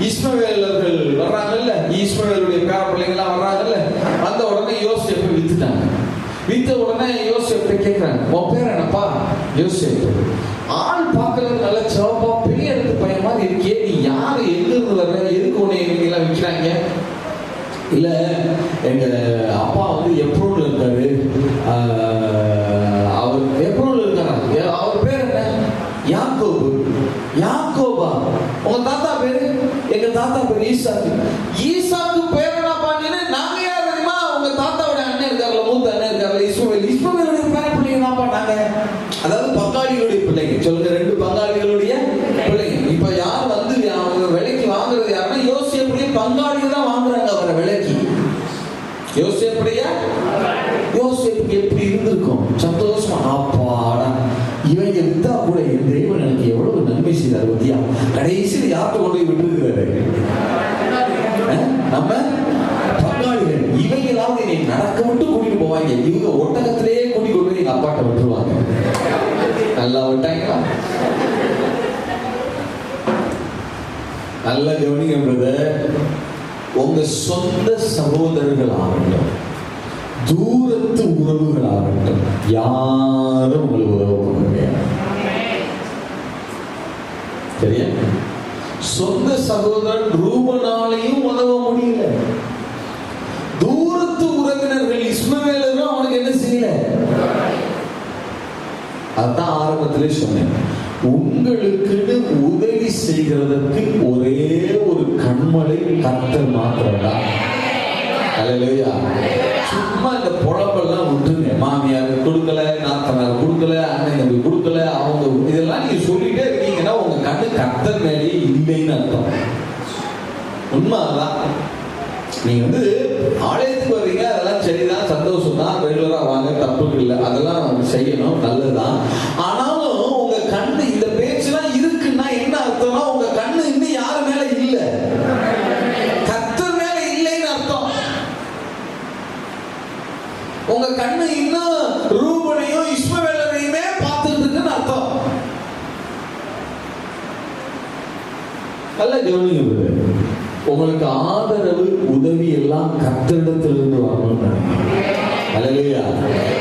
இஸ்மவேலர்கள் வர்றாங்கல்ல, இஸ்மவேலுடைய பேர பிள்ளைங்க எல்லாம் வர்றாங்கல்ல. அந்த உடனே யோசேப்பை வித்துட்டாங்க. வித்த உடனே யோசேப்பை கேட்கிறாங்க, உன் பேர் என்னப்பா? யோசேப்பு. ஆள் பார்க்கறது நல்ல சிவப்பா பெரிய இடத்து பையன் மாதிரி இருக்கே, நீ யாரு? எங்க இருந்து வர்ற? எதுக்கு உன்னை எல்லாம் விற்கிறாங்க? இல்ல, எங்க அப்பா வந்து எப்ரோன்ல இருக்காரு. அவர் எப்ரோன்ல இருக்காரா? அவர் பேர் என்ன? யாக்கோபு. யாக்கோபா? உங்க தாத்தா பேரு? எங்க தாத்தா பேர் ஈசாக்கு. ஈசாக்கு பேர் என்ன பண்ணீங்க? நாங்க யார் தெரியுமா? உங்க தாத்தாவோட அண்ணன் இருக்காருல, மூத்த அண்ணன் இருக்காருல, இஸ்மவேல். இஸ்மவேலுடைய பேர பிள்ளைங்க தான் பண்ணாங்க. அதாவது பங்காளிகளுடைய பிள்ளைங்க. சொல்லுங்க. 2 பங்காளிகளுடைய பிள்ளைங்க. இப்ப யார் வந்து அவங்க விலைக்கு வாங்குறது யாருன்னா யோசேப்புடைய பங்காளிகள் தான் வாங்குறாங்க அவரை விலைக்கு. யோசேப்புடைய யோசேப்புக்கு எப்படி இருந்திருக்கும்? சந்தோஷமா, அப்பாடா இவங்க வித்தா கூட என் தெய்வம் எனக்கு எவ்வளவு நன்மை செய்தார் பத்தியா. கடைசியில் யார்கிட்ட கொண்டு போய் விட்டுருக்கிறாரு? நம்ம பங்காளிகள். இவங்களால இவங்க ஒட்டகத்திலேயே கூட்டி கொண்டு போய் எங்க அப்பாட்ட விட்டுருவாங்க. நல்லா விட்டாங்களா? நல்ல கவனிங்க பிரதர். உங்க சொந்த சகோதரர்கள் ஆகட்டும், தூரத்து உறவுகள் ஆகட்டும், யாரும் உங்களுக்கு உதவ முடியாது. சரியா? சொந்த சகோதரன் ரூபனாலையும் உதவ முடியல. தூரத்து உறவினர்கள் இஸ்மவேலரும் அவனுக்கு என்ன செய்யல. அதான் ஆரம்பத்திலே சொன்னேன், உங்களுக்கு உதவி செய்கிறதற்கு ஒரே ஒரு கண்மலை கர்த்தர் மாத்திரம்தான். அல்லேலூயா. சும்மா இந்த பொழப்பெல்லாம் விட்டுருங்க. மாமியார் கொடுக்கல, நாத்தனார் கொடுக்கல, அண்ணன் தம்பி கொடுக்கல, அவங்க இதெல்லாம் நீங்க சொல்லிட்டே இருக்கீங்கன்னா உங்க கண்ணு கர்த்தர் மேலேயே இல்லைன்னு அர்த்தம். உண்மை அதான். நீங்க ஆலயத்துக்கு வர்றீங்க, அதெல்லாம் சரிதான், சந்தோஷம் தான், ரெகுலரா வாங்க, தப்பு இல்லை, அதெல்லாம் செய்யணும், நல்லதுதான். ஆனாலும் உங்க கண்ணு இந்த பேச்செல்லாம் இருக்குன்னா என்ன அர்த்தம்னா உங்க கண்ணு இன்னும் யாரு மேல இல்ல, கர்த்தர் மேல இல்லைன்னு அர்த்தம். உங்க கண்ணு இன்னும் ரூபனையும் இஸ்மவேலரையுமே பார்த்துட்டு இருக்குன்னு அர்த்தம். நல்ல கவனிங்க. உங்களுக்கு ஆதரவு உதவி எல்லாம் கர்த்தரிடத்திலிருந்து வரணும்னு அல்லேலூயா.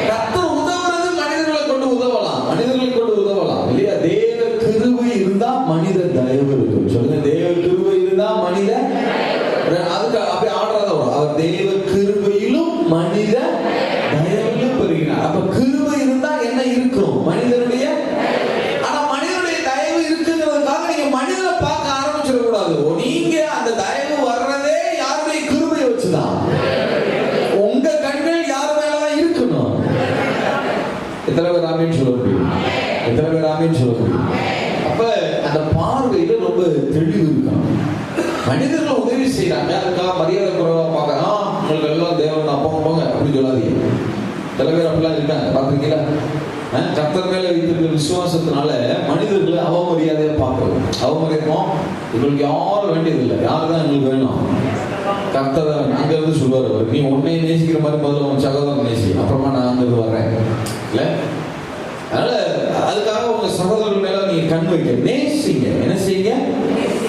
கர்த்தர் உதவுறது மனிதர்களை கொண்டு உதவலாம், மனிதர்களை கொண்டு உதவலாம் இல்லையா? தேவ கிருபை இருந்தா மனித தயவு இருக்கும். சொல்லுங்க, தேவ கிருபை இருந்தா மனித, அதுக்கு அப்படி ஆடுறத வரும். அவர் தேவ கிருபையிலும் மனித தயவிலும் பெறுகிறார். அப்ப கிருபை இருந்தா என்ன இருக்கும்? மனிதனுடைய. ஆனா மனிதனுடைய தயவு இருக்குங்கிறதுக்காக நீங்க மனிதனை பார்க்க ஆரம்பிச்சிடக்கூடாது. நீங்க அந்த தயவு வர்றதே யாருடைய கிருபை வச்சுதான். உங்க கண்கள் யார் மேலதான் இருக்கணும். எத்தனை பேர் ஆமீன் சொல்ல முடியும்? எத்தனை பேர் ஆமீன் சொல்ல முடியும்? அப்ப அந்த பார்வையில ரொம்ப தெளிவு இருக்கணும். மனிதர்கள் உதவி செய்யறாங்க, அதுக்காக மரியாதை குறைவா பார்க்கலாம், உங்களுக்கு எல்லாம் தேவன் அப்பா போங்க அப்படின்னு சொல்லாதீங்க. சில பேர் அப்படிலாம் இருக்காங்க, பாத்துருக்கீங்களா? கர்த்தர் மேல வைத்திருக்கிற விசுவாசத்தினால மனிதர்களை அவமரியாதையா பார்க்கறது. அவமரியாதம் இவங்களுக்கு யாரும் வேண்டியதில்லை. யாருதான் எங்களுக்கு வேணும்? கர்த்தர் அங்க இருந்து சொல்லுவார், அவர் நீ உன்னை நேசிக்கிற மாதிரி முதல்ல உன் சகோதரன் நேசி, அப்புறமா நான் அங்கிருந்து வர்றேன் இல்ல. அதனால அதுக்காக உங்க சகோதரர்கள் மேல நீங்க கண் வைக்க நேசிங்க. என்ன செய்யுங்க?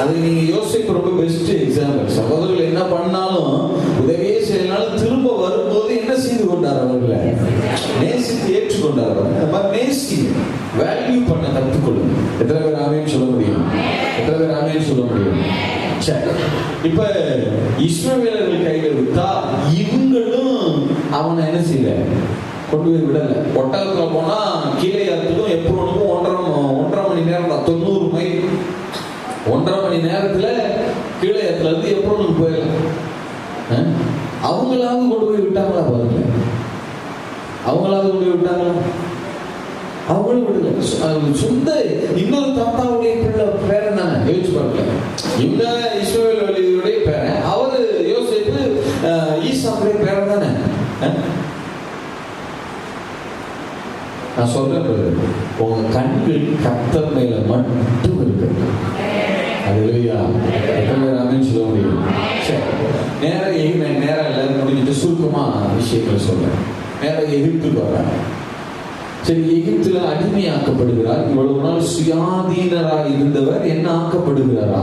அதுக்கு நீங்க யோசிப்பு ரொம்ப பெஸ்ட் எக்ஸாம்பிள். சகோதரர்கள் என்ன பண்ணாலும் உதவியே செய்யனாலும் திரும்ப வரும்போது என்ன செய்து கொண்டார்? அவர்களை நேசித்து ஏற்றுக்கொண்டார். அந்த மாதிரி நேசிங்க, வேல்யூ பண்ண கற்றுக்கொள்ளுங்க. எத்தனை பேர் ஆமேன்னு சொல்ல முடியும்? எத்தனை பேர் ஆமேன்னு சொல்ல முடியும்? சரி, இப்ப இஸ்மவேலர்கள் கையில விட்டா இவங்களும் அவனை என்ன செய்யல, கொண்டு போய் விடல. ஒட்டகத்துல போனா கீழே ஏறதுக்கும் எப்போனுக்கும் 1.5 மணி நேரம் தான், 90 மைல். 1.5 மணி நேரத்துல கீழே ஏறத்துல இருந்து எப்போனுக்கு போயிடலாம். அவங்களாவது கொண்டு போய் விட்டாங்களா பாருங்க? அவங்களாவது கொண்டு போய் விட்டாங்களா? அவங்களும் விடல. சொந்த இன்னொரு தாத்தாவுடைய பிள்ளை பேரன் தானே, யோசிச்சு பாருங்க. இவங்க இஸ்மவேலுடைய பேரன், அவரு யோசிப்பு ஈசாவுடைய பேரன் தானே. நான் சொல்றேன், உங்க கண்கள் கர்த்தர் மேல மட்டும் இருக்கு. அல்லேலூயா. எத்தனை ஆமென் சொல்ல முடியும்? சரி, நேரம் எல்லாரும் முடிஞ்சிட்டு சுருக்கமா விஷயங்களை சொல்றேன். நேரம் எகிப்துக்கு வர்றாங்க. சரி, எகிப்துல அடிமையாக்கப்படுகிறார். இவ்வளவு நாள் சுயாதீனராக இருந்தவர் என்ன ஆக்கப்படுகிறாரா?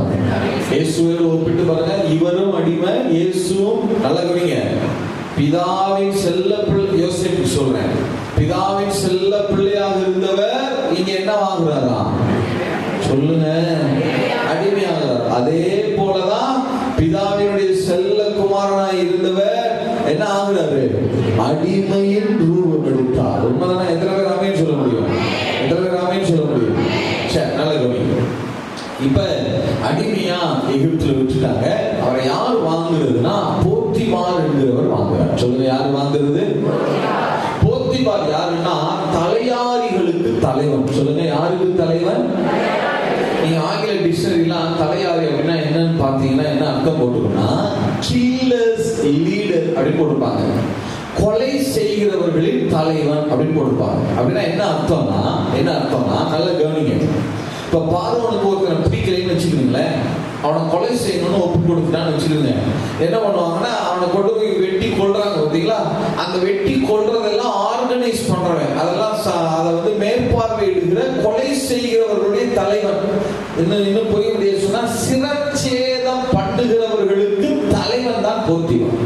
இயேசுவோடு ஒப்பிட்டு பாருங்க. இவரும் அடிமை, இயேசுவும். நல்ல கவனிங்க, பிதாவின் செல்ல பிள்ளை. யோசேப்பு சொல்றேன், பிதாவின் செல்ல பிள்ளையாக இருந்தவர் இங்க என்ன ஆகுறாரா? சொல்லுங்க, அடிமையாகிறார். அதே போலதான் பிதாவினுடைய செல்ல குமாரனாய் இருந்தவர் என்ன ஆகுறாரு? அடிமையின் ரூபம் எடுத்தார். உண்மைதானே? எத்தனை பேர் ஆமென் சொல்ல முடியும்? எத்தனை பேர் ஆமென் சொல்ல முடியும்? சரி, நல்ல கவனிங்க. இப்ப அடிமையா எகிப்துல விட்டுட்டாங்க. அவரை யார் வாங்குறதுன்னா போத்திபார் என்கிறவர் வாங்குறார். சொல்லுங்க, யார் வாங்குறது? போத்திபார் யாருன்னா தலையாரிகளுக்கு தலைவன். சொல்லுங்க, யாருக்கு தலைவன்? நீங்க ஆங்கில டிக்ஷனரிலாம் தலையாரி அப்படின்னா என்னன்னு பாத்தீங்கன்னா என்ன அர்த்தம் போட்டுக்கணும்னா கில்லர்ஸ் லீடர் அப்படின்னு போட்டுப்பாங்க. கொலை செய்கிறவர்களின் தலைவன் அப்படின்னு போட்டுப்பாங்க. அப்படின்னா என்ன அர்த்தம்னா நல்ல கவனிங்க. இப்ப பார்வோனுக்கு ஒருத்தர் பிடிக்கலைன்னு வச்சுக்கீங்களேன், அவனை கொலை செய்யணும்னு ஒப்பு கொடுத்துட்டான்னு வச்சுக்கோங்க. என்ன பண்ணுவாங்கன்னா அவனை கொண்டு போய் வெட்டி கொல்றாங்க பார்த்தீங்களா, அந்த வெட்டி கொல்றதெல்லாம் ஆர்கனைஸ் பண்றவன், அதெல்லாம் அதை வந்து மேற்பார்வையிடுகிற கொலை செய்கிறவர்களுடைய தலைவன். இன்னும் புரிய முடிய சொன்னா சிரச்சேதம் பண்ணுகிறவர்களுக்கு தலைவன் தான் போத்திவான்.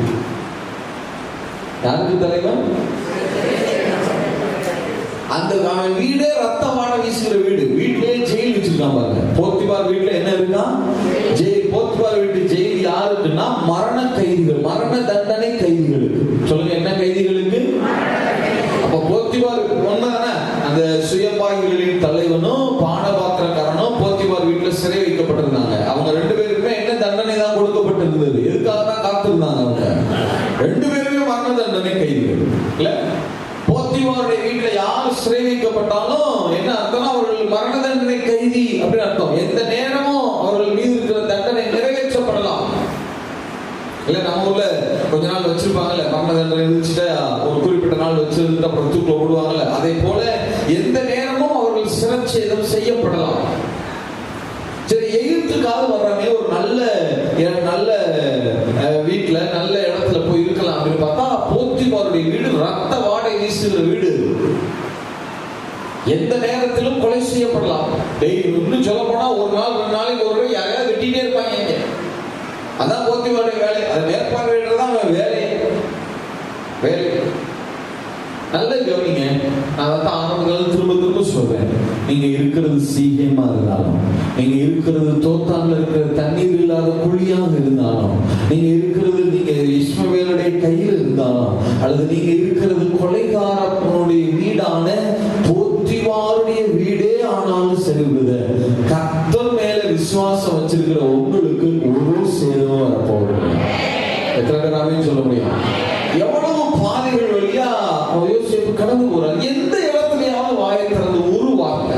யாருக்கு தலைவன்? அந்த வீடே ரத்தமான வீசுகிற வீடு, வீட்டிலே ஜெயில் வச்சிருக்கான் பாருங்க. போத்திபார் வீட்டுல என்ன இருக்கான்? ஜெயில். போத்திபார் வீட்டு ஜெயில் யாருக்குன்னா மரண கைதிகள், மரண தண்டனை கைதிகளுக்கு. சொல்லுங்க, என்ன கைதிகளுக்கு? அப்ப போத்திபார் ஒண்ணுதானே, அந்த சுயபாகிகளின் தலைவனும் பானபாத்திரக்காரனும் போத்திபார் வீட்டுல சிறை வைக்கப்பட்டிருந்தாங்க. அவங்க 2 பேருக்குமே என்ன தண்டனை தான் கொடுக்கப்பட்டிருந்தது? எதுக்காக தான் காத்திருந்தாங்க? அவங்க 2 பேருமே மரண தண்டனை கைதிகள் இல்ல. போத்திபாருடைய வீட்டுல யார் சிறை வைக்கப்பட்டாலும் என்ன அர்த்தம்? அவர்கள் மரண தண்டனை கைதி அப்படின்னு அர்த்தம். எந்த நேரமும் அவர்கள் மீது இருக்கிற தண்டனை நிறைவேற்றப்படலாம். இல்ல நம்ம ஊர்ல கொஞ்ச நாள் வச்சிருப்பாங்கல்ல, மரண தண்டனை விதிச்சுட்டு ஒரு குறிப்பிட்ட நாள் வச்சிருந்து அப்புறம் தூக்கில விடுவாங்கல்ல, அதே போல எந்த நேரமும் அவர்கள் சிரச்சேதம் செய்யப்படலாம். சரி, எகிப்துக்காக வர்றாங்க, ஒரு நல்ல வீட்டுல நல்ல இடத்துல போய் இருக்கலாம் அப்படின்னு பார்த்தா போத்திபாருடைய வீடு ரத்த வாடை வீசுகிற வீடு. எந்த நேரத்திலும் கொலை செய்யப்படலாம். இன்னும் சொல்ல போனா ஒரு நாள் 2 நாளைக்கு ஒரு யாரையாவது வெட்டிட்டே இருப்பாங்க. அதான் போத்திபாருடைய வேலை. அதை மேற்பார்வையிடுறதான் வேலை. நல்ல கவனிங்க. நான் வந்து ஆரம்பத்தில் திரும்ப சொல்றேன், நீங்க இருக்கிறது சீக்கிரமா இருந்தாலும், நீங்க இருக்கிறது தோத்தான்ல இருக்கிற தண்ணீர் இல்லாத குழியாக இருந்தாலும், நீங்க இருக்கிறது நீங்க இஸ்மவேலுடைய கையில் இருந்தாலும், அல்லது நீங்க இருக்கிறது கொலைகாரனுடைய வீடான போத்திபாருடைய வீடே ஆனாலும் சரி, கர்த்தர் மேல விசுவாசம் வச்சிருக்கிற உங்களுக்கு ஒரு சேதமும் வரப்போகுது. எத்தனை பேராவே சொல்ல முடியும்? எவ்வளவு பாதைகள் வழியா யோசேப்பு கடந்து போறார். எந்த இடத்துலயாவது வாயை திறந்து ஒரு வார்த்தை.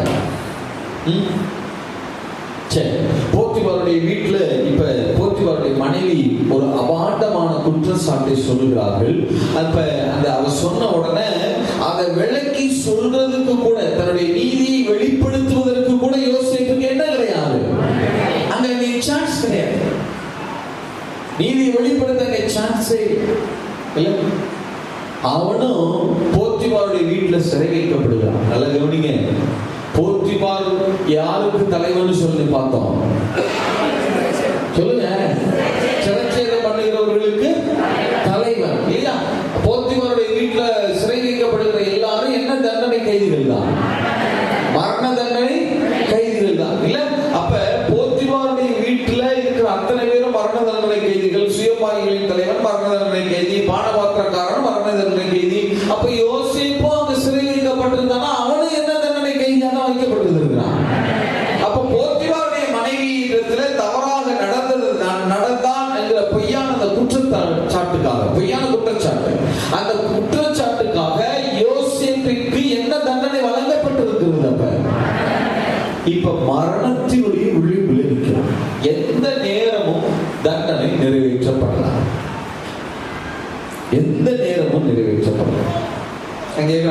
சரி, போத்திபாருடைய வீட்டுல இப்ப போத்திபாருடைய மனைவி ஒரு அபாண்டமான குற்றச்சாட்டை சொல்லுகிறார்கள். அப்ப அந்த அவ சொன்ன உடனே அதை விளக்கி சொல்றதுக்கு கூட, தன்னுடைய நீதியை வெளிப்படுத்துவதற்கு கூட யோசேப்புக்கு என்ன கிடையாது, அங்க சான்ஸ் கிடையாது. நீதியை வெளிப்படுத்த சான்ஸே இல்லை. அவனும் போத்திபாருடைய வீட்டுல சிறை வைக்கப்படுகிறான். நல்ல கவனிங்க, போத்திபார் யாருக்கு தலைவன் சொல்லி பார்த்தோம்? சொல்லுங்க, சிரச்சேதம் பண்ணுகிறவர்களுக்கு தலைவன் இல்லையா? போத்திபாருடைய வீட்டுல சிறை வைக்கப்படுகிற எல்லாரும் என்ன தண்டனை கைதிகள் தான்? மரண தண்டனை கைதிகள் தான் இல்ல. அப்ப போத்திபாருடைய வீட்டுல இருக்கிற அத்தனை பேரும் மரண தண்டனை கைதிகள். சுயபாகிகளின் தலைவன் மரண தண்டனை கைதி, பானபாத்திரக்காரன் மரண தண்டனை கைதி. அப்ப யோசேப்பு அங்க சிறை வைக்கப்பட்டிருந்தானா அவனும் என்ன தண்டனை கைதியாக வைக்கப்பட்டிருக்கிறான். அப்ப போத்திபாருடைய மனைவி இடத்துல தவறாக நடந்தான் என்கிற பொய்யான அந்த குற்றச்சாட்டுக்காக, பொய்யான குற்றச்சாட்டு, அந்த குற்றச்சாட்டுக்காக யோசேப்புக்கு என்ன தண்டனை வழங்கப்பட்டிருக்கிறது? அப்ப இப்ப மரணத்தினுடைய விளிம்பில் இருக்கிறான். எந்த நேரமும் தண்டனை நிறைவேற்றப்படலாம். எந்த நேரமும் நிறைவேற்றப்படலாம்.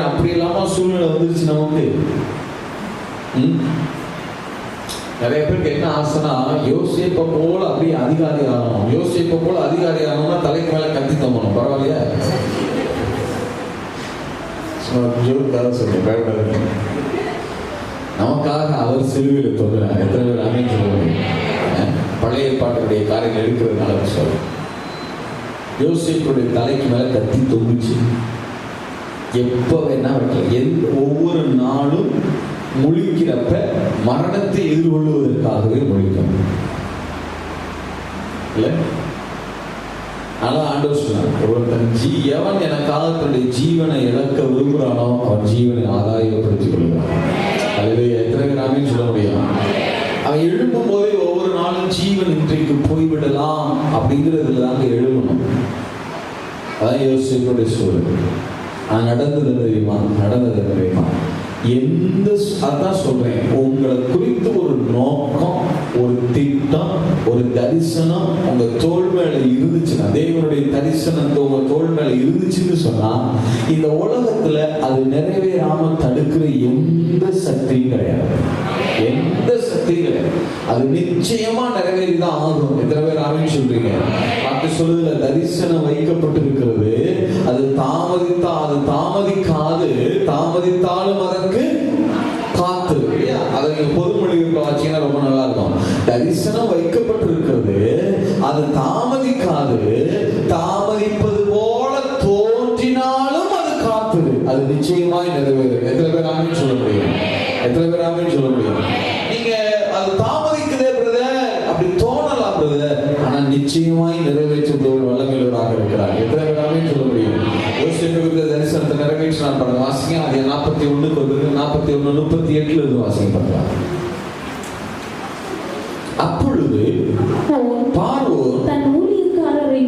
அப்படி இல்லாம சூழ்நிலை வந்துருச்சு நமக்கு. நிறைய பேருக்கு என்ன ஆசைனா, யோசேப்பை போல அப்படியே அதிகாரி ஆகணும். யோசேப்பை போல அதிகாரி ஆகணும்னா தலைக்கு மேல கத்தி தம்பணும். பரவாயில்லையா? நமக்காக அவர் சிலுவையில் தொங்குறார். எத்தனை பேர் ஆமென் சொல்லுவாங்க? பழைய பாட்டுடைய காரியங்கள் எடுக்கிறதுனால சொல்றேன். யோசேப்புடைய தலைக்கு மேல கத்தி தொங்குச்சு. எப்ப வேணா வைக்கல. ஒவ்வொரு நாளும் முழிக்கிறப்ப மரணத்தை எதிர்கொள்வதற்காகவே முழிக்கணும் இல்ல. ஆனா ஆண்டவர் சொன்னார், எவன் எனக்காக தன்னுடைய ஜீவனை இழக்க விரும்புகிறானோ அவன் ஜீவனை ஆதாயப்படுத்திக் கொள்கிறான். அதுவே எத்தனை பேராமே சொல்ல முடியும்? அவன் எழும்பும் போதே ஒவ்வொரு நாளும் ஜீவன் இன்றைக்கு போய்விடலாம் அப்படிங்கிறதுல தாங்க எழும்பணும். அதான் யோசிப்புடைய சூழல். நடந்தது தெரியுமா? அதான் சொல்றேன், உங்களை குறித்து ஒரு நோக்கம், ஒரு திட்டம், ஒரு தரிசனம் உங்க தோள் மேல இருந்துச்சுன்னா, தேவனுடைய தரிசனம் உங்க தோள் மேல இருந்துச்சுன்னு சொன்னா, இந்த உலகத்துல அது நிறைவேறாம தடுக்கிற எந்த சக்தியும் கிடையாது. எந்த சக்தியும் கிடையாது. அது நிச்சயமா நிறைவேறிதான் ஆகும். எத்தனை பேர் ஆமென் சொல்றீங்க? அப்படி சொல்லுதுல தரிசனம் வைக்கப்பட்டிருக்கிறது, அது தாமதிக்காது, தாமதித்தாலும் அதற்கு காத்து. அதை நீங்க பொதுமொழிக்கு வாசிங்கன்னா ரொம்ப நல்லா இருக்கும். தரிசனம் வைக்கப்பட்டிருக்கிறது, அது தாமதிக்காது, தாமதிப்பது போல தோன்றினாலும் அது காத்துது, அது நிச்சயமாய் நிறைவேறும். எத்தனை பேர் ஆமென் சொல்ல முடியும்? எத்தனை பேர் ஆமென் சொல்ல முடியும்? நீங்க அது தாமதிக்குதே பிரதர், அப்படி தோணலாம் பிரதர், ஆனா நிச்சயமாய் நிறைவேற்றப்படுவர் வல்லமையுள்ளவராக இருக்கிறார். எத்தனை பேர் ஆமென் சொல்ல முடியும்? யோசேப்புக்கு தரிசனத்தை நிறைவேற்றினார் பாருங்க. வாசிங்க, அது 41க்கு வருது, 41:38 இருந்து வாசிங்க பார்க்கலாம். அப்பொழுது பார்வோன் தன் ஊழியக்காரரை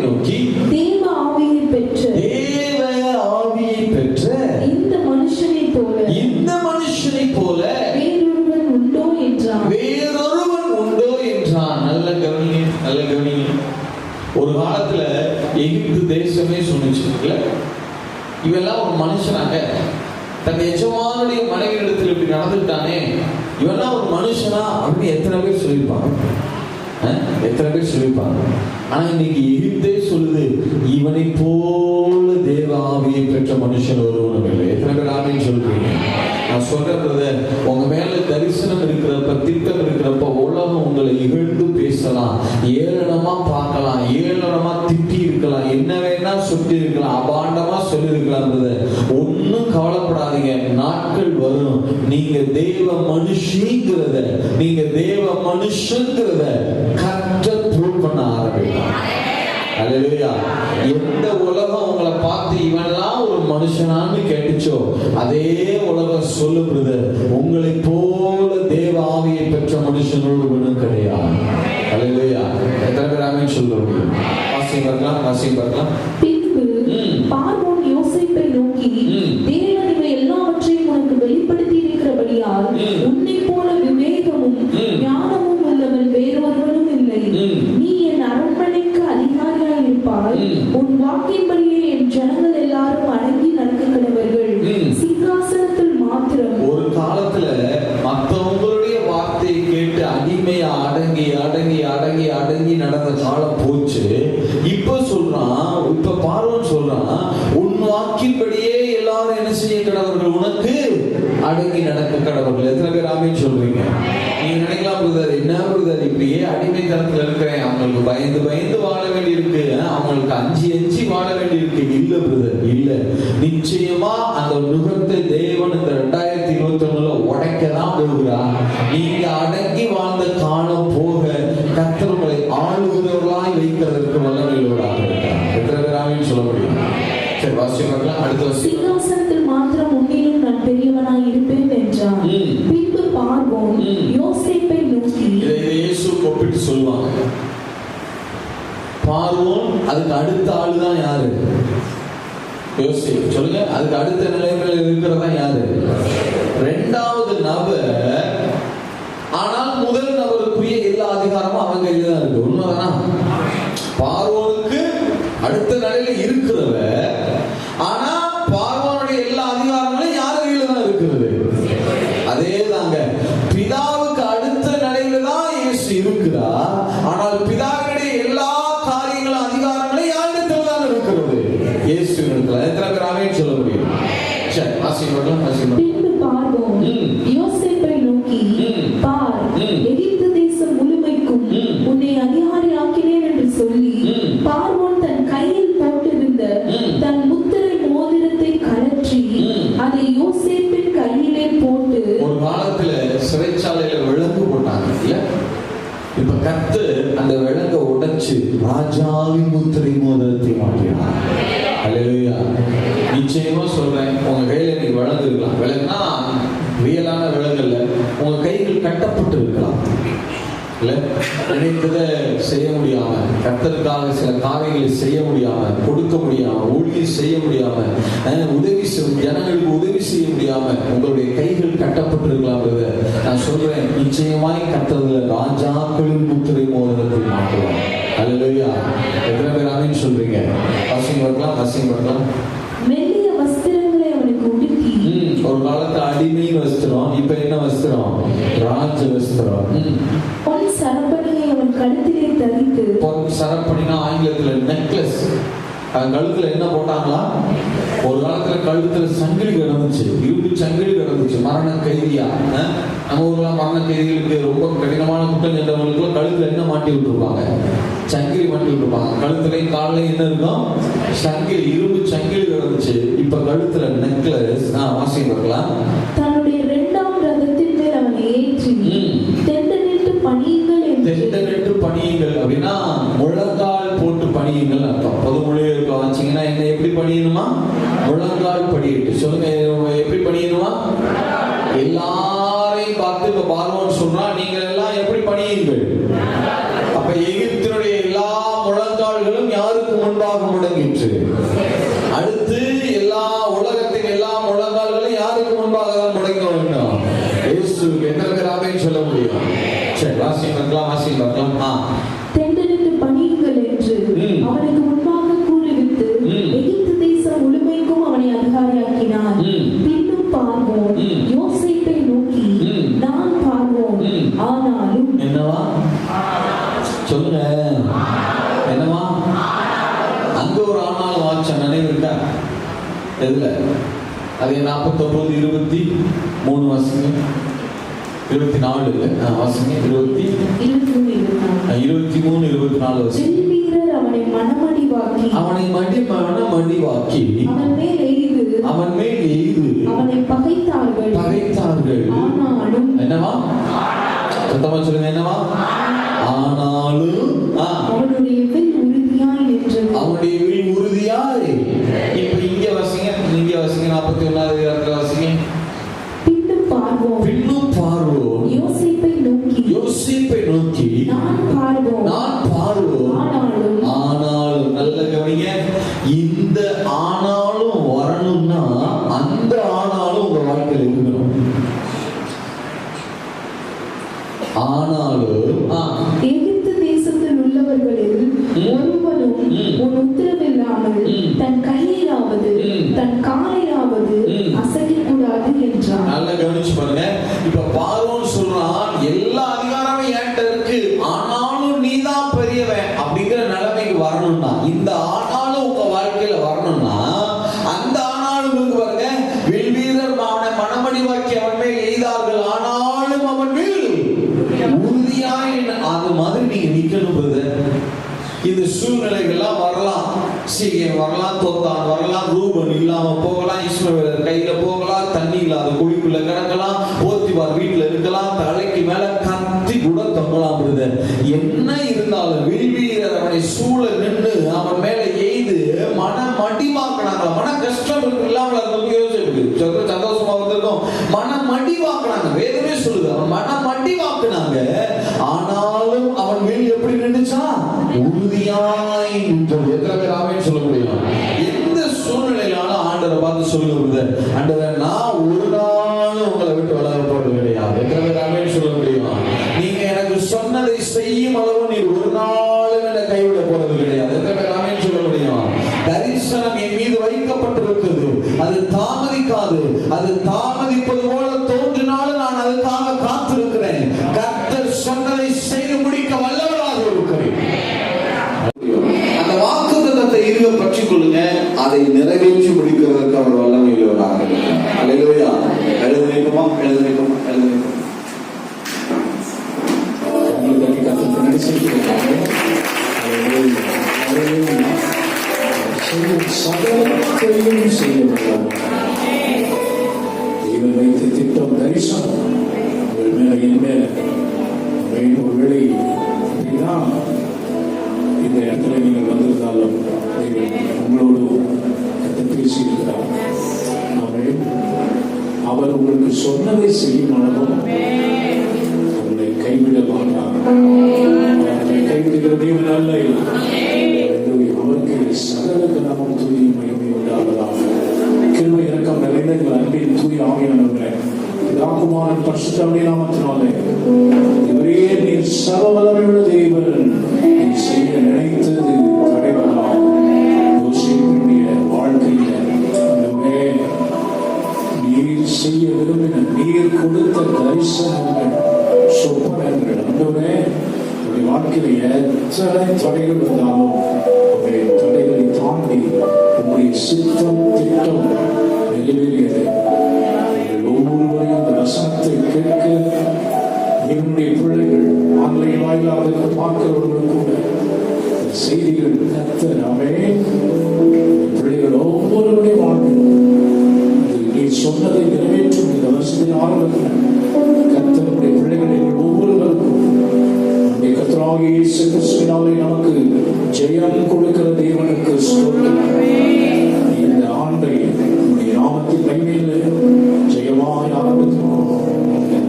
நோக்கி தேவ ஆவியை பெற்ற இந்த மனுஷனைப் போல வேறொருவன் உண்டோ என்றான். நல்ல கவனிங்க. ஒரு காலத்துல எகிப்து தேசமே சொன்னிச்சு, இவெல்லாம் ஒரு மனுஷனாங்க, தன் எஜமானுடைய மனைவியிடத்தில் இப்படி நடந்துட்டானே, இவெல்லாம் ஒரு மனுஷனா அப்படின்னு எத்தனை பேர் சொல்லியிருப்பாங்க? ஆனா இன்னைக்கு எகிப்தே சொல்லுது, இவனை போல தேவ ஆவியை பெற்ற மனுஷன் ஒருவனும் இல்லை. எத்தனை பேர் ஆவின்னு சொல்றீங்க? நான் சொல்றது, உங்க மேல தரிசனம் இருக்கிறப்ப, திட்டம் இருக்கிறப்ப, உலகம் உங்களை இகழ்ந்து பேசலாம், ஏளனமா பார்க்கலாம், ஏளனமா திட்டி இருக்கலாம், என்ன வேணா சொல்லி இருக்கலாம், அபாண்டமா சொல்லி இருக்கலாம். ஒன்னும் கவலைப்படாதீங்க, நாட்கள் வரும், நீங்க தேவ மனுஷங்கிறத கர்த்தர் ப்ரூவ் பண்ண ஆரம்பிக்கலாம். அல்லேலூயா. எந்த உலகம் உங்களை பார்த்து இவன்லாம் ஒரு மனுஷனான்னு கேட்டுச்சோ, அதே உலகம் சொல்லுகிறது, உங்களை போல தேவ ஆவியை பெற்ற மனுஷனோடு ஒன்றும் கிடையாது. அல்லேலூயா. எத்தனை பேர் ஆமென் சொல்ல முடியும்? வாசியம் பார்க்கலாம். பின்பு பார்வோன் யோசேப்பை நோக்கி, தேவன் இவை எல்லாவற்றையும் உனக்கு வெளிப்படுத்தி இருக்கிறபடியால் உன்னை போல விவேகமும் ஞானமும் உள்ளவன் வேறொருவனும் இல்லை. நீ என் அரண்மனைக்கு அதிகாரியாய் இருப்பாய். உன் வாக்கின்படியே என் ஜனங்கள் எல்லாரும் அடங்கி நடக்கிறவர்கள். சிங்காசனத்தில் மாத்திரம். ஒரு காலத்துல மற்றவங்களுடைய வார்த்தையை கேட்டு அடிமையா அடங்கி நடந்த காலம் போச்சு. இப்ப பார்வோன் சொல்றான், உன் வாக்கின்படியே எல்லாரும் என்ன செய்ய கடவர்கள், உனக்கு அடங்கி நடக்க கடவர்கள். எத்தனை பேர் ஆமென் சொல்றீங்க? நீங்க நினைக்கலாம், பிரதர் என்ன பிரதர் இப்படியே அடிமைத்தனத்துல இருக்கிறேன், அவங்களுக்கு பயந்து வாழ வேண்டி இருக்கு, அவங்களுக்கு அஞ்சி வாழ வேண்டி இருக்கு. இல்ல பிரதர், இல்ல. நிச்சயமா அந்த நுகத்தை தேவன் இந்த 2021 உடைக்கதான் போகிறார். நீங்க அடங்கி வாழ்ந்த காலம் போக கர்த்தர் உங்களை ஆளுகிறவர்களாய் வைக்கிறதற்கு வல்லமையுள்ளவராக இருக்கிறார். எத்தனை பேர் ஆமென் சொல்ல முடியும்? சரி, வாசிக்கலாம். அடுத்த சிங்காசனத்தில் மாத்திரம் உன்னிலும் நான் பெரியவனாய் இருப்பேன் என்றான். பின்பு பார்வோன் யோசேப்பை நோக்கி, இதை இயேசு ஒப்பிட்டு சொல்லுவாங்க. பார்வோன் அதுக்கு அடுத்த ஆளுதான் யாரு? யோசேப்பு. சொல்லுங்க, அதுக்கு அடுத்த நிலைமையில் இருக்கிறதா யாரு? இரண்டாவது நபர். ஆனால் முதல் நபருக்குரிய எல்லா அதிகாரமும் அவங்க கையில தான் இருக்கு. உண்மைதானா? பார்வோனுக்கு அடுத்த நிலையில இருக்கிறவ, ஆனா பார்வோனுடைய எல்லா அதிகாரங்களும் யார் கையில தான் இருக்கிறது? அதே தாங்க. பிதாவுக்கு அடுத்த நிலையில தான் இயேசு இருக்கிறார். ஆனால் பிதாவுடைய எல்லா காரியங்களும் அதிகாரங்களும் யாரிடத்துல தான் இருக்கிறது? இயேசு இடத்துல. எத்தனை பேர் ஆமென் சொல்ல முடியும்? சரி, வாசிக்கலாம். பின்பு பார்வோன் யோசேப்பை நோக்கி, பார், எகிப்து தேசம் முழுமைக்கும் உன்னை அதிகாரியாக்கினேன் என்று சொல்லி பார்வோன் தன் கையில் போட்டிருந்த தன் முத்திரை மோதிரத்தை கழற்றி அதை யோசேப்பின் கையிலே போட்டு. ஒரு காலத்துல சிறைச்சாலையில விலங்கு போட்டாங்க இல்ல? இப்ப கர்த்தர் அந்த விலங்க உடைச்சு ராஜாவின் முத்திரை மோதிரத்தை மாற்றினார். அல்லேலூயா. நிச்சயமா சொல்றேன், உங்க கையில நீங்க விலங்கு இருக்கலாம். விலங்குனா ரியலான விலங்கு இல்ல, உங்க கைகள் கட்டப்பட்டு இருக்கலாம் இல்ல? நினைத்ததை செய்ய முடியாம, கர்த்தருக்காக சில காரியங்களை செய்ய முடியாம, கொடுக்க முடியாம, ஊழியம் செய்ய முடியாம, ஜனங்களுக்கு உதவி செய்ய முடியாம உங்களுடைய கைகள் கட்டப்பட்டிருக்கலாம். நான் சொல்றேன், நிச்சயமாய் கர்த்தர்ல ராஜாக்களின் முத்திரை மோதிரத்தை மாற்றுவார். அல்லேலூயா. எத்தனை பேர் ஆமென் சொல்றீங்க? வாசியம் பார்க்கலாம். மெல்லிய வஸ்திரங்களை அவனுக்கு உடுத்தி. ஒரு காலத்துல அடிமைன்னு வஸ்திரம், இப்ப என்ன வஸ்திரம்? ராஜ வஸ்திரம். பொன் சரப்பணியை அவன் கழுத்திலே தரித்து. பொன் சரப்பணினா ஆங்கிலத்துல நெக்லஸ். கழுத்துல என்ன போட்டாங்களா? ஒரு காலத்துல கழுத்துல சங்கிலி கிடந்துச்சு, இரும்பு சங்கிலி கிடந்துச்சு. மரண கைதியா, நம்ம ஊர்ல மரண கைதிகளுக்கு ரொம்ப கடினமான குற்றம் சென்றவங்களுக்கு கழுத்துல என்ன மாட்டி விட்டுருப்பாங்க? சங்கிலி மாட்டி விட்டுருப்பாங்க. கழுத்துலையும் காலையும் என்ன இருக்கும்? சங்கிலி, இரும்பு சங்கிலி கிடந்துச்சு. இப்ப கழுத்துல நெக்லஸ். வாசி பார்க்கலாம். தன்னுடைய இரண்டாம் ரதத்தின் மேல் அவனை ஏற்றி தெண்டனிட்டு பணியுங்கள் என்று. தெண்டனிட்டு பணியுங்கள் அப்படின்னா முழங்கால் போட்டு பணியுங்கள் அர்த்தம். பொதுமொழியில் இருக்க வச்சீங்கன்னா என்ன, எப்படி பணியணுமா? முழங்கால் படியிட்டு. சொல்லுங்க, எப்படி பணியணுமா? எல்லாரையும் பார்த்து இப்ப பார்வோன் சொல்றா, நீங்கள் எல்லாம் எப்படி பணியுங்கள்? அப்ப எகிப்தினுடைய எல்லா முழங்கால்களும் யாருக்கு முன்பாக முடங்கிற்று? அடுத்து எல்லா உலகத்தின் எல்லா முழங்கால்களும் யாருக்கு முன்பாக தான் முடங்க வேண்டும்? இயேசுவுக்கு. எத்தனை பேர் ஆமென் சொல்ல முடியும்? சரி, வாசி பார்க்கலாம். தெண்டனிட்டு பணியுங்கள் என்று அவனுக்கு முன்பாக கூறிவிட்டு எகிப்து தேசம் முழுமைக்கும் அவனை அதிகாரியாக்கினார். பின்னும் பார்வோன் யோசேப்பை நோக்கி, நான் பார்வோன், ஆனாலும். என்னவா? சொல்லுங்க, என்னவா? அங்க ஒரு ஆனாலும் வாச்ச நினைவு இருக்கா? எதுல? அதே 49:23 வாசிங்க. 24 இல்ல, வாசிங்க. 23:24 வாசிங்க. வீரர் அவனை மனமடிவாக்கி அவன் மேல் எய்து அவனை பகைத்தார்கள். ஆனாலும். என்னவா? சத்தமா சொல்லுங்க, என்னவா? ஆனாலும் அவனுடைய வில் உறுதியாய் நின்றது. அவனுடைய வில் உறுதியாய். இப்ப இங்க வாசிங்க, 41 வாசிங்க. பின்னும் பார்வோன் யோசேப்பை நோக்கி, நான் பார்வோன், ஆனாலும். நல்ல கவனிங்க, இந்த ஆனாலும் வரணும்னா அந்த ஆனாலும் உங்க வாழ்க்கையில் இருக்கணும். ஆனாலும் எகிப்து தேசத்தில் உள்ளவர்களில் ஒருவனும் உன் உத்தரவில்லாமல் தன் கையிலாவது தன் காலையாவது அசையக்கூடாது என்றார். நல்ல கவனிச்சு பாருங்க. இப்ப பார்வோன் சொல்றான், எல்லா அதிகாரமும் என்கிட்ட இருக்கு, ஆனாலும் நீதான் பெரியவன் அப்படிங்கிற நிலைமைக்கு வரணும்னா, இந்த ஆனாலும் உங்க வாழ்க்கையில வரணும்னா, அந்த ஆனாலும் இருக்கு பாருங்க. வில் வீரர் அவனை மனமடிவாக்கி அவன் மேல் எய்தார்கள், ஆனாலும் அவன் வில் உறுதியாய். அது மாதிரி நீங்க நிக்கணும். இந்த சூழ்நிலைகள்லாம் வரலாம். சீக்கிரம் வரலாம், தொத்தான் வரலாம், ரூபன் இல்லாம போகலாம், இஸ்மவேலர் கையில போகலாம், தண்ணி இல்லாத குழிக்குள்ள கிடக்கலாம், போத்திபார் வீட்டுல இருக்கலாம், தலைக்கு மேல கத்தி கூட தொங்கலாம். என்ன இருந்தாலும் வில் வீரர் அவனை சூழ நின்று அவன் மேல எய்து மனம் மடிவாக்கினாங்களா? மன கஷ்டம் இல்லாம சந்தோஷமா வந்திருக்கும். மனம் மடிவாக்கினாங்க. வேதமே சொல்லுது, அவன் மனம் மடிவாக்கினாங்க. ஆனாலும் அவன் வில் எப்படி நின்றுச்சா? உறுதியாய் நின்றது. எத்தனை பேர் ஆமென் சொல்ல முடியும்? எந்த சூழ்நிலையிலான ஆண்டவரை பார்த்து சொல்லுங்க, ஆண்டவரே நான் ஒரு நாள் உங்களை விட்டு விலக போறது கிடையாது. எத்தனை பேர் ஆமென் சொல்ல முடியும்? நீங்க எனக்கு சொன்னதை செய்யும் அளவு நீர் ஒரு நாளும் என்னை கைவிட போறது கிடையாது. எத்தனை பேர் ஆமென் சொல்ல முடியும்? தரிசனம் என் மீது வைக்கப்பட்டிருக்கிறது, அது தாமதிக்காது. அது தாமதிப்பது போல தோன்றினாலும் நான் அதுக்காக காத்திருக்கிறேன். கர்த்தர் சொன்னதை செய்து முடிக்க வல்லவராக இருக்கிறேன். அந்த வாக்குத்தத்தத்தை இருக பற்றிக் கொள்ளுங்க, அதை நிறைவேற்றி முடிக்கிறதற்கு அவர் வல்லமை உள்ளவராக இருக்கிறார். அல்லேலூயா. எழுத வைக்குமா? சகலத்தையும் செய்ய இவன் வைத்த திட்டம் தரிசனம் உங்கள் மேல என் மேல ஒருவேளை இந்த இடத்துல நீங்கள் வந்திருந்தாலும் உங்களோடு பேசியிருக்கிறார். அவர் உங்களுக்கு சொன்னதை செய்யும் அளவும் உங்களை கைவிட மாட்டார். கைவிடுகிற தேவன் அல்ல. அவருக்கு சகல கனமும் துதி மகிமை உண்டாவதாக. கிருபை இரக்கம் நிறைந்த எங்கள் அன்பின் தூய ஆவியானவர்களே, பிதாகுமாரன் பரிசுத்த நாமத்தினாலே இவரே நீர் சர்வ வல்லமையுள்ள தேவன், நீர் செய்ய நினைத்தது தடைபடாது. யோசேப்பினுடைய வாழ்க்கையில நீர் செய்ய விரும்பின நீர் கொடுத்த தரிசனங்கள் சொப்பனங்கள் ஆண்டவரே உங்களுடைய வாழ்க்கையில எத்தனை தடைகள் வந்தாலும் உங்களுடைய தடைகளை தாண்டி உங்களுடைய சித்தம் திட்டம் நிறைவேறியது. ஒவ்வொருவரையும் அந்த வசனத்தை கேட்க என்னுடைய பிள்ளைகள் ஆன்லைன் வாயிலாக பார்க்கிறவர்களும் கூட செய்திகள் கர்த்தரே பிள்ளைகள் ஒவ்வொருவருடைய வாழ்வில் நீ சொன்னதை நிறைவேற்றும் இந்த வருஷத்தின் ஆரம்பத்தில் கர்த்தருடைய பிள்ளைகள் ஒவ்வொருவருக்கும் நம்முடைய கர்த்தராகிய இயேசு கிறிஸ்துவினாலே நமக்கு ஜெயம் கொடுக்கிற தேவனுக்கு ஸ்தோத்திரம். இந்த ஆண்டை நம்முடைய நாமத்தின் மகிமையில் ஜெயமாய் ஆரம்பித்திருக்கிறோம்.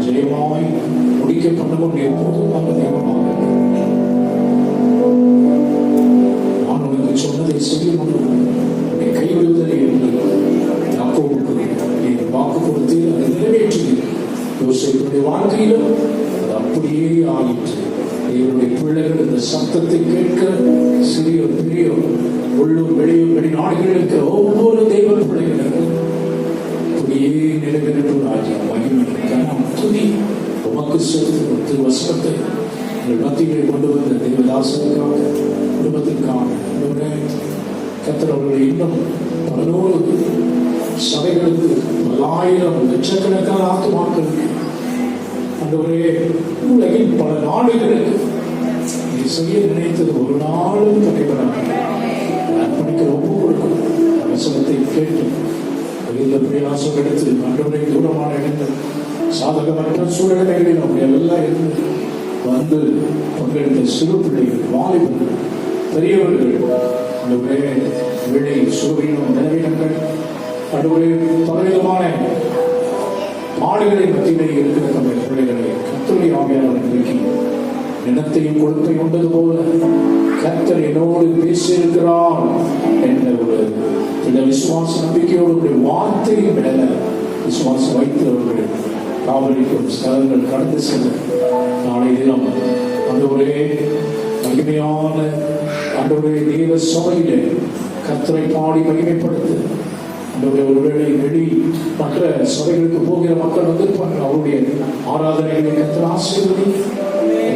ஜெயமாய் முடிக்க பண்ணவும் எப்போதும் அந்த தெய்வமாக நான் உனக்கு சொன்னதை செய்ய முடியும் கைவிடுவதில்லை என்று யாக்கோபுக்கு நீ வாக்கு கொடுத்து அதை நிறைவேற்றுகிறேன். யோசேப்புடைய வாழ்க்கையிலும் அது அப்படியே ஆகிற்று. இவருடைய பிள்ளைகள் இந்த சத்தத்தை கேட்க சிறிய பெரிய உள்ளூர் வெளியூர் வெளிநாடுகளுக்கு ஒவ்வொரு தெய்வ பிள்ளைகளுக்கு அப்படியே நிறைவேற்ற ராஜ்யம் மகிமை கனம் துதி உமக்கு செலுத்தி வசனத்தை உங்கள் மத்தியிலே கொண்டு வந்த தெய்வதாசனுக்காக குடும்பத்திற்காக கர்த்தர் அவர்களை இன்னும் 11 சபைகளுக்கு 1000 லட்சக்கணக்கான ஆத்துமாக்களுக்கு ஆண்டவரே உலகின் பல நாடுகளுக்கு நீ செய்ய நினைத்தது ஒரு நாளும் தடைபடாது. அர்ப்பணிக்கிற ஒவ்வொருவருக்கும் வசனத்தை கேட்டு இந்த பிரயாசம் எடுத்து ஆண்டவரை தூரமான இடங்கள் சாதகமற்ற சூழ்நிலைகளில் அவங்க எல்லாம் இருந்து வந்து பங்கெடுத்த சிறு பிள்ளைகள் வாலிபர்கள் பெரியவர்கள் அந்த விளை சூரியனும் நிலவினங்கள் அடுவரை பலவிதமான பாடுகளை மத்தியிலே இருக்கிற தம்முடைய பிள்ளைகளை கர்த்தருடைய ஆவியானவர் இன்றைக்கு நிலத்தையும் கொழுப்பை உண்டது போல கர்த்தர் என்னோடு பேசியிருக்கிறார் என்ற ஒரு இந்த விசுவாச நம்பிக்கையோடு வார்த்தையும் மேல விசுவாசம் வைத்தவர்கள் காவலிக்கும் ஸ்தலங்கள் கடந்து செல்ல நாளை தினம் அந்த ஒரே மகிமையான அந்த ஒரு தேவ சபையிலே கர்த்தரை பாடி மகிமைப்படுத்து. ஒருவேளை வெளி மற்ற சபைகளுக்கு போகிற மக்கள் வந்திருப்பாங்க. அவருடைய ஆராதனைகளை கர்த்தர் ஆசீர்வதி.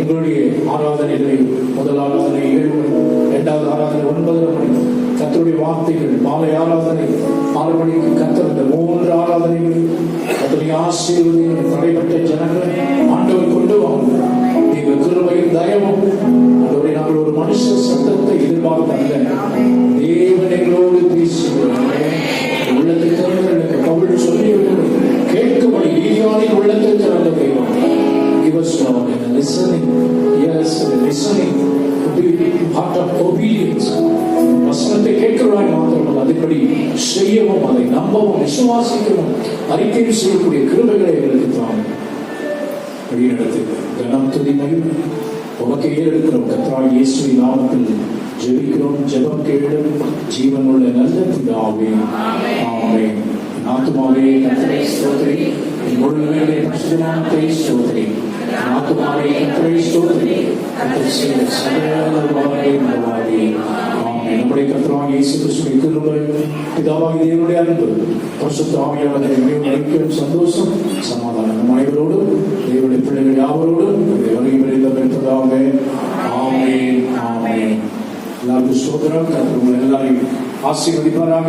எங்களுடைய ஆராதனைகளை முதல் ஆராதனை 7 மணி, 2வது ஆராதனை 9:30 மணி, கர்த்தருடைய வார்த்தைகள் மாலை ஆராதனை 6 மணிக்கு கர்த்தர் இந்த 3 ஆராதனைகள் கர்த்தரை ஆசீர்வதி. தடைப்பட்ட ஜனங்கள் ஆண்டவர் கொண்டு வாங்க நீங்க கிருபையும் தயவும் அதோட நாங்கள் ஒரு மனுஷ சத்தத்தை எதிர்பார்த்தாங்க. தேவன் எங்களோடு பேசுகிறோம். உள்ளத்தை திறந்து கவிழ் சொல்லி கேட்கும்படி ஈயானின் உள்ளத்தை திறந்த தெய்வம். Give us now a listening, yes, a listening, heart of obedience. வசனத்தை கேட்கிறாய் மாத்திரம் அதன்படி செய்யவும் அதை நம்பவும் விசுவாசிக்கவும் அறிக்கை செய்யக்கூடிய கிருபைகளை எங்களுக்கு தான் வழிநடத்துகிறோம். கனம் துதி மகிமை உமக்கு ஏறெடுக்கிறோம். கர்த்தராகிய இயேசுவின் நாமத்தில் ஜெபிக்கிறோம். ஜெபம் கேளும் ஜீவன் உள்ள நல்ல பிதாவே, ஆமென். ஆத்துமாவே கர்த்தரை ஸ்தோத்திரி, முழுமையிலே பரிசுத்த நாமத்தை ஸ்தோத்திரி. ஆத்துமாவே கர்த்தரை ஸ்தோத்திரி, கர்த்தர் செய்த சகல உபகாரங்களையும் மறவாதே. ஆமென். நம்முடைய கர்த்தராகிய இயேசு கிறிஸ்துவின் கிருபை, பிதாவாகிய தேவனுடைய அன்பு, பரிசுத்த ஆவியானவருடைய ஐக்கியம், சந்தோஷம், சமாதானம் நம் அனைவரோடும் தேவனுடைய பிள்ளைகள் யாவரோடும் வருகிறதாக. ஆமென், ஆமென். எல்லாருக்கும் ஸ்தோத்திரம். கர்த்தர் உங்களை எல்லாரையும் ஆசீர்வதிப்பாராக.